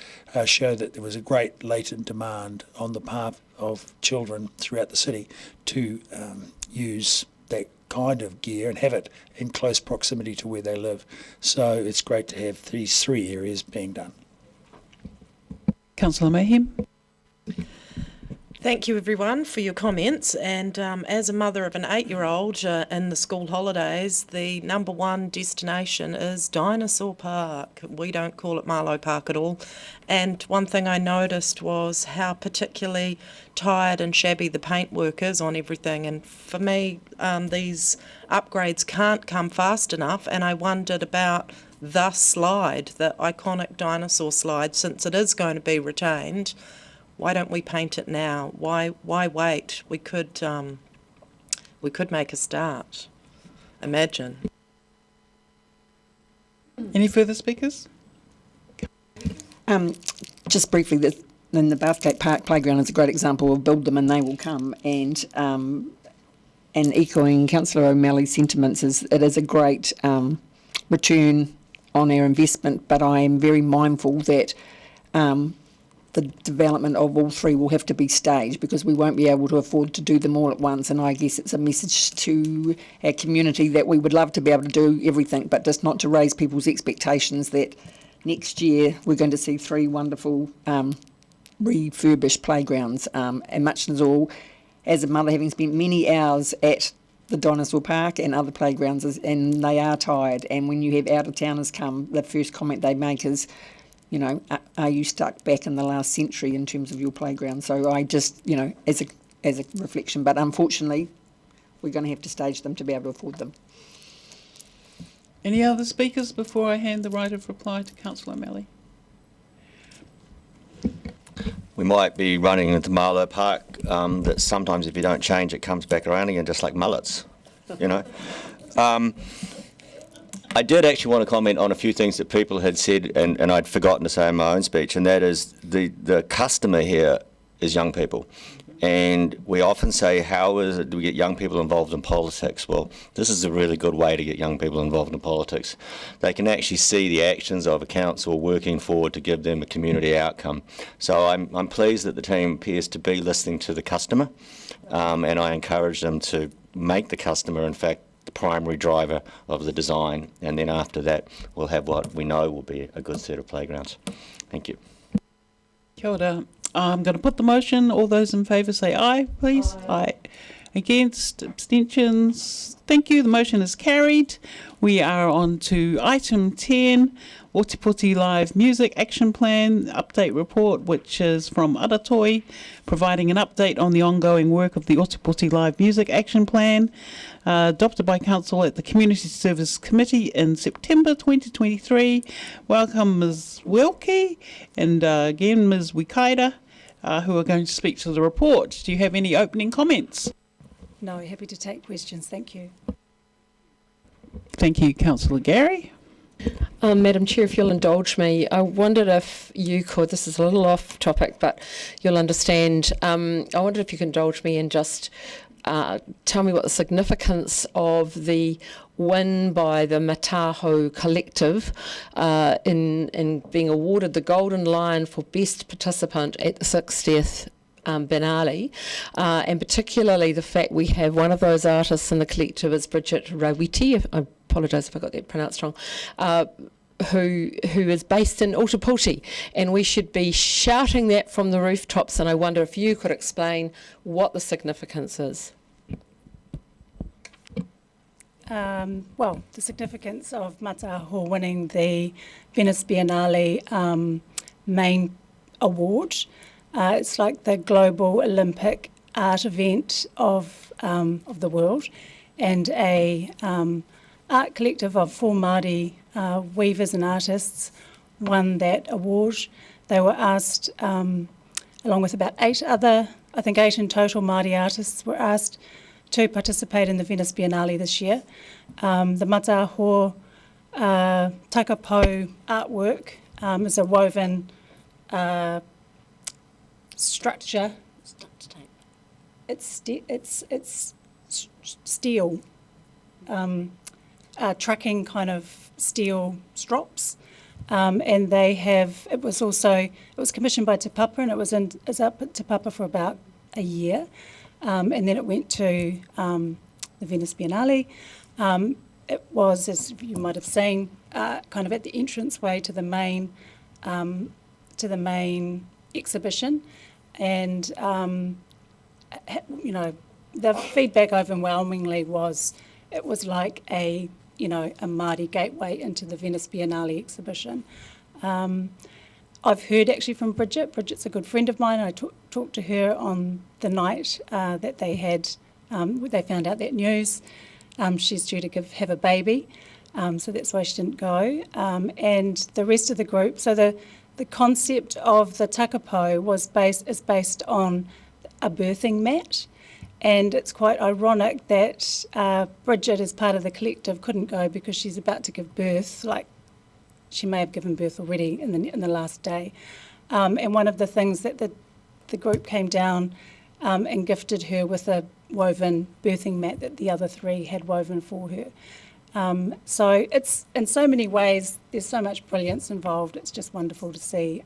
show that there was a great latent demand on the part of children throughout the city to use that kind of gear and have it in close proximity to where they live. So it's great to have these 3 areas being done. Councillor Mayhem. Thank you, everyone, for your comments. And as a mother of an 8-year-old in the school holidays, the #1 destination is Dinosaur Park. We don't call it Marlow Park at all. And one thing I noticed was how particularly tired and shabby the paintwork is on everything. And for me, these upgrades can't come fast enough. And I wondered about the slide, the iconic dinosaur slide, since it is going to be retained. Why don't we paint it now? Why wait? We could make a start. Imagine. Any further speakers? Just briefly, the Bathgate Park playground is a great example of build them and they will come. And echoing Councillor O'Malley's sentiments, it is a great return on our investment. But I am very mindful that the development of all 3 will have to be staged, because we won't be able to afford to do them all at once. And I guess it's a message to our community that we would love to be able to do everything, but just not to raise people's expectations that next year we're going to see 3 wonderful refurbished playgrounds. And much as all, as a mother, having spent many hours at the Dinosaur Park and other playgrounds, and they are tired. And when you have out-of-towners come, the first comment they make is, are you stuck back in the last century in terms of your playground? So I just, as a reflection, but unfortunately, we're going to have to stage them to be able to afford them. Any other speakers before I hand the right of reply to Councillor O'Malley? We might be running into Marlow Park, that sometimes if you don't change, it comes back around again, just like mullets, I did actually want to comment on a few things that people had said, and I'd forgotten to say in my own speech, and that is the customer here is young people. And we often say, how is it do we get young people involved in politics? Well, this is a really good way to get young people involved in politics. They can actually see the actions of a council working forward to give them a community outcome. So I'm pleased that the team appears to be listening to the customer, and I encourage them to make the customer, in fact, the primary driver of the design, and then after that we'll have what we know will be a good set of playgrounds. Thank you. Kia ora. I'm going to put the motion. All those in favour say aye, please. Aye. Against, abstentions. Thank you. The motion is carried. We are on to item 10, Otipoti Live Music Action Plan Update Report, which is from Aratoi, providing an update on the ongoing work of the Otipoti Live Music Action Plan, adopted by Council at the Community Service Committee in September 2023. Welcome Ms Wilkie and again Ms Wikaida, who are going to speak to the report. Do you have any opening comments? No, happy to take questions. Thank you. Thank you, Councillor Gary. Madam Chair, if you'll indulge me, I wondered if you could, this is a little off topic, but you'll understand, I wondered if you could indulge me and just tell me what the significance of the win by the Mataho Collective in being awarded the Golden Lion for Best Participant at the 60th Biennale, and particularly the fact we have one of those artists in the collective is Bridget Rawiti, I apologise if I got that pronounced wrong, who is based in Otipoti, and we should be shouting that from the rooftops, and I wonder if you could explain what the significance is. Well, the significance of Mataho winning the Venice Biennale main award. It's like the global Olympic art event of the world, and a art collective of 4 Māori weavers and artists won that award. They were asked, along with about 8 other, I think 8 in total Māori artists were asked to participate in the Venice Biennale this year. The Mataho Takapau artwork is a woven structure. It's steel, trucking kind of steel strops, and they have. It was commissioned by Te Papa, and it was up at Te Papa for about a year, and then it went to the Venice Biennale. It was, as you might have seen, kind of at the entranceway to the main exhibition. And, the feedback overwhelmingly was it was like a Māori gateway into the Venice Biennale exhibition. I've heard actually from Bridget. Bridget's a good friend of mine. I talked to her on the night that they found out that news. She's due to have a baby, so that's why she didn't go. And the rest of the group, so the concept of the takapau is based on a birthing mat, and it's quite ironic that Bridget, as part of the collective, couldn't go because she's about to give birth. Like, she may have given birth already in the last day. And one of the things that the group came down and gifted her with a woven birthing mat that the other 3 had woven for her. So it's, in so many ways, there's so much brilliance involved. It's just wonderful to see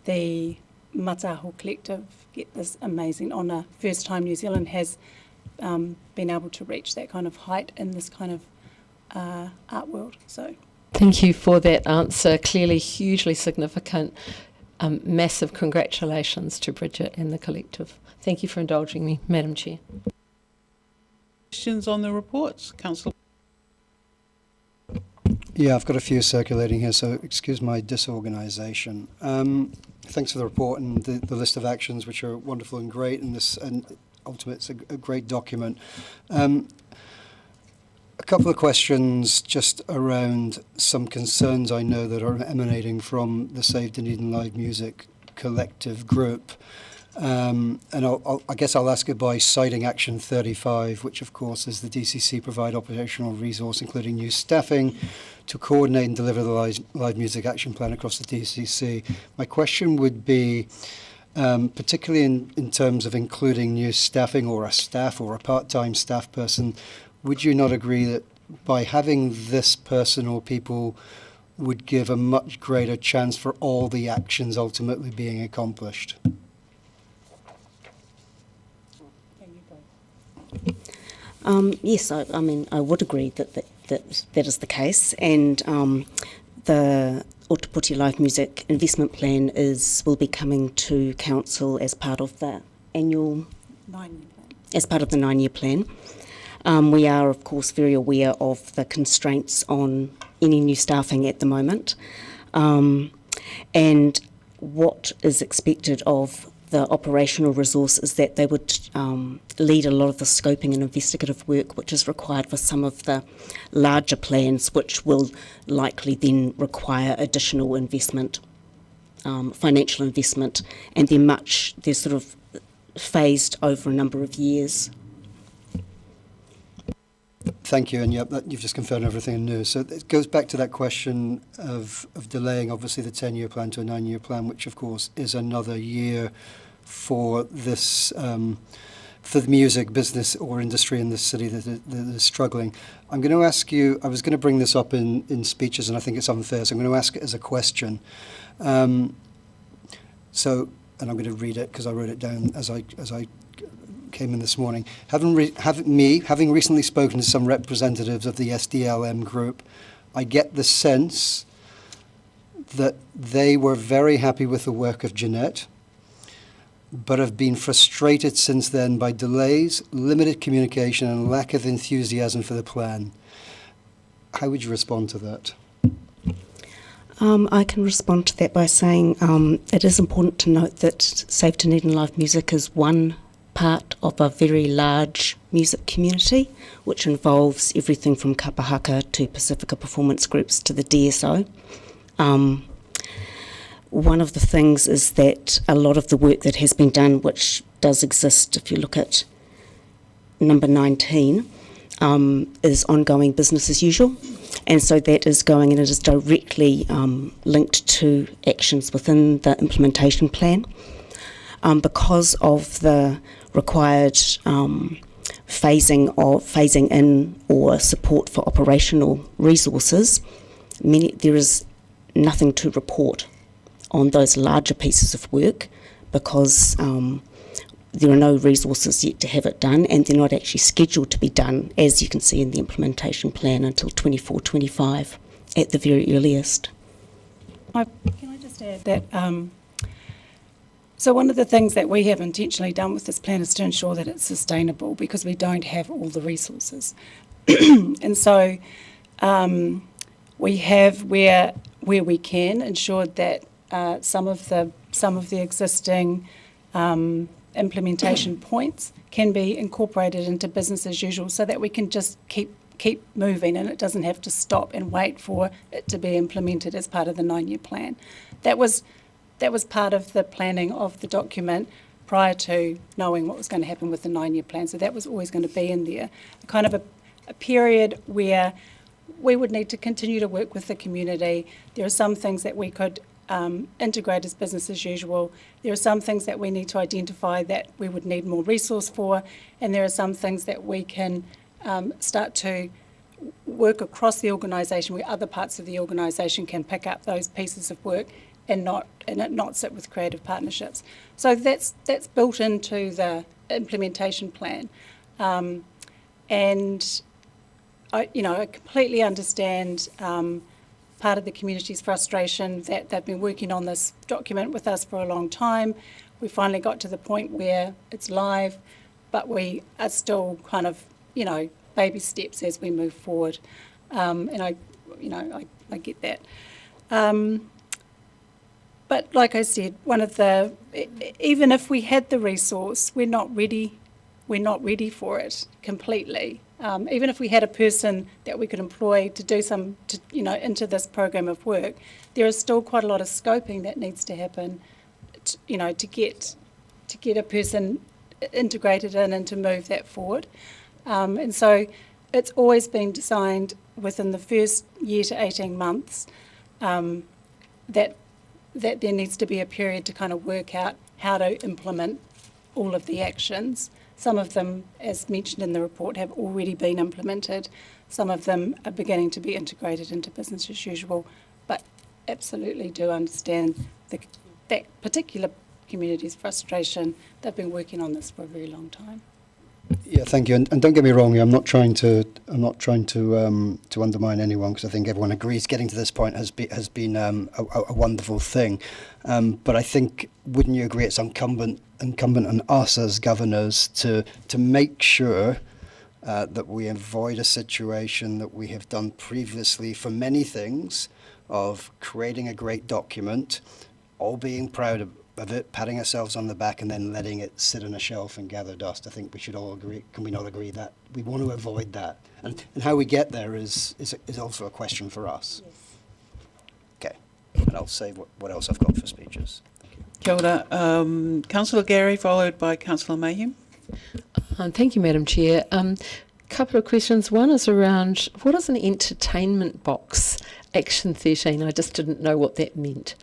the Mataho Collective get this amazing honour. First time New Zealand has been able to reach that kind of height in this kind of art world. So, thank you for that answer. Clearly hugely significant. Massive congratulations to Bridget and the collective. Thank you for indulging me, Madam Chair. Questions on the reports, Councillor? Yeah, I've got a few circulating here, so excuse my disorganisation. Thanks for the report and the list of actions, which are wonderful and great, and ultimately it's a great document. A couple of questions just around some concerns I know that are emanating from the Save Dunedin Live Music collective group. And I guess I'll ask it by citing Action 35, which of course is the DCC provide operational resource, including new staffing, to coordinate and deliver the live music action plan across the DCC. My question would be, particularly in terms of including new staffing or a part-time staff person, would you not agree that by having this person or people would give a much greater chance for all the actions ultimately being accomplished? Yes, I mean, I would agree that is the case, and the Ōtepoti Live Music Investment Plan will be coming to council as part of the annual 9-year plan. As part of the 9-year plan. We are, of course, very aware of the constraints on any new staffing at the moment, and what is expected of the operational resource is that they would lead a lot of the scoping and investigative work which is required for some of the larger plans, which will likely then require additional investment, financial investment, and they're sort of phased over a number of years. Thank you, and you've just confirmed everything new. So it goes back to that question of delaying, obviously, the 10-year plan to a 9-year plan, which, of course, is another year for this, for the music business or industry in this city that is struggling. I'm going to ask you, I was going to bring this up in speeches, and I think it's unfair, so I'm going to ask it as a question. And I'm going to read it because I wrote it down as I came in this morning. Having recently spoken to some representatives of the SDLM group, I get the sense that they were very happy with the work of Jeanette, but have been frustrated since then by delays, limited communication, and lack of enthusiasm for the plan. How would you respond to that? I can respond to that by saying it is important to note that Save Dunedin Live Music is one part of a very large music community, which involves everything from Kapahaka to Pacifica Performance Groups to the DSO. One of the things is that a lot of the work that has been done, which does exist, if you look at number 19, is ongoing business as usual. And so that is going, and it is directly linked to actions within the implementation plan. Because of the required phasing in or support for operational resources, there is nothing to report on those larger pieces of work because there are no resources yet to have it done, and they're not actually scheduled to be done, as you can see in the implementation plan, until 24-25 at the very earliest. Can I just add that so one of the things that we have intentionally done with this plan is to ensure that it's sustainable because we don't have all the resources. And so we have, where we can, ensured that some of the existing implementation points can be incorporated into business as usual so that we can just keep moving and it doesn't have to stop and wait for it to be implemented as part of the 9-year plan. That was part of the planning of the document prior to knowing what was going to happen with the 9-year plan. So that was always going to be in there. Kind of a period where we would need to continue to work with the community. There are some things that we could integrate as business as usual. There are some things that we need to identify that we would need more resource for, and there are some things that we can start to work across the organisation where other parts of the organisation can pick up those pieces of work and not sit with creative partnerships. So that's built into the implementation plan, and I completely understand part of the community's frustration that they've been working on this document with us for a long time. We finally got to the point where it's live, but we are still kind of baby steps as we move forward, and I get that. But like I said, even if we had the resource, we're not ready for it completely. Even if we had a person that we could employ to do into this program of work, there is still quite a lot of scoping that needs to happen, to get a person integrated in and to move that forward. And so it's always been designed within the first year to 18 months that there needs to be a period to kind of work out how to implement all of the actions. Some of them, as mentioned in the report, have already been implemented. Some of them are beginning to be integrated into business as usual, but absolutely do understand that particular community's frustration. They've been working on this for a very long time. Yeah, thank you. And don't get me wrong, I'm not trying to undermine anyone, because I think everyone agrees getting to this point has been a wonderful thing. But I think, wouldn't you agree, it's incumbent on us as governors to make sure that we avoid a situation that we have done previously for many things, of creating a great document, all being proud of it, patting ourselves on the back, and then letting it sit on a shelf and gather dust. I think we should all agree. Can we not agree that we want to avoid that? And how we get there is also a question for us. Yes. Okay, and I'll say what else I've got for speeches. Kia ora. Councillor Gary, followed by Councillor Mayhem. Thank you, Madam Chair. Couple of questions. One is around, what is an entertainment box? Action 13. I just didn't know what that meant.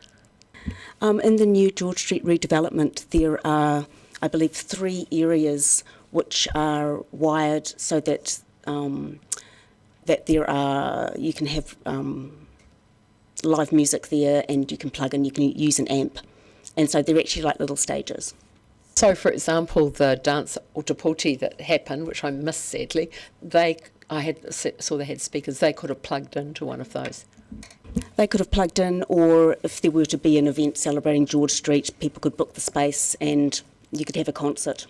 In the new George Street redevelopment, there are, I believe, 3 areas which are wired so that that you can have live music there, and you can plug in, you can use an amp, and so they're actually like little stages. So, for example, the dance Otapoti that happened, which I missed sadly, saw they had speakers. They could have plugged into one of those. They could have plugged in, or if there were to be an event celebrating George Street, people could book the space and you could have a concert.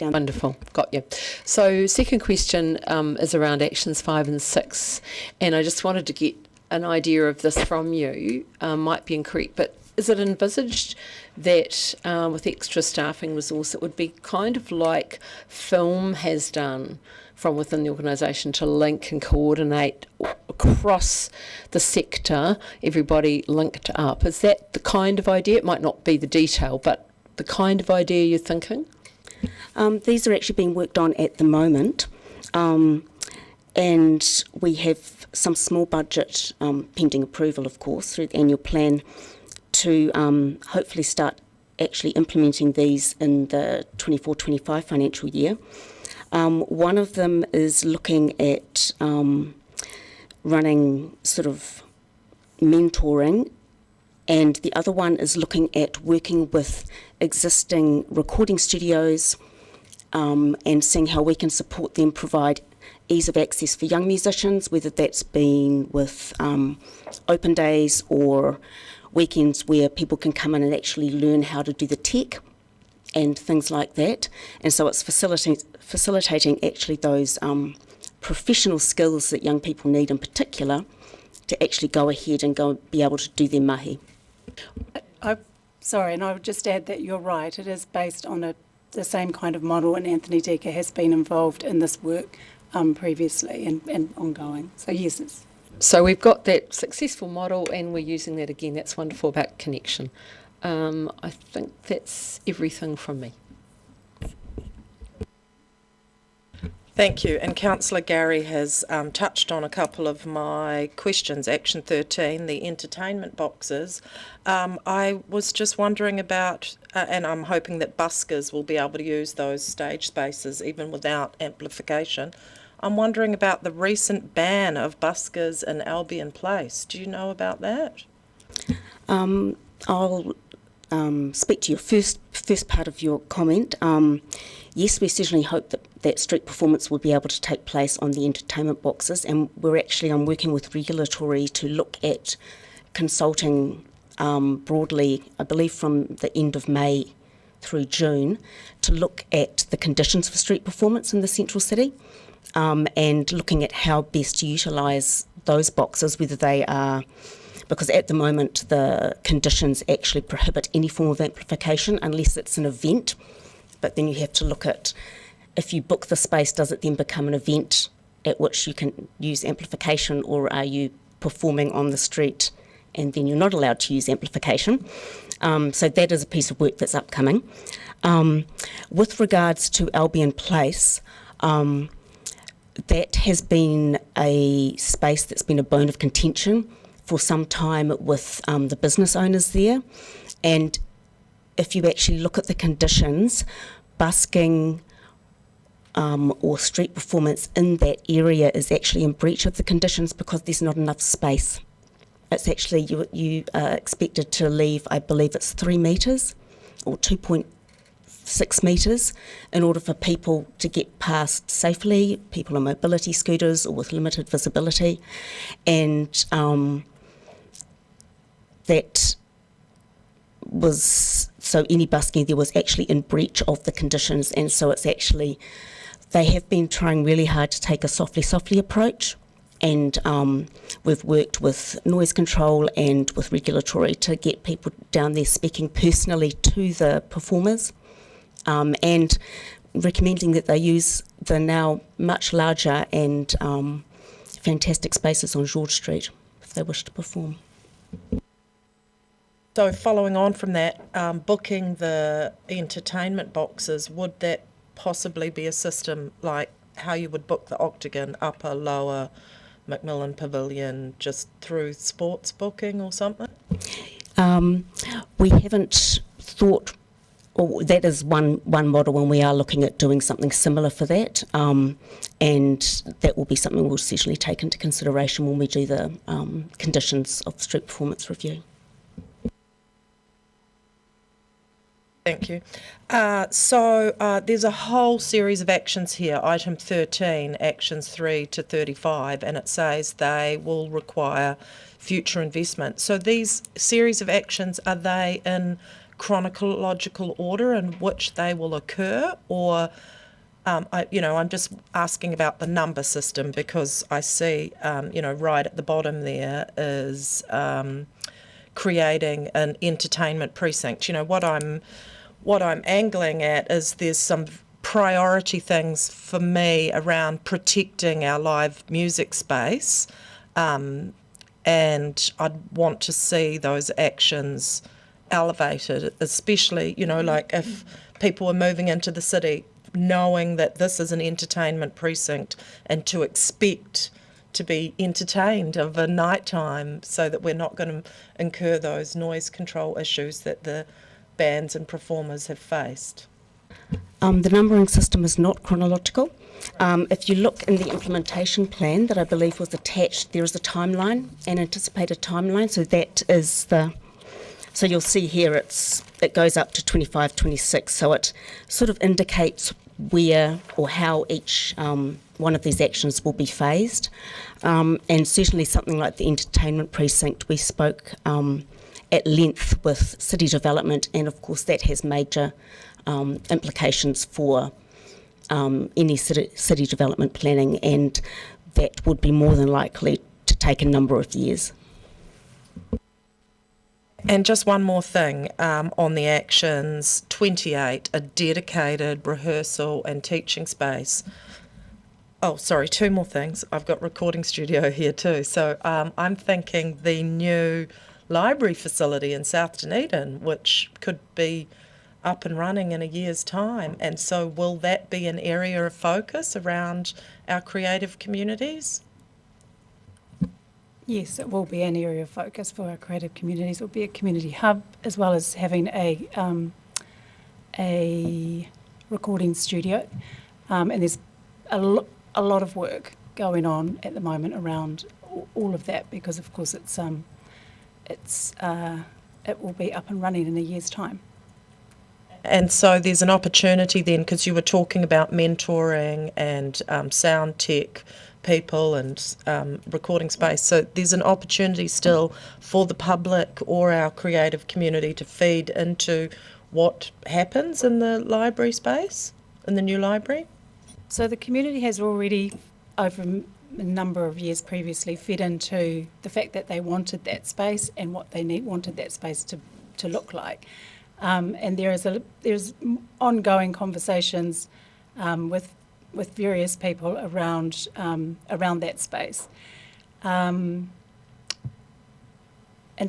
Wonderful, got you. So, second question is around actions 5 and 6, and I just wanted to get an idea of this from you. Might be incorrect, but is it envisaged that with extra staffing resource, it would be kind of like film has done from within the organisation to link and coordinate across the sector, everybody linked up? Is that the kind of idea? It might not be the detail, but the kind of idea you're thinking? These are actually being worked on at the moment, and we have some small budget pending approval, of course, through the annual plan to hopefully start actually implementing these in the 24-25 financial year. One of them is looking at running sort of mentoring, and the other one is looking at working with existing recording studios and seeing how we can support them, provide ease of access for young musicians, whether that's been with open days or weekends where people can come in and actually learn how to do the tech and things like that. And so it's facilitating actually those professional skills that young people need in particular to actually go ahead and be able to do their mahi. Sorry, and I would just add that you're right. It is based on the same kind of model, and Anthony Decker has been involved in this work previously and ongoing. So yes, So we've got that successful model and we're using that again. That's wonderful about connection. I think that's everything from me. Thank you. And Councillor Gary has touched on a couple of my questions. Action 13, the entertainment boxes. I was just wondering about, and I'm hoping that buskers will be able to use those stage spaces even without amplification. I'm wondering about the recent ban of buskers in Albion Place. Do you know about that? I'll speak to your first part of your comment. Yes, we certainly hope that street performance will be able to take place on the entertainment boxes, and we're actually working with regulatory to look at consulting broadly, I believe from the end of May through June, to look at the conditions for street performance in the central city, and looking at how best to utilise those boxes, whether they are, because at the moment the conditions actually prohibit any form of amplification unless it's an event, but then you have to look at, if you book the space, does it then become an event at which you can use amplification, or are you performing on the street and then you're not allowed to use amplification? So that is a piece of work that's upcoming. With regards to Albion Place, that has been a space that's been a bone of contention for some time with the business owners there. And if you actually look at the conditions, busking or street performance in that area is actually in breach of the conditions because there's not enough space. It's actually, you are expected to leave, I believe it's 3 metres or 2.5 6 metres in order for people to get past safely, people on mobility scooters or with limited visibility, and that was, so any busking there was actually in breach of the conditions, and so it's actually, they have been trying really hard to take a softly approach, and we've worked with noise control and with regulatory to get people down there speaking personally to the performers, and recommending that they use the now much larger and fantastic spaces on George Street if they wish to perform. So following on from that, booking the entertainment boxes, would that possibly be a system like how you would book the Octagon, upper, lower, Macmillan Pavilion, just through sports booking or something? We haven't thought, or that is one model, and we are looking at doing something similar for that, and that will be something we'll certainly take into consideration when we do the conditions of street performance review. Thank you. So there's a whole series of actions here, item 13, actions 3 to 35, and it says they will require future investment. So these series of actions, are they in chronological order in which they will occur, or I'm just asking about the number system, because I see, right at the bottom there is creating an entertainment precinct. What I'm angling at is there's some priority things for me around protecting our live music space, and I'd want to see those actions elevated, especially, like if people are moving into the city knowing that this is an entertainment precinct, and to expect to be entertained of a night time, so that we're not going to incur those noise control issues that the bands and performers have faced. The numbering system is not chronological. If you look in the implementation plan that I believe was attached, there is a timeline, an anticipated timeline, so that is so you'll see here it goes up to 25, 26, so it sort of indicates where or how each one of these actions will be phased, and certainly something like the entertainment precinct, we spoke at length with city development, and of course that has major implications for any city development planning, and that would be more than likely to take a number of years. And just one more thing on the actions 28, a dedicated rehearsal and teaching space. Oh, sorry, 2 more things. I've got recording studio here too. So I'm thinking the new library facility in South Dunedin, which could be up and running in a year's time. And so will that be an area of focus around our creative communities? Yes, it will be an area of focus for our creative communities. It will be a community hub, as well as having a recording studio. And there's a lot of work going on at the moment around all of that, because of course it will be up and running in a year's time. And so there's an opportunity then, because you were talking about mentoring and sound tech people and recording space, so there's an opportunity still for the public or our creative community to feed into what happens in the library space, in the new library? So the community has already, over a number of years previously, fed into the fact that they wanted that space and what they wanted that space to look like. And there's ongoing conversations with various people around that space, and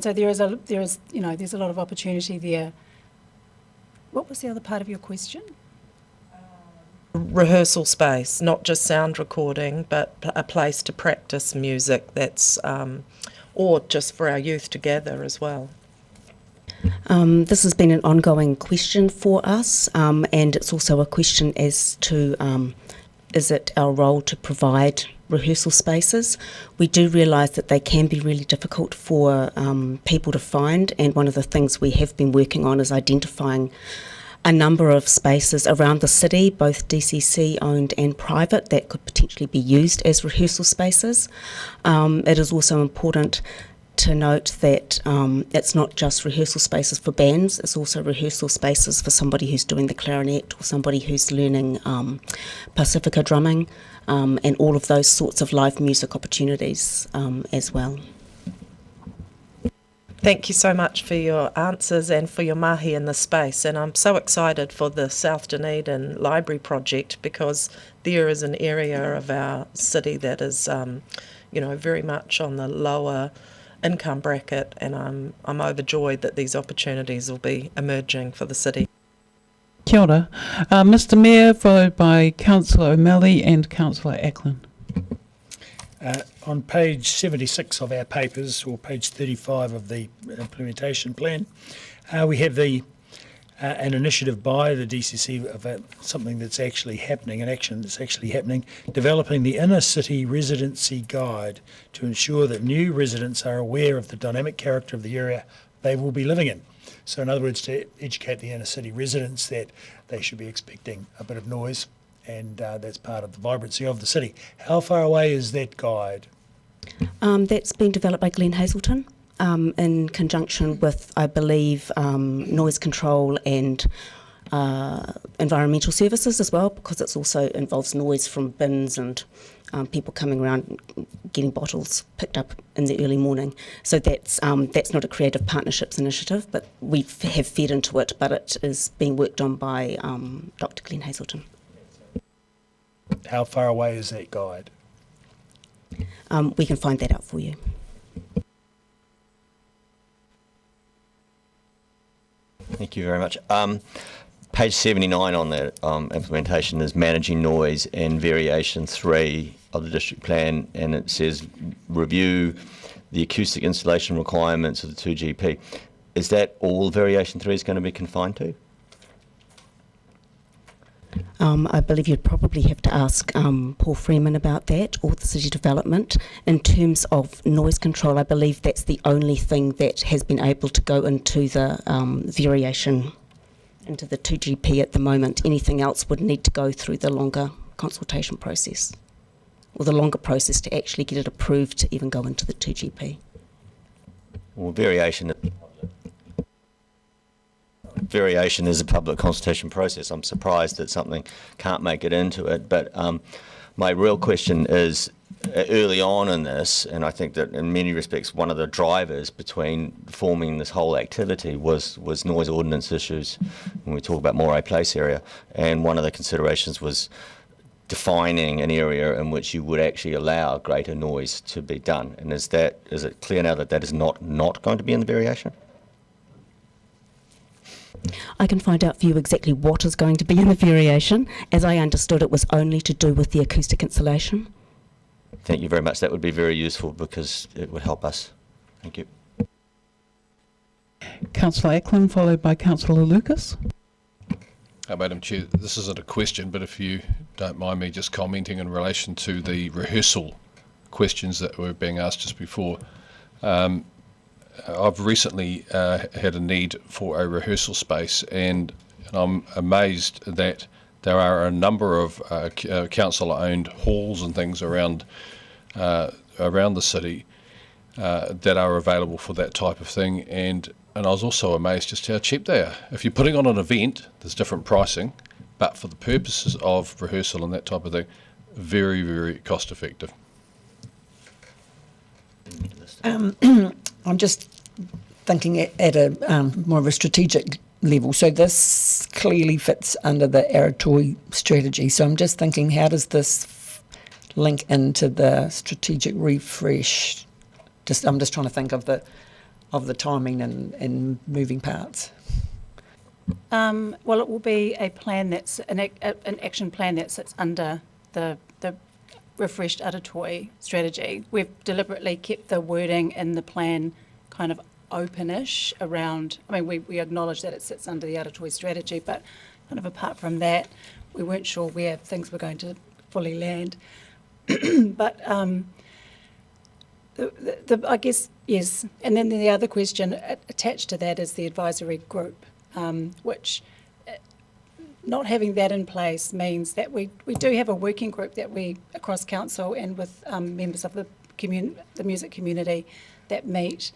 so there's a lot of opportunity there. What was the other part of your question? Rehearsal space, not just sound recording, but a place to practice music that's, or just for our youth to gather as well. This has been an ongoing question for us, and it's also a question as to is it our role to provide rehearsal spaces? We do realise that they can be really difficult for people to find, and one of the things we have been working on is identifying a number of spaces around the city, both DCC owned and private, that could potentially be used as rehearsal spaces. It is also important to note that it's not just rehearsal spaces for bands, it's also rehearsal spaces for somebody who's doing the clarinet or somebody who's learning Pacifica drumming, and all of those sorts of live music opportunities as well. Thank you so much for your answers and for your mahi in the space. And I'm so excited for the South Dunedin Library project, because there is an area of our city that is, very much on the lower income bracket, and I'm overjoyed that these opportunities will be emerging for the city. Kia ora. Mr Mayor, followed by Councillor O'Malley and Councillor Ackland. On page 76 of our papers, or page 35 of the implementation plan, we have an initiative by the DCC of something that's actually happening, an action that's actually happening, developing the inner city residency guide to ensure that new residents are aware of the dynamic character of the area they will be living in. So in other words, to educate the inner city residents that they should be expecting a bit of noise, and that's part of the vibrancy of the city. How far away is that guide? That's been developed by Glenn Hazelton in conjunction with, I believe, noise control and environmental services as well, because it also involves noise from bins and people coming around getting bottles picked up in the early morning. So that's not a Creative Partnerships initiative, but we have fed into it, but it is being worked on by Dr. Glenn Hazelton. How far away is that guide? We can find that out for you. Thank you very much. Page 79 on that implementation is managing noise and variation 3 of the district plan, and it says review the acoustic installation requirements of the 2GP. Is that all variation 3 is going to be confined to? I believe you'd probably have to ask Paul Freeman about that, or the city development. In terms of noise control, I believe that's the only thing that has been able to go into the variation, into the 2GP at the moment. Anything else would need to go through the longer consultation process, or the longer process to actually get it approved to even go into the 2GP. Well, variation is a public consultation process. I'm surprised that something can't make it into it, but my real question is, early on in this, and I think that in many respects one of the drivers between forming this whole activity was noise ordinance issues when we talk about Moray Place area, and one of the considerations was defining an area in which you would actually allow greater noise to be done. And is it clear now that that is not going to be in the variation? I can find out for you exactly what is going to be in the variation. As I understood, it was only to do with the acoustic insulation. Thank you very much. That would be very useful because it would help us. Thank you. Councillor Ackland, followed by Councillor Lucas. Madam Chair, this isn't a question, but if you don't mind me just commenting in relation to the rehearsal questions that were being asked just before. I've recently had a need for a rehearsal space, and I'm amazed that there are a number of council-owned halls and things around the city that are available for that type of thing, and I was also amazed just how cheap they are. If you're putting on an event, there's different pricing, but for the purposes of rehearsal and that type of thing, very, very cost effective. I'm just thinking at a more of a strategic level. So this clearly fits under the Aratoi strategy. So I'm just thinking, how does this link into the strategic refresh? I'm just trying to think of the timing and moving parts. Well, it will be a plan that's an action plan that sits under the refreshed Aratoi strategy. We've deliberately kept the wording in the plan kind of openish around. I mean, we acknowledge that it sits under the Aratoi strategy, but kind of apart from that, we weren't sure where things were going to fully land. But I guess, yes. And then the other question attached to that is the advisory group, which not having that in place means that we do have a working group that we, across council and with members of the music community that meet.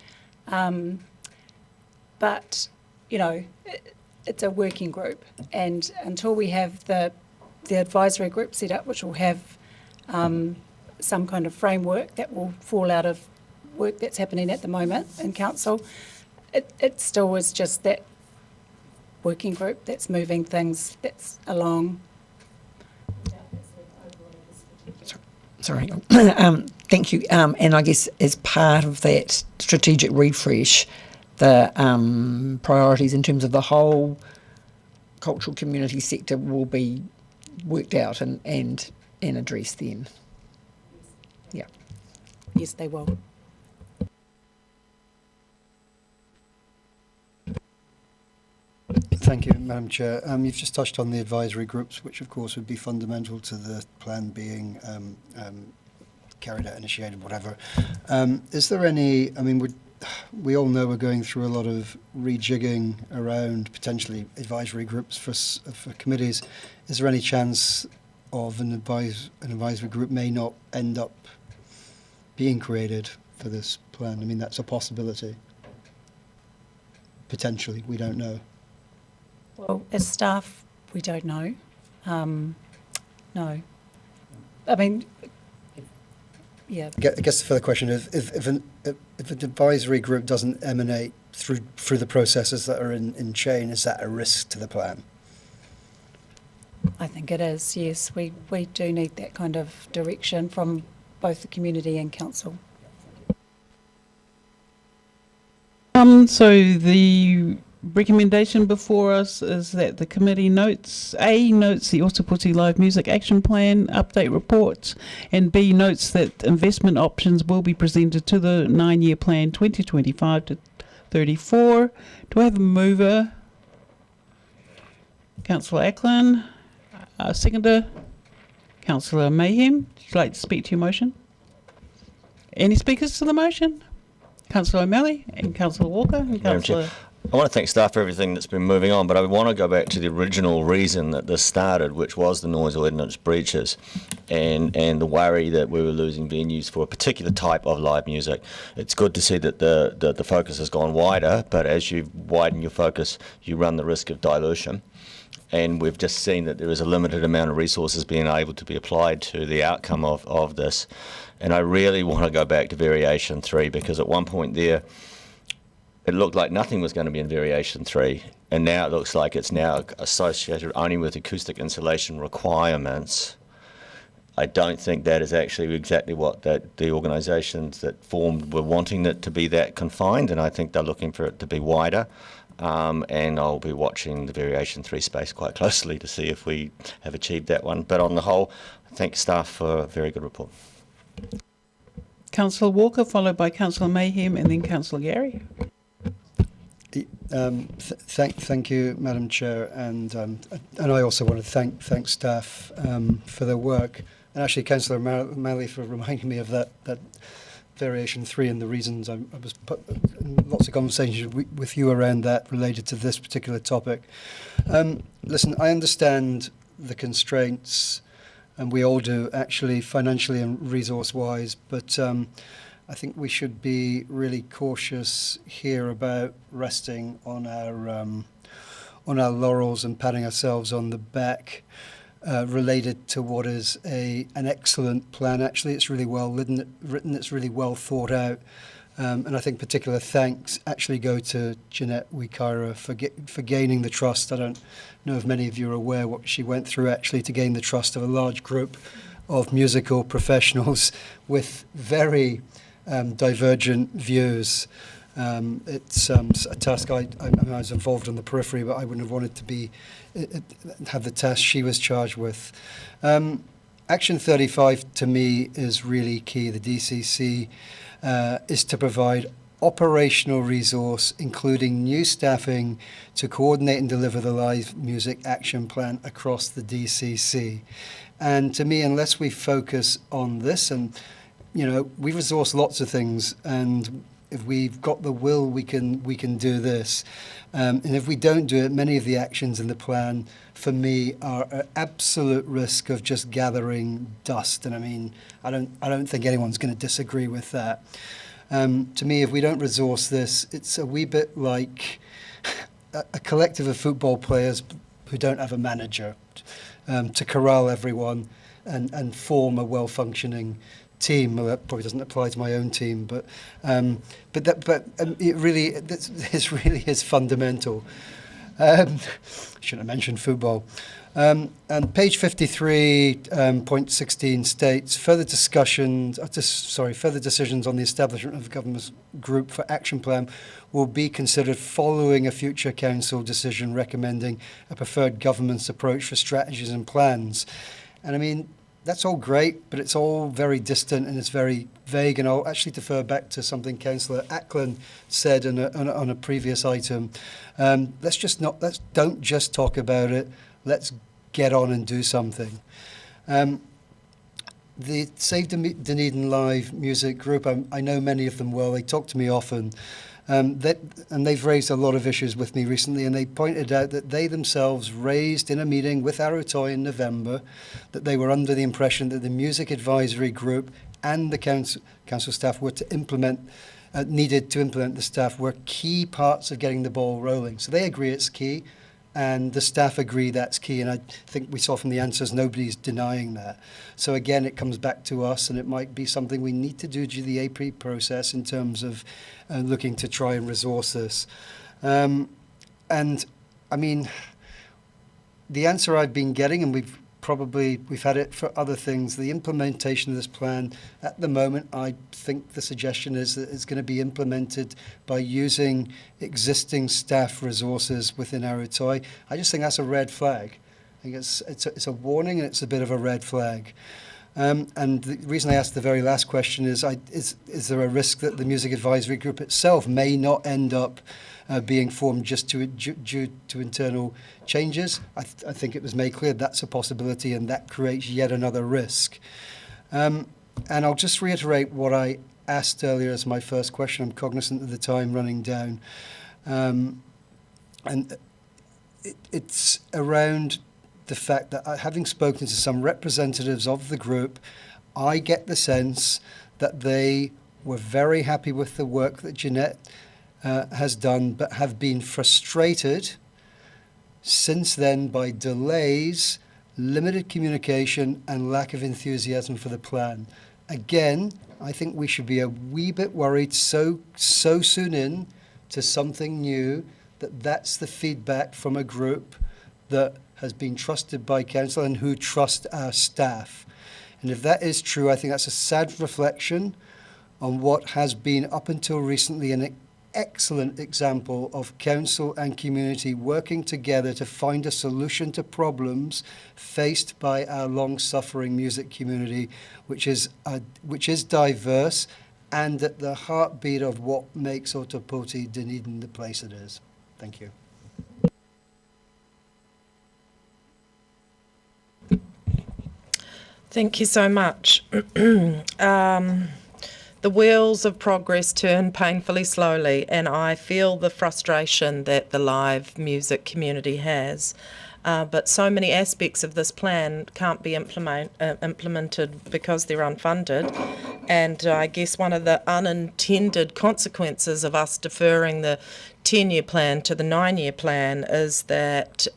But, you know, it's a working group, and until we have the advisory group set up, which will have some kind of framework that will fall out of work that's happening at the moment in council, it still is just that working group that's moving things that's along. Sorry. Thank you. And I guess as part of that strategic refresh, the priorities in terms of the whole cultural community sector will be worked out and addressed then. Yeah. Yes, they will. Thank you, Madam Chair. You've just touched on the advisory groups, which of course would be fundamental to the plan being carried out, initiated, whatever. Is there any, I mean, we all know we're going through a lot of rejigging around potentially advisory groups for committees. Is there any chance of an advisory group may not end up being created for this plan? I mean, that's a possibility. Potentially, we don't know. Well, as staff, we don't know. No. I mean, yeah. I guess the further question is, if an advisory group doesn't emanate through the processes that are in chain, is that a risk to the plan? I think it is, yes. We do need that kind of direction from both the community and council. So the recommendation before us is that the committee notes the Otapoti Live Music Action Plan update report, and B, notes that investment options will be presented to the 9-year plan 2025 to 34. Do I have a mover? Councillor Ackland. Seconder? Councillor Mayhem. Would you like to speak to your motion? Any speakers to the motion? Councillor O'Malley and Councillor Walker and Councillor... I want to thank staff for everything that's been moving on, but I want to go back to the original reason that this started, which was the noise ordinance breaches and the worry that we were losing venues for a particular type of live music. It's good to see that the focus has gone wider, but as you widen your focus, you run the risk of dilution. And we've just seen that there is a limited amount of resources being able to be applied to the outcome of this. And I really want to go back to Variation 3, because at one point there, it looked like nothing was going to be in Variation 3, and now it looks like it's now associated only with acoustic insulation requirements. I don't think that is actually exactly what the organisations that formed were wanting it to be that confined, and I think they're looking for it to be wider. And I'll be watching the Variation 3 space quite closely to see if we have achieved that one. But on the whole, I thank staff for a very good report. Councillor Walker, followed by Councillor Mayhem and then Councillor Gary. Thank you, Madam Chair, and I also want to thank staff for their work, and actually Councillor Malley for reminding me of that Variation 3 and the reasons. I was put in lots of conversations with you around that related to this particular topic. Listen, I understand the constraints, and we all do actually financially and resource-wise, but I think we should be really cautious here about resting on our laurels and patting ourselves on the back related to what is an excellent plan. Actually, it's really well written, it's really well thought out, and I think particular thanks actually go to Jeanette Wikaira for gaining the trust. I don't know if many of you are aware what she went through actually to gain the trust of a large group of musical professionals with very divergent views. It's a task I was involved on the periphery, but I wouldn't have wanted to have the task she was charged with. Action 35 to me is really key. The DCC is to provide operational resource, including new staffing, to coordinate and deliver the live music action plan across the DCC. And to me, unless we focus on this, and you know, we resource lots of things, and if we've got the will, we can do this. And if we don't do it, many of the actions in the plan, for me, are at absolute risk of just gathering dust. And I mean, I don't think anyone's going to disagree with that. To me, if we don't resource this, it's a wee bit like a collective of football players who don't have a manager to corral everyone and form a well-functioning team. Well, that probably doesn't apply to my own team, but it really is fundamental. Shouldn't have mentioned football. And page 53, point 16 states further decisions on the establishment of a government group for action plan will be considered following a future council decision recommending a preferred government's approach for strategies and plans. And I mean, that's all great, but it's all very distant and it's very vague. And I'll actually defer back to something Councillor Ackland said on a previous item. Let's don't just talk about it. Let's get on and do something. The Save Dunedin Live music group, I know many of them well. They talk to me often. And they've raised a lot of issues with me recently, and they pointed out that they themselves raised in a meeting with Arotoy in November that they were under the impression that the music advisory group and the council staff were needed to implement the staff were key parts of getting the ball rolling. So they agree it's key, and the staff agree that's key, and I think we saw from the answers nobody's denying that. So again, it comes back to us, and it might be something we need to do through the AP process in terms of looking to try and resource this. And I mean, the answer I've been getting, and we've had it for other things, the implementation of this plan at the moment, I think the suggestion is that it's going to be implemented by using existing staff resources within Arotoy. I just think that's a red flag. I think it's a warning, and it's a bit of a red flag. And the reason I asked the very last question is there a risk that the music advisory group itself may not end up being formed just due to internal changes? I think it was made clear that's a possibility, and that creates yet another risk. And I'll just reiterate what I asked earlier as my first question. I'm cognizant of the time running down. And it's around the fact that having spoken to some representatives of the group, I get the sense that they were very happy with the work that Jeanette has done, but have been frustrated since then by delays, limited communication, and lack of enthusiasm for the plan. Again, I think we should be a wee bit worried so soon in to something new that's the feedback from a group that has been trusted by council and who trust our staff. And if that is true, I think that's a sad reflection on what has been up until recently an excellent example of council and community working together to find a solution to problems faced by our long-suffering music community, which is diverse and at the heartbeat of what makes Ōtepoti Dunedin the place it is. Thank you. Thank you so much. The wheels of progress turn painfully slowly, and I feel the frustration that the live music community has. But so many aspects of this plan can't be implemented because they're unfunded. And I guess one of the unintended consequences of us deferring the 10-year plan to the 9-year plan is that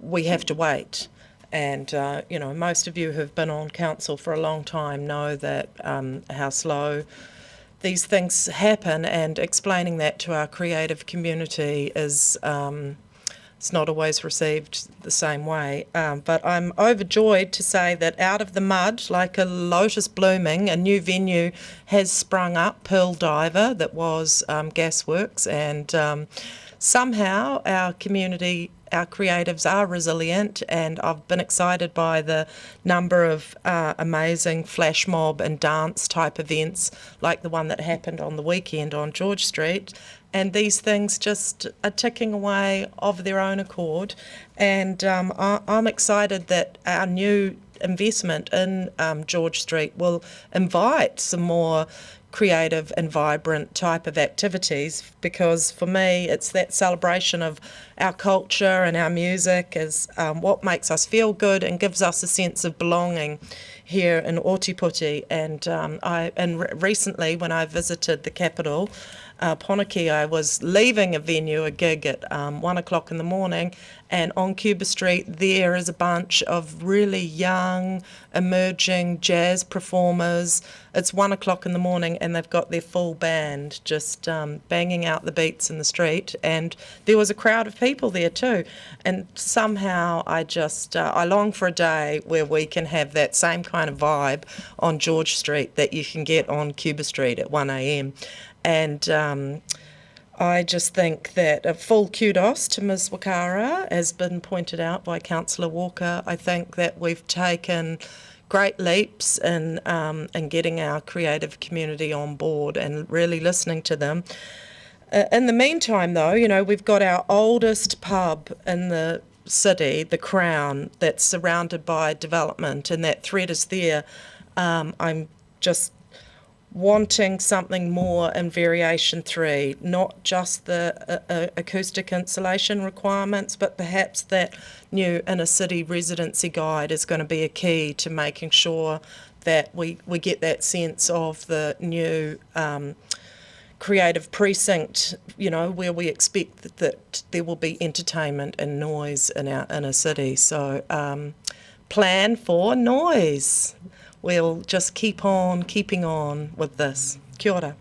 we have to wait. And, most of you who've been on council for a long time know that how slow these things happen, and explaining that to our creative community is it's not always received the same way. But I'm overjoyed to say that out of the mud, like a lotus blooming, a new venue has sprung up, Pearl Diver, that was Gasworks, and somehow our community, our creatives are resilient, and I've been excited by the number of amazing flash mob and dance type events like the one that happened on the weekend on George Street, and these things just are ticking away of their own accord, and I'm excited that our new investment in George Street will invite some more creative and vibrant type of activities, because for me it's that celebration of our culture and our music is what makes us feel good and gives us a sense of belonging here in Ōtepoti. And recently when I visited the capital, Ponaki, I was leaving a venue, a gig at 1 o'clock in the morning, and on Cuba Street there is a bunch of really young, emerging jazz performers. It's 1 o'clock in the morning and they've got their full band just banging out the beats in the street, and there was a crowd of people there too. And somehow I long for a day where we can have that same kind of vibe on George Street that you can get on Cuba Street at 1 a.m. And I just think that a full kudos to Ms Wakara, as been pointed out by Councillor Walker. I think that we've taken great leaps in getting our creative community on board and really listening to them. In the meantime, though, you know, we've got our oldest pub in the city, the Crown, that's surrounded by development, and that threat is there. I'm just wanting something more in Variation 3, not just the acoustic insulation requirements, but perhaps that new inner city residency guide is going to be a key to making sure that we get that sense of the new creative precinct, you know, where we expect that there will be entertainment and noise in our inner city. So plan for noise. We'll just keep on keeping on with this. Kia ora.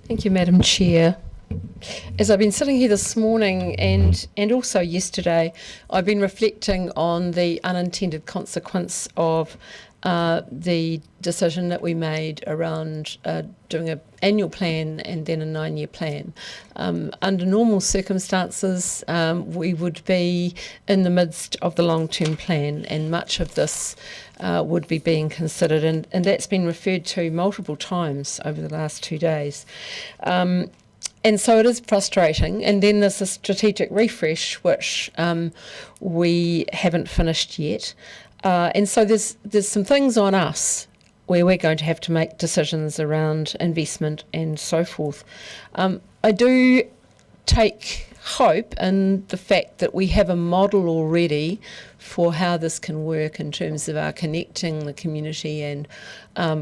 Thank you, Madam Chair. As I've been sitting here this morning and also yesterday, I've been reflecting on the unintended consequence of the decision that we made around doing an annual plan and then a 9-year plan. Under normal circumstances, we would be in the midst of the long-term plan, and much of this would be being considered, and that's been referred to multiple times over the last 2 days. And so it is frustrating. And then there's a strategic refresh, which we haven't finished yet. And so there's some things on us where we're going to have to make decisions around investment and so forth. I do take hope in the fact that we have a model already for how this can work in terms of our connecting the community and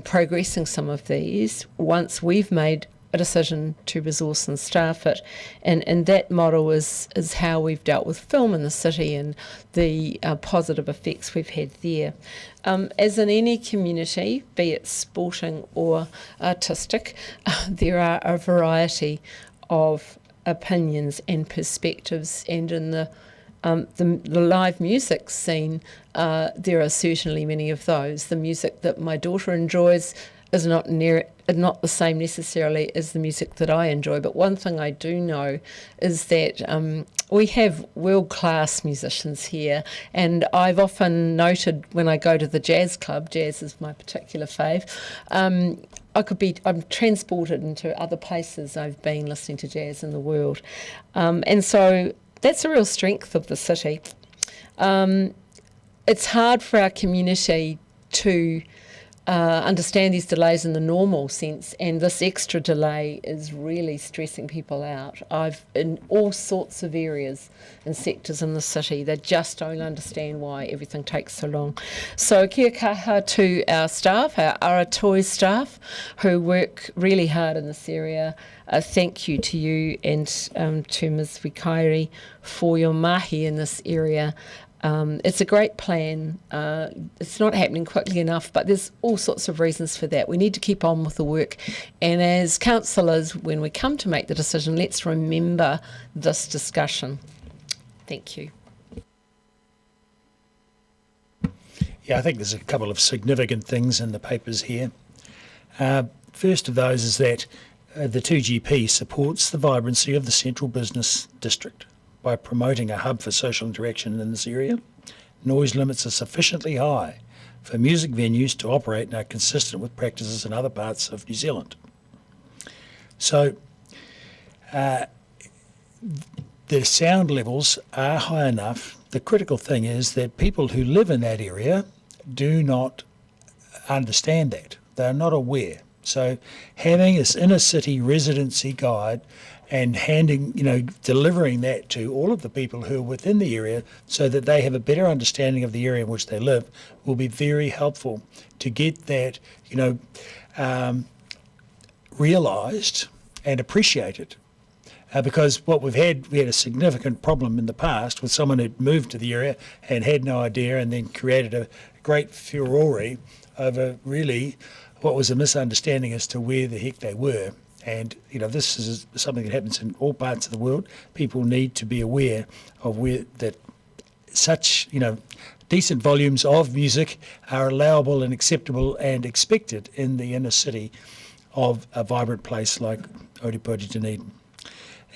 progressing some of these once we've made a decision to resource and staff it, and that model is how we've dealt with film in the city and the positive effects we've had there. As in any community, be it sporting or artistic, there are a variety of opinions and perspectives, and in the live music scene, there are certainly many of those. The music that my daughter enjoys is not the same necessarily as the music that I enjoy. But one thing I do know is that we have world-class musicians here, and I've often noted when I go to the jazz club, jazz is my particular fave, I'm transported into other places I've been listening to jazz in the world. And so that's a real strength of the city. It's hard for our community to understand these delays in the normal sense, and this extra delay is really stressing people out. In all sorts of areas and sectors in the city, they just don't understand why everything takes so long. So kia kaha to our staff, our Aratoi staff, who work really hard in this area. Thank you to you and to Ms Wikairi for your mahi in this area. It's a great plan. It's not happening quickly enough, but there's all sorts of reasons for that. We need to keep on with the work. And as councillors, when we come to make the decision, let's remember this discussion. Thank you. Yeah, I think there's a couple of significant things in the papers here. First of those is that the 2GP supports the vibrancy of the central business district by promoting a hub for social interaction in this area. Noise limits are sufficiently high for music venues to operate and are consistent with practices in other parts of New Zealand. So the sound levels are high enough. The critical thing is that people who live in that area do not understand that. They're not aware. So having this inner city residency guide and delivering that to all of the people who are within the area so that they have a better understanding of the area in which they live will be very helpful to get that, realised and appreciated. Because what we had a significant problem in the past with someone who'd moved to the area and had no idea and then created a great furore over really what was a misunderstanding as to where the heck they were. And, this is something that happens in all parts of the world. People need to be aware of where that such, decent volumes of music are allowable and acceptable and expected in the inner city of a vibrant place like Ōripuri, Dunedin.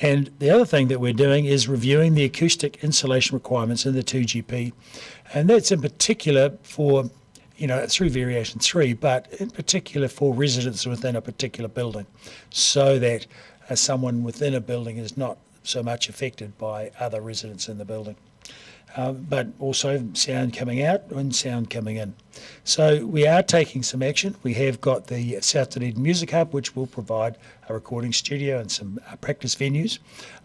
And the other thing that we're doing is reviewing the acoustic insulation requirements in the 2GP, and that's in particular for, through Variation 3, but in particular for residents within a particular building, so that someone within a building is not so much affected by other residents in the building. But also sound coming out and sound coming in. So we are taking some action. We have got the South Dunedin Music Hub, which will provide a recording studio and some practice venues.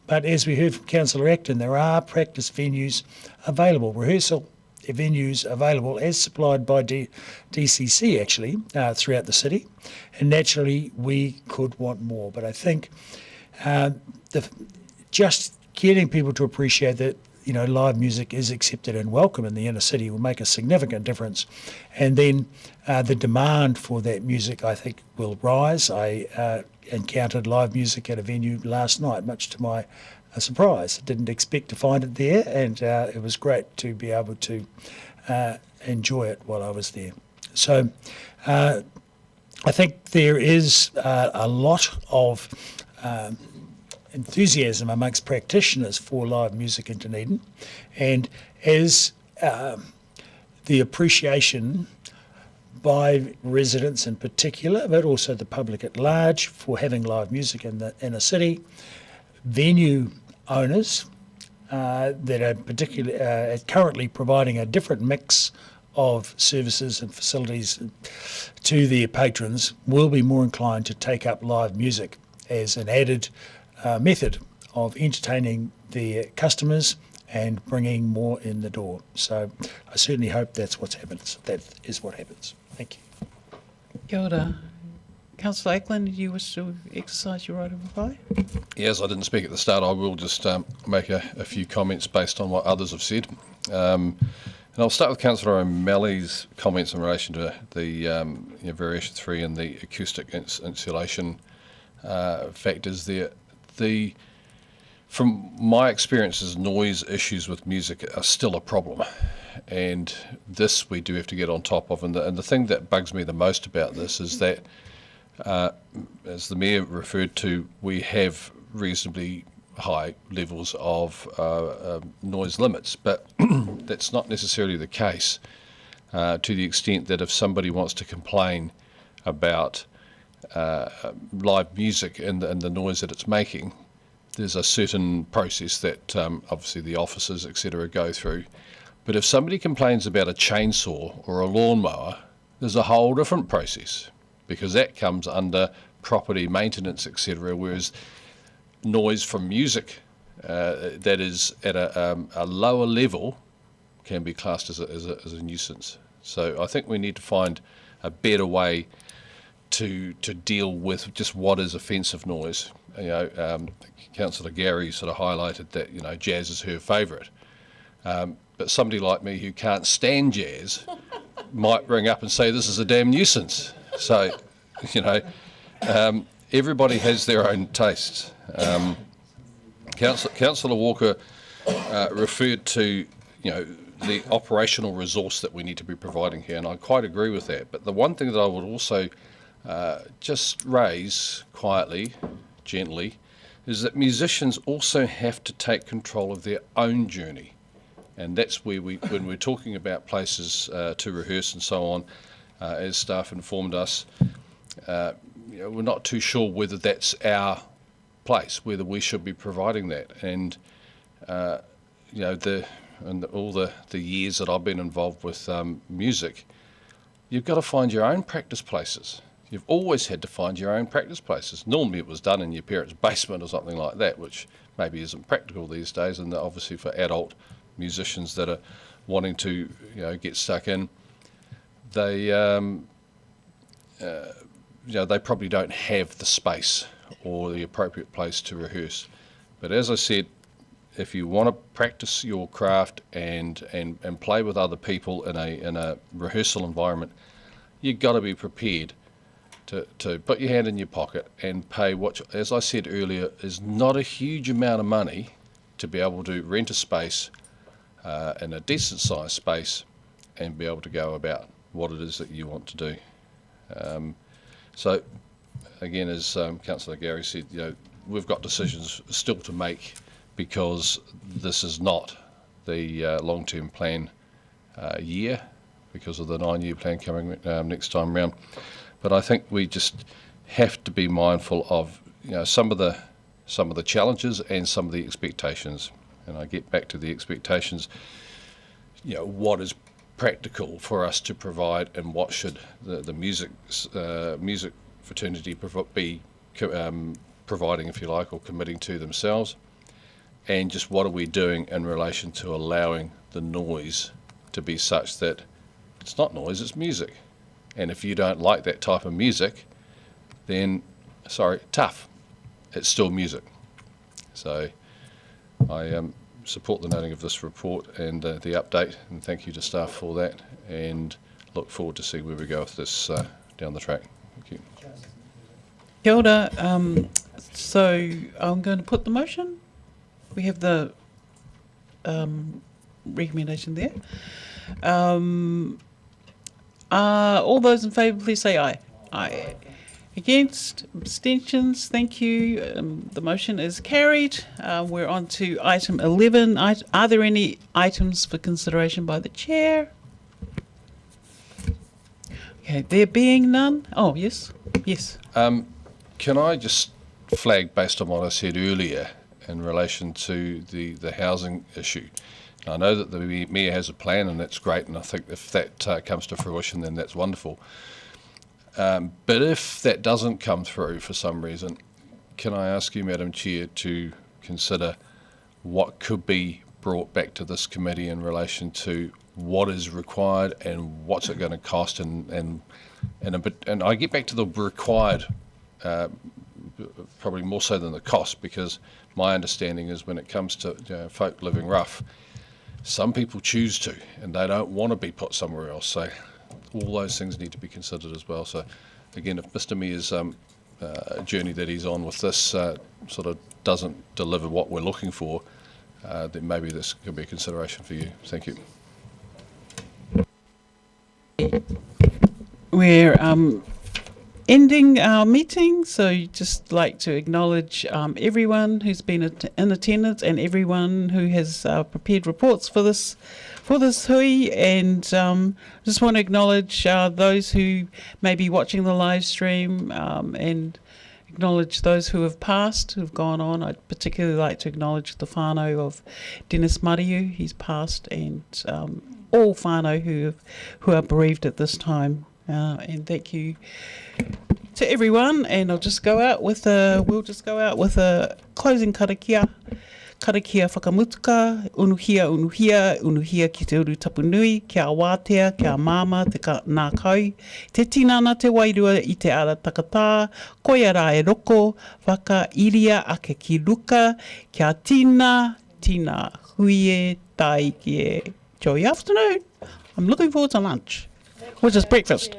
But as we heard from Councillor Acton, there are practice venues available, rehearsal venues available as supplied by DCC actually throughout the city. And naturally we could want more. But I think just getting people to appreciate that live music is accepted and welcome in the inner city will make a significant difference. And then the demand for that music, I think, will rise. I encountered live music at a venue last night, much to my surprise. I didn't expect to find it there, and it was great to be able to enjoy it while I was there. So I think there is a lot of enthusiasm amongst practitioners for live music in Dunedin, and as the appreciation by residents in particular, but also the public at large for having live music in the inner city, venue owners that are particularly currently providing a different mix of services and facilities to their patrons will be more inclined to take up live music as an added method of entertaining their customers and bringing more in the door. So I certainly hope that's what happens. That is what happens. Thank you. Kia ora. Councillor Ackland, do you wish to exercise your right of reply? Yes, I didn't speak at the start. I will just make a few comments based on what others have said. And I'll start with Councillor O'Malley's comments in relation to the Variation 3 and the acoustic insulation factors there. From my experiences, noise issues with music are still a problem, and this we do have to get on top of. And the thing that bugs me the most about this is that, as the Mayor referred to, we have reasonably high levels of noise limits, but that's not necessarily the case to the extent that if somebody wants to complain about live music and the noise that it's making, there's a certain process that obviously the officers, etc., go through. But if somebody complains about a chainsaw or a lawnmower, there's a whole different process, because that comes under property maintenance, etc., whereas noise from music that is at a lower level can be classed as a nuisance. So I think we need to find a better way to deal with just what is offensive noise. Councillor Gary sort of highlighted that jazz is her favourite, but somebody like me who can't stand jazz might ring up and say this is a damn nuisance. So everybody has their own tastes. Councillor Walker referred to the operational resource that we need to be providing here, and I quite agree with that. But the one thing that I would also just raise quietly, gently, is that musicians also have to take control of their own journey. And that's where when we're talking about places to rehearse and so on, as staff informed us, we're not too sure whether that's our place, whether we should be providing that. And all the years that I've been involved with music, you've got to find your own practice places. You've always had to find your own practice places. Normally it was done in your parents' basement or something like that, which maybe isn't practical these days, and obviously for adult musicians that are wanting to get stuck in, they they probably don't have the space or the appropriate place to rehearse. But as I said, if you want to practice your craft and play with other people in a rehearsal environment, you've got to be prepared to put your hand in your pocket and pay what, as I said earlier, is not a huge amount of money to be able to rent a space in a decent sized space and be able to go about what it is that you want to do. So again, as Councillor Gary said, we've got decisions still to make, because this is not the long-term plan year, because of the 9-year plan coming next time round. But I think we just have to be mindful of some of the challenges and some of the expectations. And I get back to the expectations. What is practical for us to provide, and what should the music fraternity be providing, if you like, or committing to themselves, and just what are we doing in relation to allowing the noise to be such that it's not noise, it's music. And if you don't like that type of music, then sorry, tough, it's still music. So I support the noting of this report and the update, and thank you to staff for that, and look forward to seeing where we go with this down the track. Thank you. Kia ora. So I'm going to put the motion. We have the recommendation there. All those in favour, please say aye. Aye. Against? Abstentions? Thank you. The motion is carried. We're on to item 11. Are there any items for consideration by the chair? Okay, there being none. Oh, yes. Yes. Can I just flag, based on what I said earlier in relation to the housing issue? I know that the Mayor has a plan, and that's great, and I think if that comes to fruition, then that's wonderful. But if that doesn't come through for some reason, can I ask you, Madam Chair, to consider what could be brought back to this committee in relation to what is required and what's it going to cost, and I get back to the required, probably more so than the cost, because my understanding is when it comes to folk living rough, some people choose to, and they don't want to be put somewhere else. So all those things need to be considered as well. So again, if Mr Mayor's journey that he's on with this sort of doesn't deliver what we're looking for, then maybe this could be a consideration for you. Thank you. We're ending our meeting, so just like to acknowledge everyone who's been in attendance and everyone who has prepared reports for this hui, and just want to acknowledge those who may be watching the live stream, and acknowledge those who have passed, who've gone on. I'd particularly like to acknowledge the whānau of Dennis Mariu, he's passed, and all whānau who are bereaved at this time. And thank you to everyone, and we'll just go out with a closing karakia. Karakia whakamutuka, unuhia ki te uru tapunui, kia wātea, kia māma, nā kau, te tinana te wairua i te ara takatā, koia rā e roko, whaka iria ake ki luka, kia tina huie tai kie. Enjoy afternoon. I'm looking forward to lunch, which is breakfast.